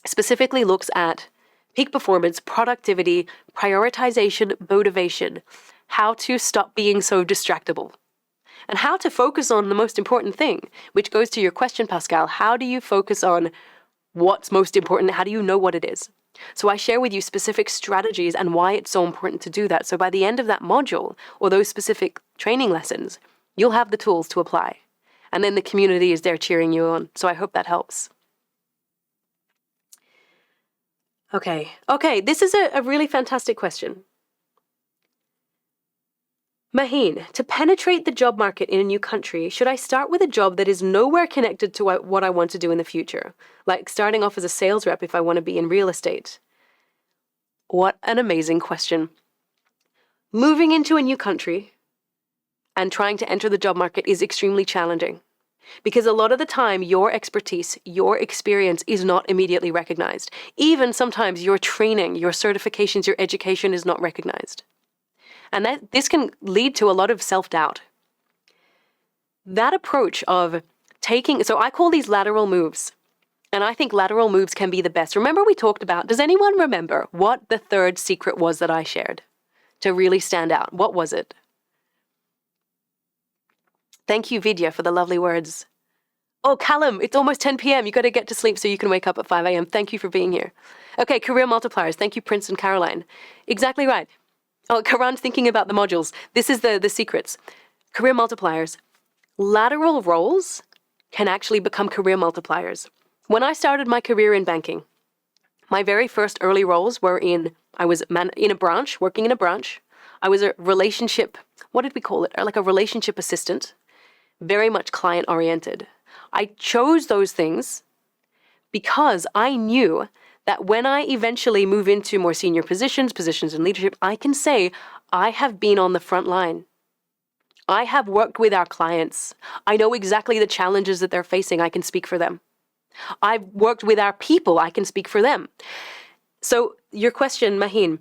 specifically looks at peak performance, productivity, prioritization, motivation, how to stop being so distractible, and how to focus on the most important thing, which goes to your question, Pascal. How do you focus on what's most important? How do you know what it is? So I share with you specific strategies and why it's so important to do that. So by the end of that module, or those specific training lessons, you'll have the tools to apply. And then the community is there cheering you on. So I hope that helps. Okay, this is a really fantastic question. Maheen, to penetrate the job market in a new country, should I start with a job that is nowhere connected to what I want to do in the future? Like starting off as a sales rep if I want to be in real estate? What an amazing question. Moving into a new country and trying to enter the job market is extremely challenging because a lot of the time your expertise, your experience is not immediately recognized. Even sometimes your training, your certifications, your education is not recognized. And this can lead to a lot of self-doubt. That approach of so I call these lateral moves. And I think lateral moves can be the best. Remember we talked about, does anyone remember what the third secret was that I shared to really stand out? What was it? Thank you, Vidya, for the lovely words. Oh, Callum, it's almost 10 p.m. You got to get to sleep so you can wake up at 5 a.m. Thank you for being here. Okay, career multipliers. Thank you, Prince and Caroline. Exactly right. Oh, Karan's thinking about the modules. This is the secrets. Career multipliers. Lateral roles can actually become career multipliers. When I started my career in banking, my very first early roles were I was in a branch, working in a branch. I was a relationship, what did we call it? Like a relationship assistant, very much client-oriented. I chose those things because I knew that when I eventually move into more senior positions in leadership, I can say I have been on the front line. I have worked with our clients. I know exactly the challenges that they're facing. I can speak for them. I've worked with our people. I can speak for them. So your question, Maheen,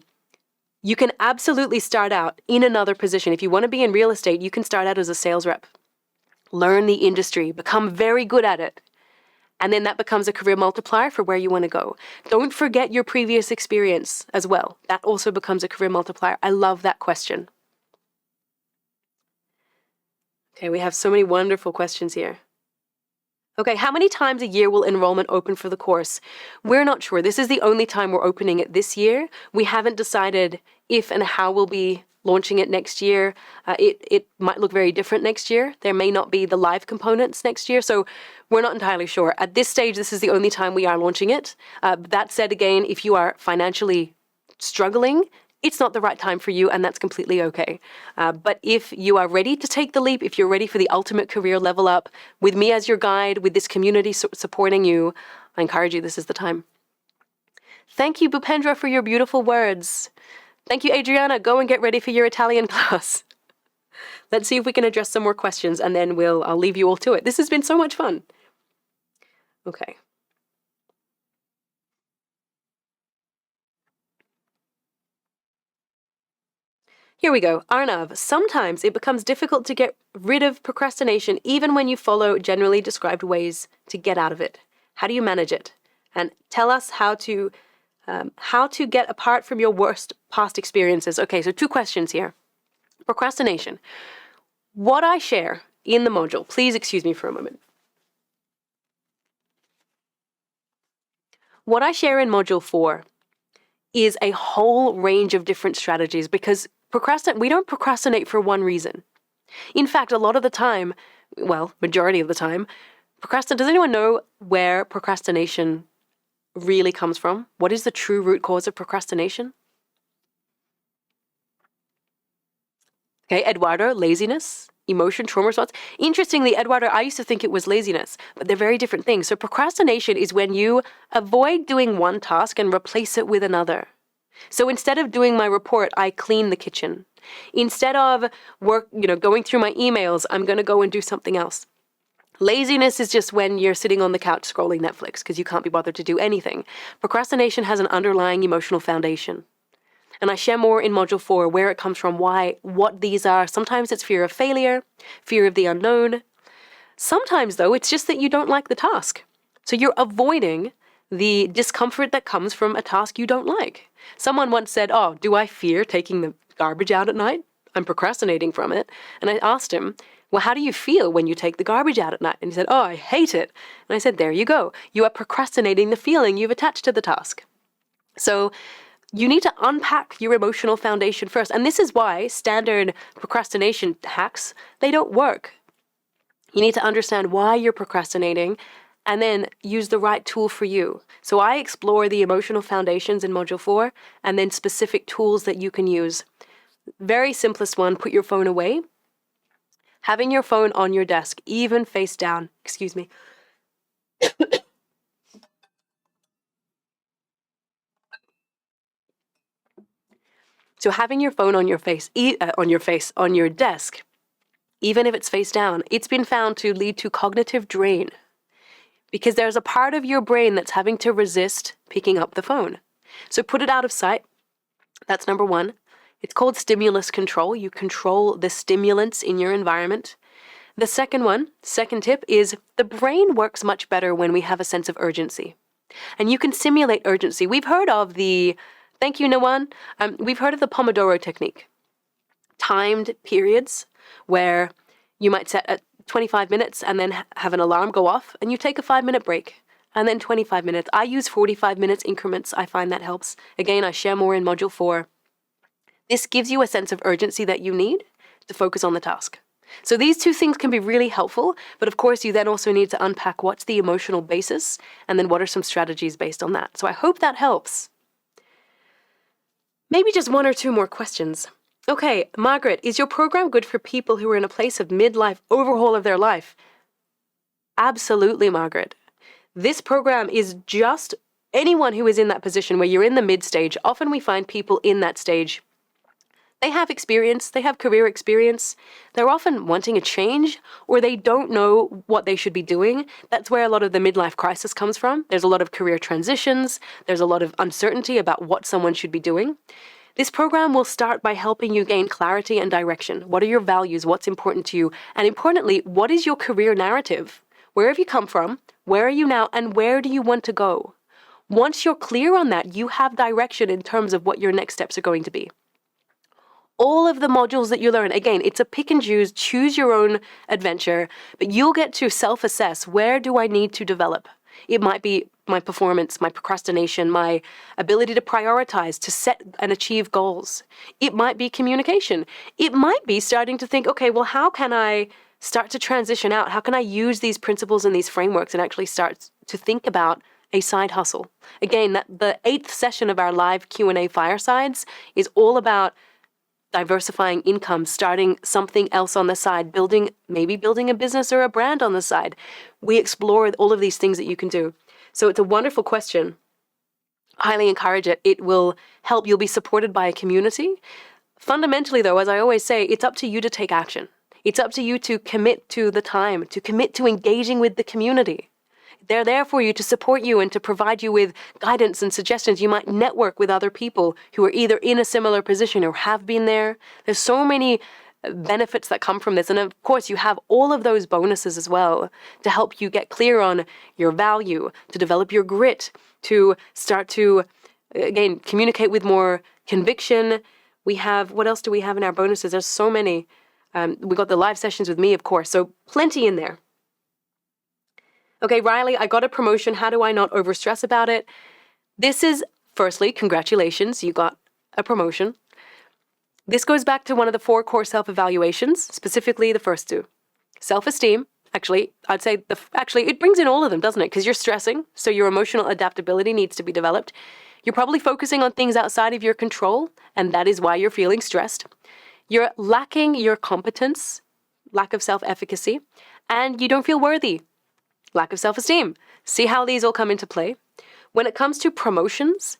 you can absolutely start out in another position. If you want to be in real estate, you can start out as a sales rep. Learn the industry, become very good at it. And then that becomes a career multiplier for where you want to go. Don't forget your previous experience as well. That also becomes a career multiplier. I love that question. Okay, we have so many wonderful questions here. Okay, how many times a year will enrollment open for the course? We're not sure. This is the only time we're opening it this year. We haven't decided if and how we'll be launching it next year. It might look very different next year. There may not be the live components next year, so we're not entirely sure. At this stage, this is the only time we are launching it. That said, again, if you are financially struggling, it's not the right time for you, and that's completely okay. But if you are ready to take the leap, if you're ready for the ultimate career level up, with me as your guide, with this community supporting you, I encourage you, this is the time. Thank you, Bhupendra, for your beautiful words. Thank you, Adriana. Go and get ready for your Italian class. Let's see if we can address some more questions, and then I'll leave you all to it. This has been so much fun. Okay. Here we go. Arnav, sometimes it becomes difficult to get rid of procrastination even when you follow generally described ways to get out of it. How do you manage it? And tell us how to get apart from your worst past experiences. Okay, so 2 questions here. Procrastination. What I share in the module, please excuse me for a moment. What I share in module 4 is a whole range of different strategies because we don't procrastinate for one reason. In fact, a lot of the time, majority of the time, does anyone know where procrastination really comes from? What is the true root cause of procrastination? Okay, Eduardo, laziness, emotion, trauma response. Interestingly, Eduardo, I used to think it was laziness, but they're very different things. So procrastination is when you avoid doing one task and replace it with another. So instead of doing my report, I clean the kitchen. Instead of going through my emails, I'm going to go and do something else. Laziness is just when you're sitting on the couch scrolling Netflix because you can't be bothered to do anything. Procrastination has an underlying emotional foundation. And I share more in Module 4 where it comes from, what these are. Sometimes it's fear of failure, fear of the unknown. Sometimes, though, it's just that you don't like the task. So you're avoiding the discomfort that comes from a task you don't like. Someone once said, "Oh, do I fear taking the garbage out at night? I'm procrastinating from it." And I asked him, "Well, how do you feel when you take the garbage out at night?" And he said, "Oh, I hate it." And I said, "There you go. You are procrastinating the feeling you've attached to the task." So you need to unpack your emotional foundation first. And this is why standard procrastination hacks, they don't work. You need to understand why you're procrastinating and then use the right tool for you. So I explore the emotional foundations in Module 4 and then specific tools that you can use. Very simplest one, put your phone away. Having your phone on your desk, even face down. Excuse me. So having your phone on your desk, even if it's face down, it's been found to lead to cognitive drain because there's a part of your brain that's having to resist picking up the phone. So put it out of sight. That's number 1. It's called stimulus control. You control the stimulants in your environment. The second tip is the brain works much better when we have a sense of urgency. And you can simulate urgency. We've heard of thank you, Nawan. We've heard of the Pomodoro technique. Timed periods where you might set at 25 minutes and then have an alarm go off and you take a 5-minute break and then 25 minutes. I use 45 minutes increments. I find that helps. Again, I share more in Module 4. This gives you a sense of urgency that you need to focus on the task. So these two things can be really helpful, but of course you then also need to unpack what's the emotional basis and then what are some strategies based on that. So I hope that helps. Maybe just one or two more questions. Okay, Margaret, is your program good for people who are in a place of midlife overhaul of their life? Absolutely, Margaret. This program is just anyone who is in that position where you're in the mid stage. Often we find people in that stage. They have experience, they have career experience. They're often wanting a change or they don't know what they should be doing. That's where a lot of the midlife crisis comes from. There's a lot of career transitions. There's a lot of uncertainty about what someone should be doing. This program will start by helping you gain clarity and direction. What are your values? What's important to you? And importantly, what is your career narrative? Where have you come from? Where are you now? And where do you want to go? Once you're clear on that, you have direction in terms of what your next steps are going to be. All of the modules that you learn, again, it's a pick and choose your own adventure, but you'll get to self-assess, where do I need to develop? It might be my performance, my procrastination, my ability to prioritize, to set and achieve goals. It might be communication. It might be starting to think, okay, well, how can I start to transition out? How can I use these principles and these frameworks and actually start to think about a side hustle? Again, the 8th session of our live Q&A firesides is all about diversifying income, starting something else on the side, maybe building a business or a brand on the side. We explore all of these things that you can do. So it's a wonderful question. Highly encourage it. It will help. You'll be supported by a community. Fundamentally, though, as I always say, it's up to you to take action. It's up to you to commit to the time, to commit to engaging with the community. They're there for you to support you and to provide you with guidance and suggestions. You might network with other people who are either in a similar position or have been there. There's so many benefits that come from this. And of course, you have all of those bonuses as well to help you get clear on your value, to develop your grit, to start to, again, communicate with more conviction. What else do we have in our bonuses? There's so many. We got the live sessions with me, of course, so plenty in there. Okay, Riley, I got a promotion. How do I not overstress about it? This is, firstly, congratulations, you got a promotion. This goes back to one of the 4 core self-evaluations, specifically the first 2. Self-esteem, actually, I'd say, it brings in all of them, doesn't it? Because you're stressing, so your emotional adaptability needs to be developed. You're probably focusing on things outside of your control, and that is why you're feeling stressed. You're lacking your competence, lack of self-efficacy, and you don't feel worthy. Lack of self-esteem. See how these all come into play? When it comes to promotions,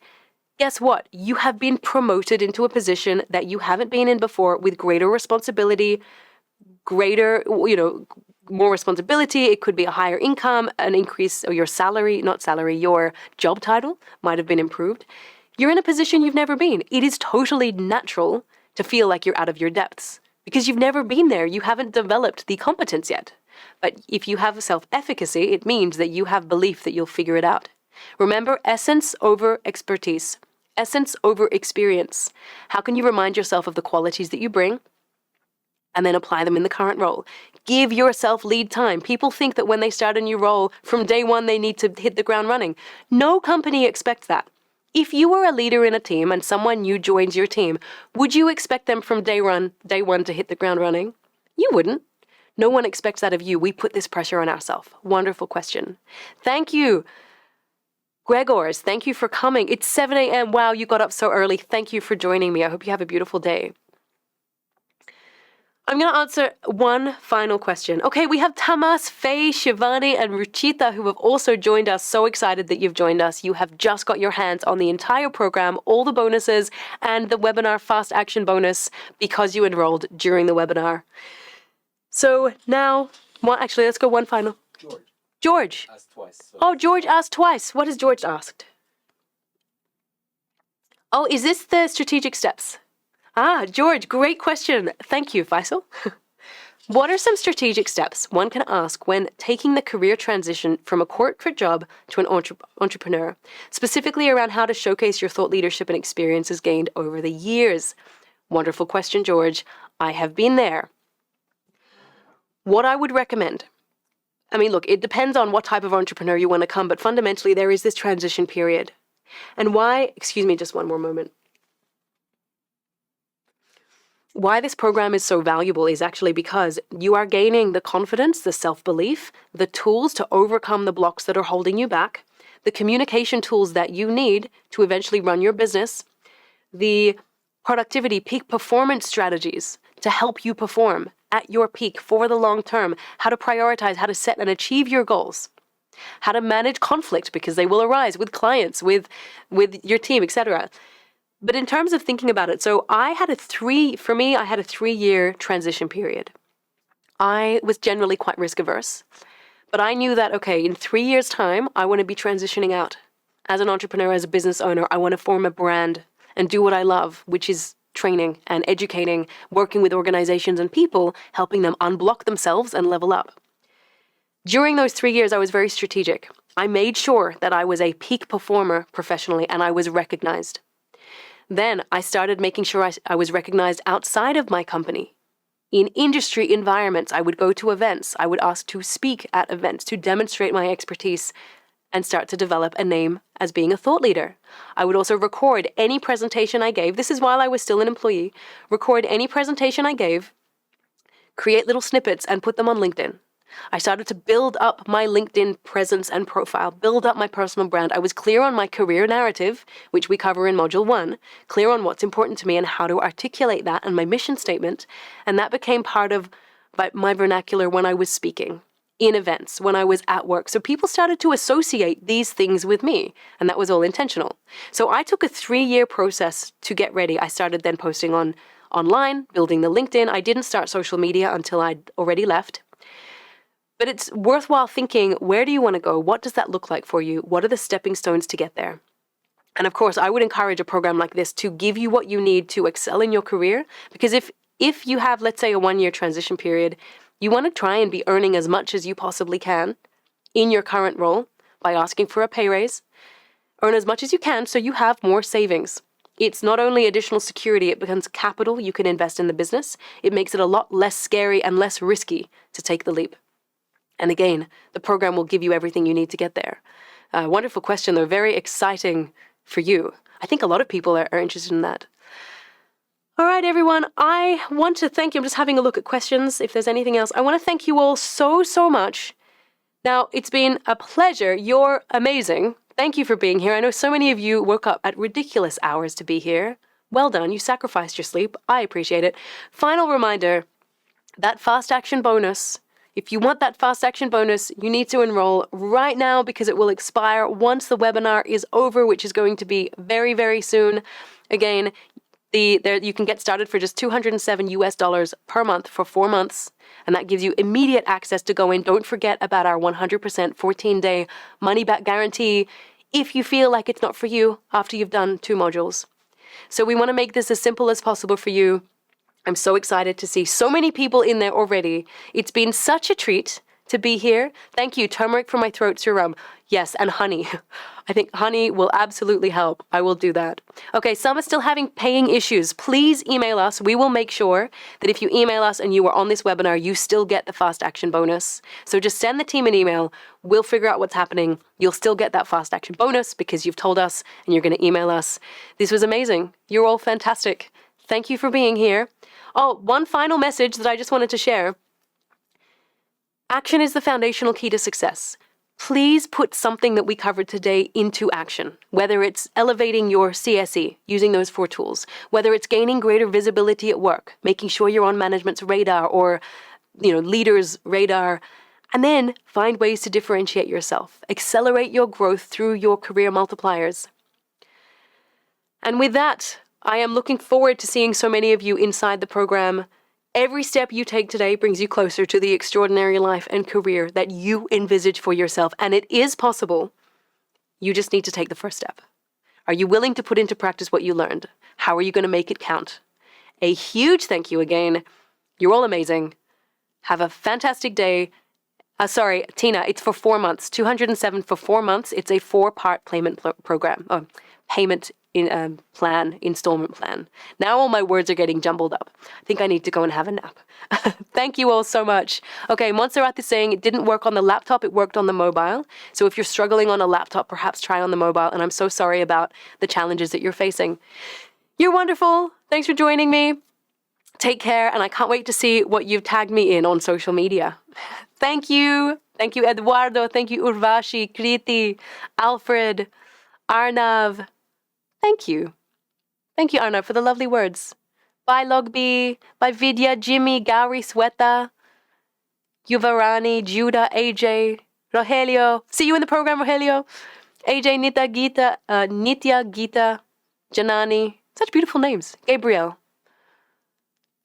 guess what? You have been promoted into a position that you haven't been in before with greater responsibility, more responsibility. It could be a higher income, an increase, or your job title might have been improved. You're in a position you've never been. It is totally natural to feel like you're out of your depths because you've never been there. You haven't developed the competence yet. But if you have self-efficacy, it means that you have belief that you'll figure it out. Remember, essence over expertise, essence over experience. How can you remind yourself of the qualities that you bring and then apply them in the current role? Give yourself lead time. People think that when they start a new role, from day one, they need to hit the ground running. No company expects that. If you were a leader in a team and someone new joins your team, would you expect them from day one to hit the ground running? You wouldn't. No one expects that of you. We put this pressure on ourselves. Wonderful question. Thank you. Gregors, thank you for coming. It's 7 a.m. Wow, you got up so early. Thank you for joining me. I hope you have a beautiful day. I'm going to answer one final question. Okay, we have Tamas, Faye, Shivani, and Ruchita who have also joined us. So excited that you've joined us. You have just got your hands on the entire program, all the bonuses, and the webinar fast action bonus because you enrolled during the webinar. So now, let's go one final. George. Asked twice. So. Oh, George asked twice. What has George asked? Oh, is this the strategic steps? George, great question. Thank you, Faisal. What are some strategic steps one can ask when taking the career transition from a corporate job to an entrepreneur, specifically around how to showcase your thought leadership and experiences gained over the years? Wonderful question, George. I have been there. What I would recommend, look, it depends on what type of entrepreneur you want to come, but fundamentally there is this transition period. And just one more moment. Why this program is so valuable is actually because you are gaining the confidence, the self-belief, the tools to overcome the blocks that are holding you back, the communication tools that you need to eventually run your business, the productivity, peak performance strategies to help you perform at your peak for the long term, how to prioritize, how to set and achieve your goals, how to manage conflict because they will arise with clients, with your team, etc. But in terms of thinking about it, so I had a 3-year transition period. I was generally quite risk averse, but I knew that, okay, in 3 years' time, I want to be transitioning out. As an entrepreneur, as a business owner, I want to form a brand and do what I love, which is training and educating, working with organizations and people, helping them unblock themselves and level up. During those 3 years, I was very strategic. I made sure that I was a peak performer professionally and I was recognized. Then I started making sure I was recognized outside of my company. In industry environments, I would go to events. I would ask to speak at events to demonstrate my expertise and start to develop a name as being a thought leader. I would also record any presentation I gave. This is while I was still an employee. Record any presentation I gave, create little snippets, and put them on LinkedIn. I started to build up my LinkedIn presence and profile, build up my personal brand. I was clear on my career narrative, which we cover in Module 1, clear on what's important to me and how to articulate that and my mission statement. And that became part of my vernacular when I was speaking, in events, when I was at work. So people started to associate these things with me, and that was all intentional. So I took a 3-year process to get ready. I started then posting online, building the LinkedIn. I didn't start social media until I'd already left. But it's worthwhile thinking, where do you want to go? What does that look like for you? What are the stepping stones to get there? And of course, I would encourage a program like this to give you what you need to excel in your career. Because if you have, let's say, a 1-year transition period, you want to try and be earning as much as you possibly can in your current role by asking for a pay raise. Earn as much as you can so you have more savings. It's not only additional security, it becomes capital you can invest in the business. It makes it a lot less scary and less risky to take the leap. And again, the program will give you everything you need to get there. Wonderful question, though. Very exciting for you. I think a lot of people are interested in that. All right, everyone. I want to thank you. I'm just having a look at questions. If there's anything else, I want to thank you all so much. Now, it's been a pleasure. You're amazing. Thank you for being here. I know so many of you woke up at ridiculous hours to be here. Well done. You sacrificed your sleep. I appreciate it. Final reminder, that fast action bonus. If you want that fast action bonus, you need to enroll right now because it will expire once the webinar is over, which is going to be very, very soon. Again, you can get started for just $207 per month for 4 months, and that gives you immediate access to go in. Don't forget about our 100% 14-day money-back guarantee if you feel like it's not for you after you've done 2 modules. So we want to make this as simple as possible for you. I'm so excited to see so many people in there already. It's been such a treat to be here. Thank you. Turmeric for my throat serum. Yes, and honey. I think honey will absolutely help. I will do that. Okay, some are still having paying issues. Please email us. We will make sure that if you email us and you are on this webinar, you still get the fast action bonus. So just send the team an email. We'll figure out what's happening. You'll still get that fast action bonus because you've told us and you're going to email us. This was amazing. You're all fantastic. Thank you for being here. Oh, one final message that I just wanted to share. Action is the foundational key to success. Please put something that we covered today into action, whether it's elevating your CSE, using those 4 tools, whether it's gaining greater visibility at work, making sure you're on management's radar or, leaders' radar, and then find ways to differentiate yourself, accelerate your growth through your career multipliers. And with that, I am looking forward to seeing so many of you inside the program. Every step you take today brings you closer to the extraordinary life and career that you envisage for yourself. And it is possible. You just need to take the first step. Are you willing to put into practice what you learned? How are you going to make it count? A huge thank you again. You're all amazing. Have a fantastic day. Sorry, Tina, it's for 4 months. 207 for 4 months. It's a 4-part payment program. Payment in installment plan. Now all my words are getting jumbled up. I think I need to go and have a nap. Thank you all so much. Okay, Montserrat is saying it didn't work on the laptop, it worked on the mobile. So if you're struggling on a laptop, perhaps try on the mobile. And I'm so sorry about the challenges that you're facing. You're wonderful. Thanks for joining me. Take care, and I can't wait to see what you've tagged me in on social media. Thank you. Thank you, Eduardo. Thank you, Urvashi, Kriti, Alfred, Arnav. Thank you. Thank you, Arnav, for the lovely words. Bye, Logby. Bye, Vidya, Jimmy, Gauri, Sweta, Yuvarani, Judah, AJ, Rogelio. See you in the program, Rogelio. AJ, Nitya, Gita, Janani. Such beautiful names. Gabriel.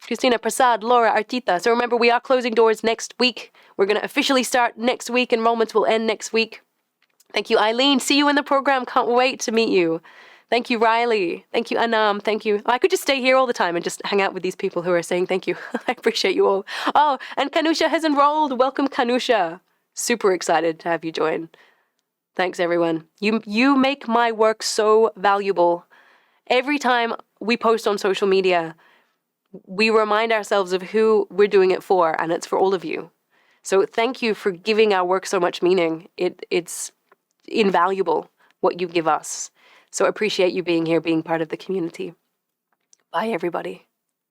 Christina, Prasad, Laura, Artita. So remember, we are closing doors next week. We're going to officially start next week. Enrollments will end next week. Thank you, Eileen. See you in the program. Can't wait to meet you. Thank you, Riley. Thank you, Anam. Thank you. I could just stay here all the time and just hang out with these people who are saying thank you. I appreciate you all. Oh, and Kanusha has enrolled. Welcome, Kanusha. Super excited to have you join. Thanks, everyone. You make my work so valuable. Every time we post on social media, we remind ourselves of who we're doing it for, and it's for all of you. So thank you for giving our work so much meaning. It's invaluable what you give us. So appreciate you being here, being part of the community. Bye, everybody.